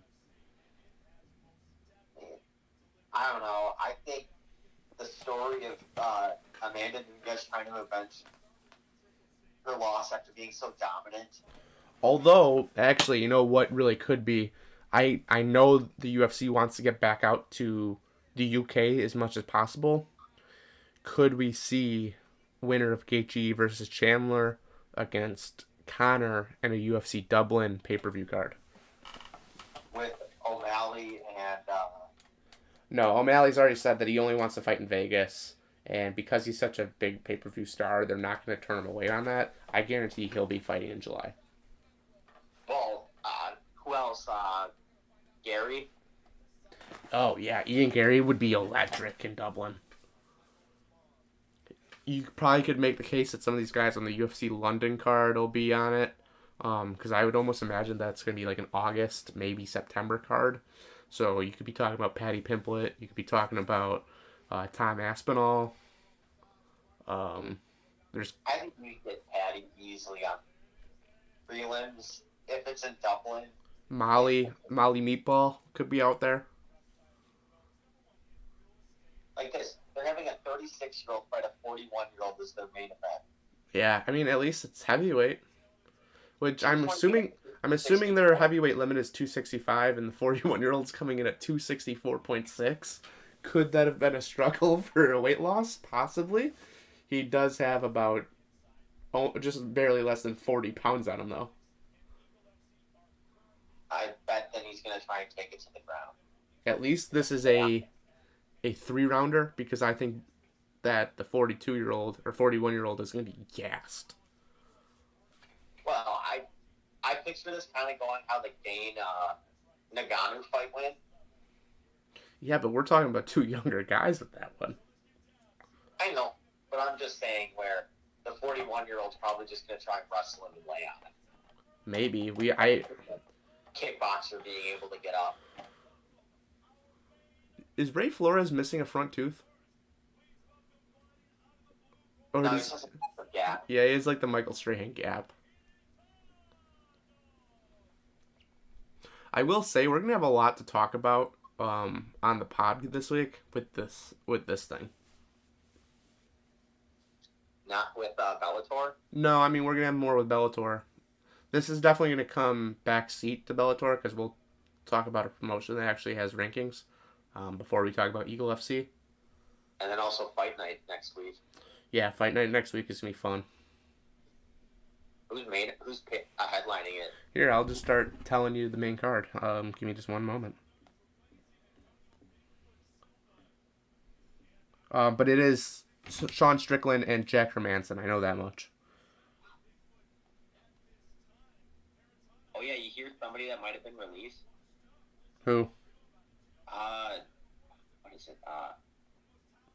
I don't know. I think the story of Amanda Nunez trying to avenge her loss after being so dominant. Although, actually, you know what really could be? I know the UFC wants to get back out to the UK as much as possible. Could we see winner of Gaethje versus Chandler against Conor and a UFC Dublin pay-per-view card? With O'Malley No, O'Malley's already said that he only wants to fight in Vegas, and because he's such a big pay-per-view star, they're not going to turn him away on that. I guarantee he'll be fighting in July. Well, who else? Gary? Oh, yeah, Ian Gary would be electric in Dublin. You probably could make the case that some of these guys on the UFC London card will be on it, because I would almost imagine that's going to be like an August, maybe September card. So you could be talking about Paddy Pimblett. You could be talking about Tom Aspinall. There's I think we get Paddy easily on prelims if it's in Dublin. Molly Meatball could be out there. Like this, they're having a 36-year-old fight a 41-year-old as their main event. Yeah, I mean at least it's heavyweight, which I'm assuming their heavyweight limit is 265, and the 41-year-old's coming in at 264.6. Could that have been a struggle for a weight loss? Possibly. He does have about just barely less than 40 pounds on him, though. I bet then he's going to try and take it to the ground. At least this is a 3-rounder, because I think that the 42-year-old or 41-year-old is going to be gassed. Well, I picture this kind of going how the Dane Nagano fight went. Yeah, but we're talking about two younger guys with that one. I know, but I'm just saying where the 41-year-old's probably just going to try and wrestle him and lay on it. Maybe. Kickboxer being able to get up. Is Ray Flores missing a front tooth? Or No, he's just a gap. Yeah, he has like the Michael Strahan gap. I will say we're gonna have a lot to talk about on the pod this week with this thing. Not with Bellator? No, I mean we're gonna have more with Bellator. This is definitely gonna come backseat to Bellator because we'll talk about a promotion that actually has rankings before we talk about Eagle FC. And then also Fight Night next week. Yeah, Fight Night next week is gonna be fun. Who's headlining it? Here, I'll just start telling you the main card. Give me just one moment. But it is Sean Strickland and Jack Hermanson. I know that much. Oh yeah, you hear somebody that might have been released? Who? What is it?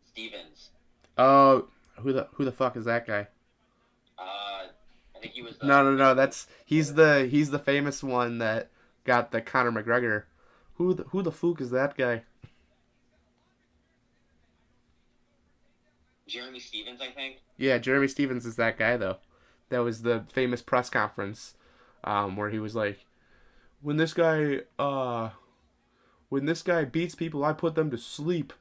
Stevens. Oh, who the fuck is that guy? I think he was. No. He's the famous one that got the Conor McGregor. Who the fuck is that guy? Jeremy Stevens, I think. Yeah, Jeremy Stevens is that guy though. That was the famous press conference, where he was like, when this guy beats people, I put them to sleep.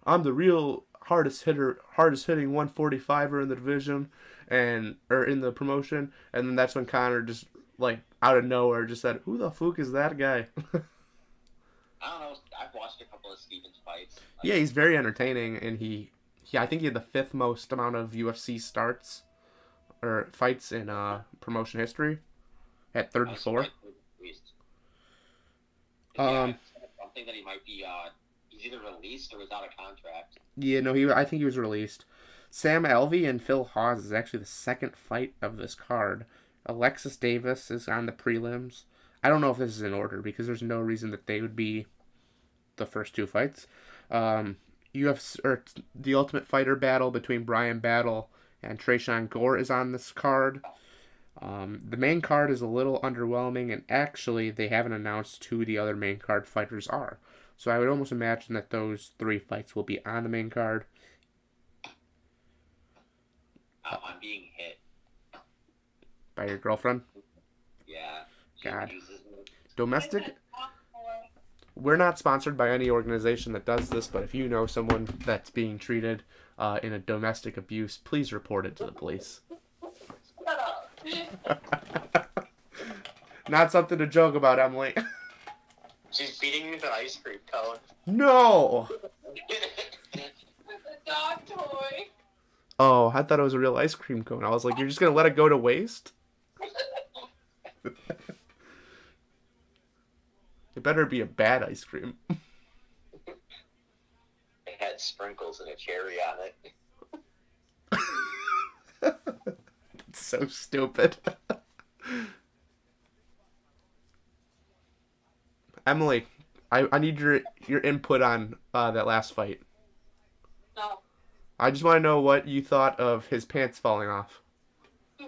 I'm the real hardest hitting 145er in the division or in the promotion. And then that's when Conor just like out of nowhere just said, who the fuck is that guy? I don't know. I've watched a couple of Stevens fights. Yeah, he's very entertaining, and I think he had the 5th most amount of UFC starts or fights in promotion history at 34. Something that he might be he's either released or was out of contract. Yeah, no, I think he was released. Sam Alvey and Phil Hawes is actually the second fight of this card. Alexis Davis is on the prelims. I don't know if this is in order because there's no reason that they would be the first two fights. The Ultimate Fighter battle between Brian Battle and Trayshawn Gore is on this card. The main card is a little underwhelming, and actually they haven't announced who the other main card fighters are. So I would almost imagine that those 3 fights will be on the main card. I'm being hit. By your girlfriend? Yeah. God. Domestic? We're not sponsored by any organization that does this, but if you know someone that's being treated in a domestic abuse, please report it to the police. Not something to joke about, Emily. She's beating me with an ice cream cone. No! It's a dog toy. Oh, I thought it was a real ice cream cone. I was like, you're just going to let it go to waste? It better be a bad ice cream. had sprinkles and a cherry on it. It's so stupid. Emily, I need your input on that last fight. No. I just want to know what you thought of his pants falling off. I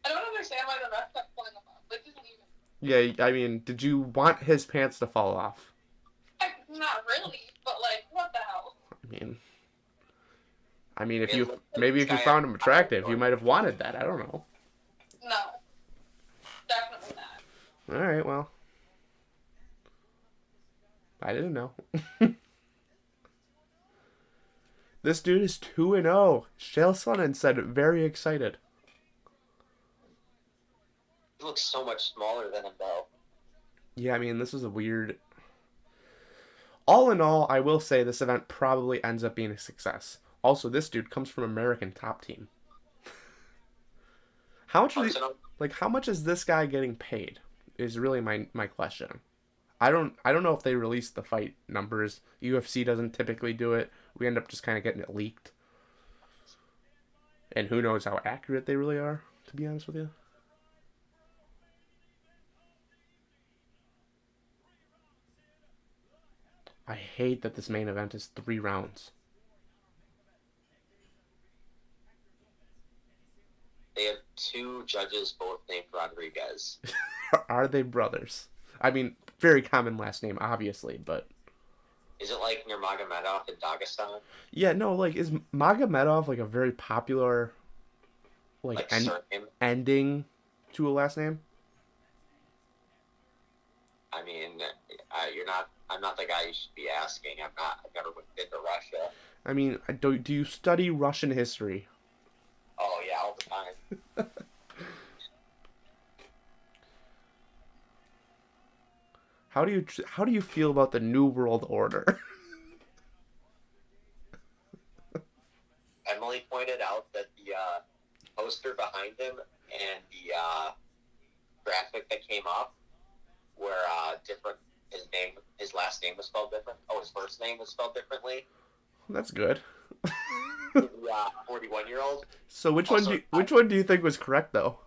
don't understand why the ref kept pulling them off. Like, just leave it. Yeah, I mean, did you want his pants to fall off? Not really, but like, what the hell? I mean, if you found him attractive, you might have wanted that. I don't know. No. Definitely not. All right, well, I didn't know. This dude is 2-0. Chael Sonnen said very excited. He looks so much smaller than him, though. Yeah, I mean, this is a weird... All in all, I will say this event probably ends up being a success. Also, this dude comes from American Top Team. How much is this guy getting paid? Is really my question. I don't know if they released the fight numbers. UFC doesn't typically do it. We end up just kind of getting it leaked. And who knows how accurate they really are, to be honest with you. I hate that this main event is 3 rounds. They have 2 judges, both named Rodriguez. Are they brothers? I mean, very common last name, obviously, but... Is it like Nurmagomedov in Dagestan? Yeah, no, like, is Magomedov, like, a very popular, ending to a last name? I mean, I'm not the guy you should be asking. I've never been to Russia. I mean, do you study Russian history? Oh, yeah, all the time. How do you feel about the New World Order? Emily pointed out that the poster behind him and the graphic that came up were different. His last name was spelled different. Oh, his first name was spelled differently. That's good. The 41-year-old. So which one do you think was correct though?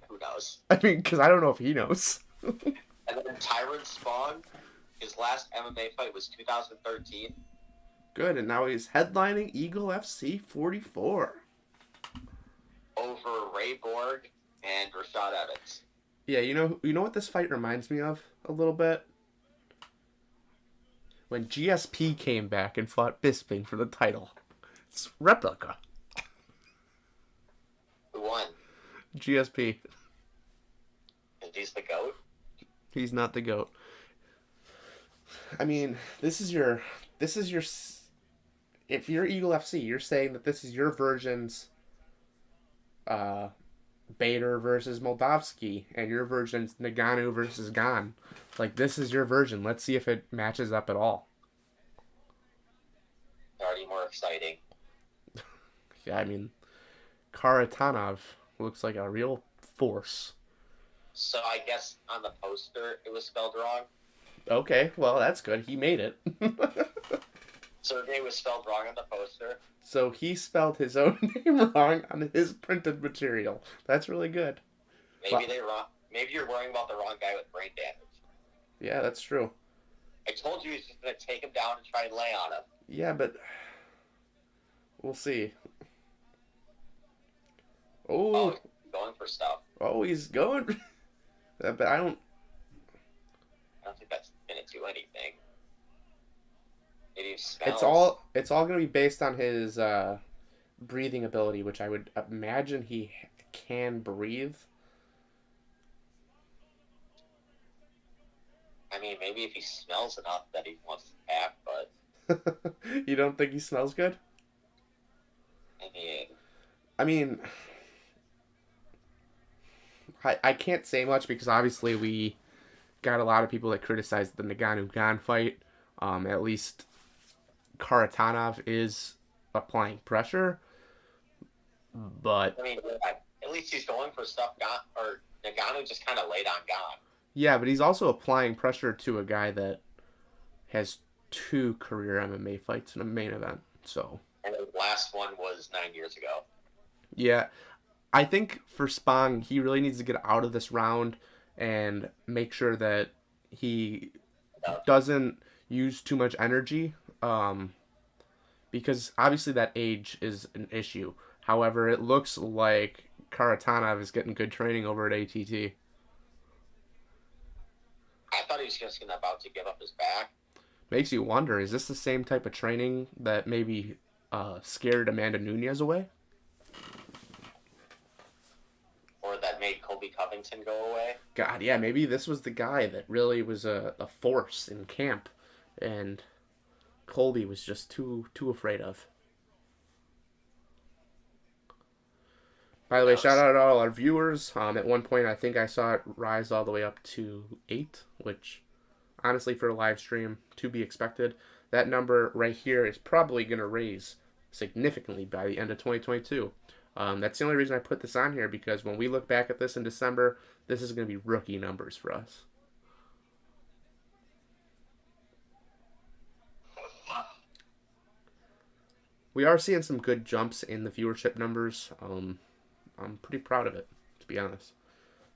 Who knows? I mean, because I don't know if he knows. And then Tyron Spong, his last MMA fight was 2013. Good, and now he's headlining Eagle FC 44. Over Ray Borg and Rashad Evans. Yeah, you know what this fight reminds me of a little bit? When GSP came back and fought Bisping for the title. It's replica. Who won? GSP. And he's the GOAT? He's not the GOAT. I mean, this is your... If you're Eagle FC, you're saying that this is your version's Bader versus Moldavsky, and your version's Nagano versus Gan. Like, this is your version. Let's see if it matches up at all. Already more exciting. Yeah, I mean, Karatanov looks like a real force. So I guess on the poster it was spelled wrong. Okay, well, that's good. He made it. Sergey was spelled wrong on the poster. So he spelled his own name wrong on his printed material. That's really good. Maybe you're worrying about the wrong guy with brain damage. Yeah, that's true. I told you he's just going to take him down and try and lay on him. Yeah, but we'll see. Oh, he's going for stuff. Oh, he's going. But I don't think that's going to do anything. Maybe he smells. It's all going to be based on his breathing ability, which I would imagine he can breathe. I mean, maybe if he smells enough that he wants to tap, but... You don't think he smells good? I mean... I can't say much because obviously we got a lot of people that criticized the Nagano-Gan fight. At least Karatanov is applying pressure. But... I mean, at least he's going for stuff, or Nagano just kind of laid on Gan. Yeah, but he's also applying pressure to a guy that has 2 career MMA fights in a main event. So, And the last one was 9 years ago. yeah, I think for Spong, he really needs to get out of this round and make sure that he doesn't use too much energy, because obviously that age is an issue. However, it looks like Karatanov is getting good training over at ATT. I thought he was just about to give up his back. Makes you wonder, is this the same type of training that maybe scared Amanda Nunez away? Or that made Colby Covington go away. God, yeah, maybe this was the guy that really was a force in camp, and Colby was just too afraid of. By the way, shout out to all our viewers. At one point, I think I saw it rise all the way up to 8, which, honestly, for a live stream, to be expected. That number right here is probably going to raise significantly by the end of 2022. That's the only reason I put this on here, because when we look back at this in December, this is going to be rookie numbers for us. We are seeing some good jumps in the viewership numbers. I'm pretty proud of it, to be honest.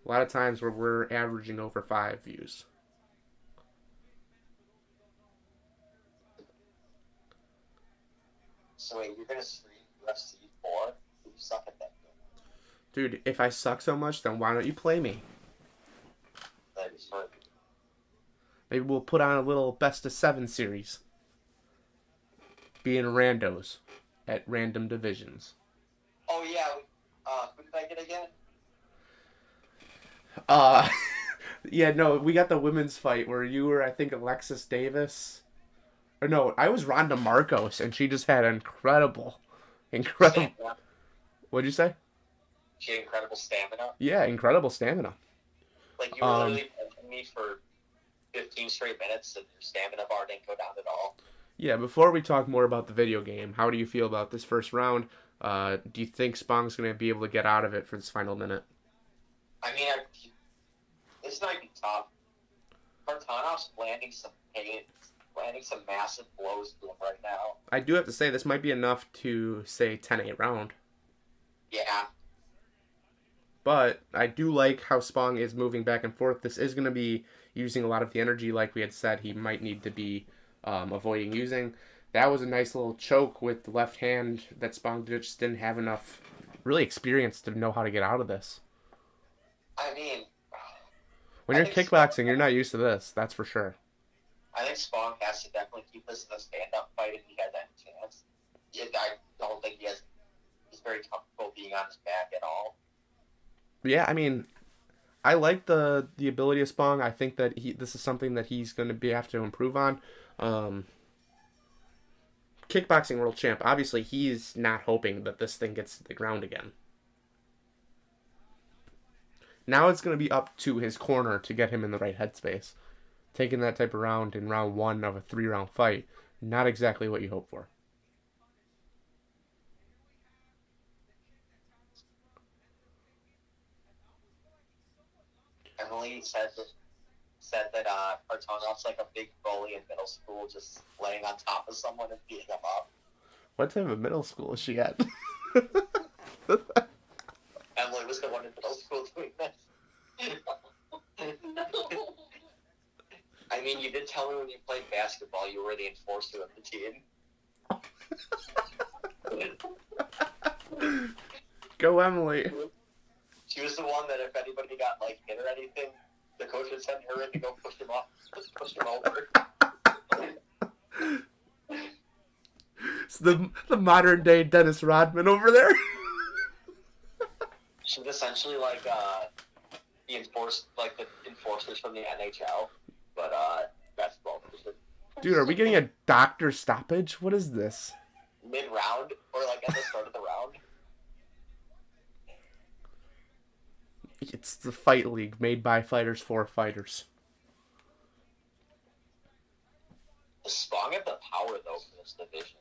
A lot of times where we're averaging over 5 views. So wait, you're going to stream UFC 4? You suck at that game. Dude, if I suck so much, then why don't you play me? That is fun. Maybe we'll put on a little best of 7 series. Being randos at random divisions. Oh yeah, who did I get again? Yeah, no, we got the women's fight where you were, I think, Alexis Davis. Or no, I was Ronda Marcos, and she just had incredible. Stamina. What'd you say? She had incredible stamina. Yeah, incredible stamina. Like, you were literally punching me for 15 straight minutes, and your stamina bar didn't go down at all. Yeah, before we talk more about the video game, how do you feel about this first round? Do you think Spong's going to be able to get out of it for this final minute? I mean, this might be tough. Kartanov's landing some massive blows to him right now. I do have to say, this might be enough to say 10-8 round. Yeah. But I do like how Spong is moving back and forth. This is going to be using a lot of the energy, like we had said he might need to be avoiding using. That was a nice little choke with the left hand that Spong just didn't have enough really experience to know how to get out of this. I mean, when you're kickboxing, you're not used to this, that's for sure. I think Spong has to definitely keep this in a stand-up fight if he has any chance. I don't think he's very comfortable being on his back at all. Yeah, I mean, I like the ability of Spong. I think that this is something that he's going to have to improve on. Kickboxing world champ, obviously he's not hoping that this thing gets to the ground again. Now it's going to be up to his corner to get him in the right headspace. Taking that type of round in round 1 of a 3-round fight, not exactly what you hope for. Emily said that Kartanov's like a big bully in middle school, just laying on top of someone and beating them up. What type of middle school is she at? Emily was the one in middle school doing this. No. I mean, you did tell me when you played basketball you were the enforcer of the team. Go, Emily. She was the one that if anybody got like hit or anything, the coach would send her in to go push him over. It's the modern day Dennis Rodman over there. She's essentially like the enforcers from the NHL, but basketball. Dude, are we getting a doctor stoppage? What is this? Mid-round or like at the start of the round? It's the Fight League made by fighters for fighters. Does Spong have the power though for this division?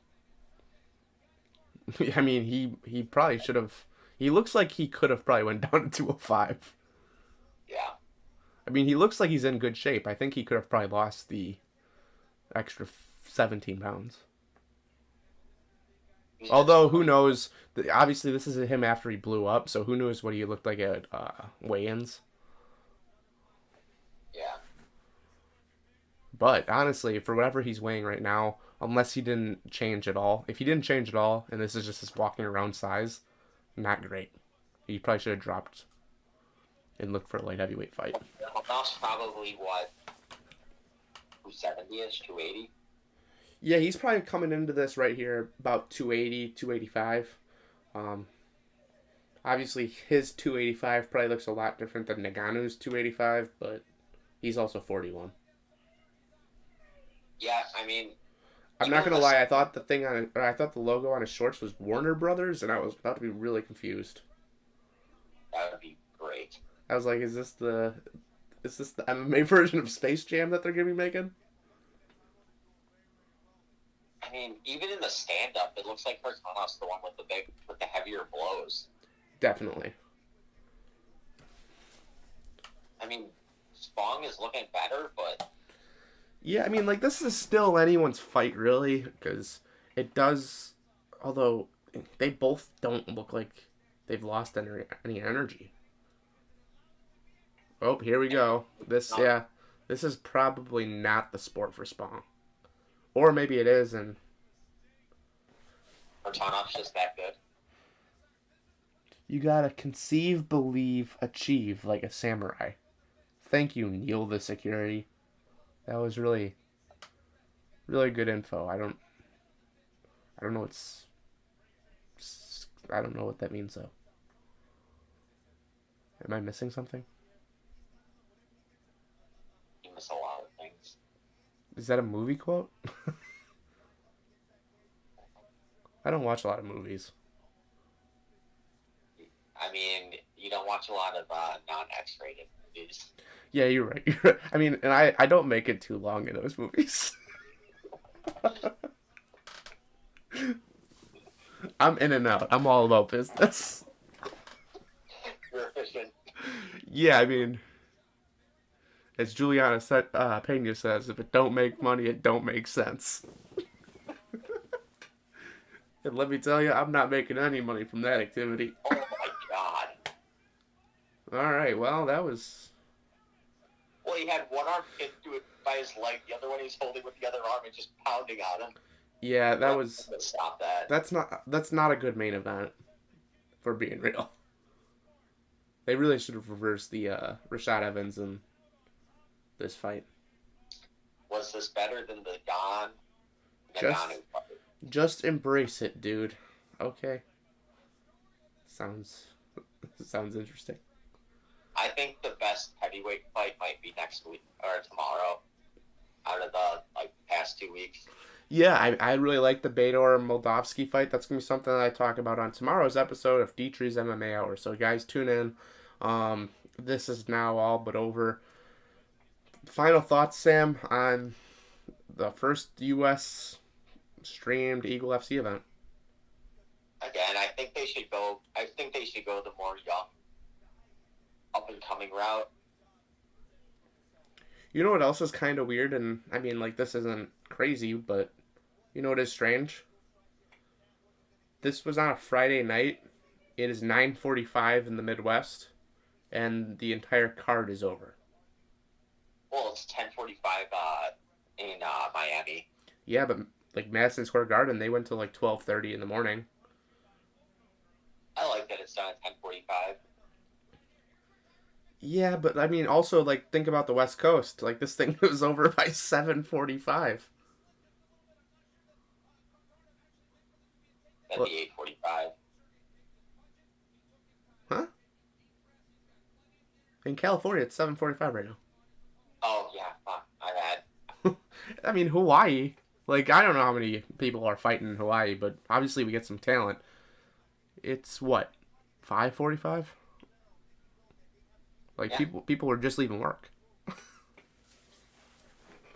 I mean, he probably should have. He looks like he could have probably went down to 205. Yeah. I mean, he looks like he's in good shape. I think he could have probably lost the extra 17 pounds. Although, who knows? Obviously, this is him after he blew up, so who knows what he looked like at weigh-ins. Yeah. But, honestly, for whatever he's weighing right now, unless he didn't change at all, if he didn't change at all, and this is just his walking around size, not great. He probably should have dropped and looked for a light heavyweight fight. That's probably what, 270-ish, 280? Yeah, he's probably coming into this right here about 280, 285. Obviously, his 285 probably looks a lot different than Ngannou's 285, but he's also 41. Yeah, I mean... I'm not gonna lie, I thought the logo on his shorts was Warner Brothers, and I was about to be really confused. That would be great. I was like, is this the MMA version of Space Jam that they're gonna be making? I mean, even in the stand-up, it looks like Hurtanov's the one with the heavier blows. Definitely. I mean, Spong is looking better, but... Yeah, I mean, like, this is still anyone's fight, really, because it does... Although, they both don't look like they've lost any energy. Oh, here we go. This is probably not the sport for Spong. Or maybe it is, and... Hurtanov's just that good. You gotta conceive, believe, achieve like a samurai. Thank you, Neil the security. That was really, really good info. I don't know I don't know what that means, though. Am I missing something? You miss a lot of things. Is that a movie quote? I don't watch a lot of movies. I mean, you don't watch a lot of non-X-rated movies. Yeah, you're right. I mean, and I don't make it too long in those movies. I'm in and out. I'm all about business. You're efficient. Yeah, I mean, as Juliana Pena says, if it don't make money, it don't make sense. And let me tell you, I'm not making any money from that activity. Oh my god. Alright, well, that was... Well, he had one arm pinned to it by his leg, the other one he's holding with the other arm and just pounding on him. Yeah, that was... Stop that. That's not a good main event, for being real. They really should have reversed the Rashad Evans in this fight. Was this better than the Don Nagano fight? Just embrace it, dude. Okay. Sounds interesting. I think the best heavyweight fight might be next week or tomorrow. Out of the past 2 weeks. Yeah, I really like the Bellator Moldavsky fight. That's gonna be something that I talk about on tomorrow's episode of Dietry's MMA Hour. So guys, tune in. This is now all but over. Final thoughts, Sam, on the first U.S. streamed Eagle FC event. Again, I think they should go the more young, up and coming route. You know what else is kind of weird, and I mean, like, this isn't crazy, but you know what is strange? This was on a Friday night. It is 9:45 in the Midwest, and the entire card is over. Well, it's 10:45 in Miami. Yeah, but like Madison Square Garden, they went to like 12:30 in the morning. I like that it's done at 10:45. Yeah, but I mean, also, like, think about the West Coast. Like, this thing was over by 7:45. That'd be 8:45. Huh? In California, it's 7:45 right now. Oh, yeah, fuck. My bad. I mean, Hawaii. Like, I don't know how many people are fighting in Hawaii, but obviously we get some talent. It's, what, 5:45? Like, yeah. People are just leaving work.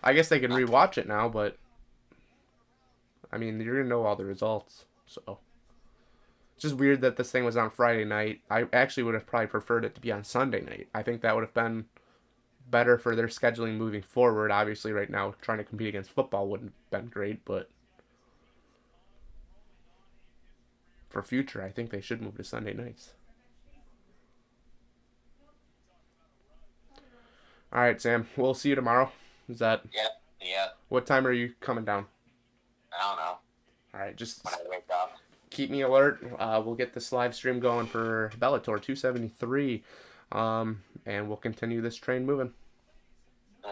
I guess they can rewatch it now, but... I mean, you're going to know all the results, so... It's just weird that this thing was on Friday night. I actually would have probably preferred it to be on Sunday night. I think that would have been better for their scheduling moving forward. Obviously, right now, trying to compete against football wouldn't have been great, but for future, I think they should move to Sunday nights. All right, Sam. We'll see you tomorrow. Is that? Yeah. What time are you coming down? I don't know. All right, just When I wake up. keep me alert. We'll get this live stream going for Bellator 273, and we'll continue this train moving.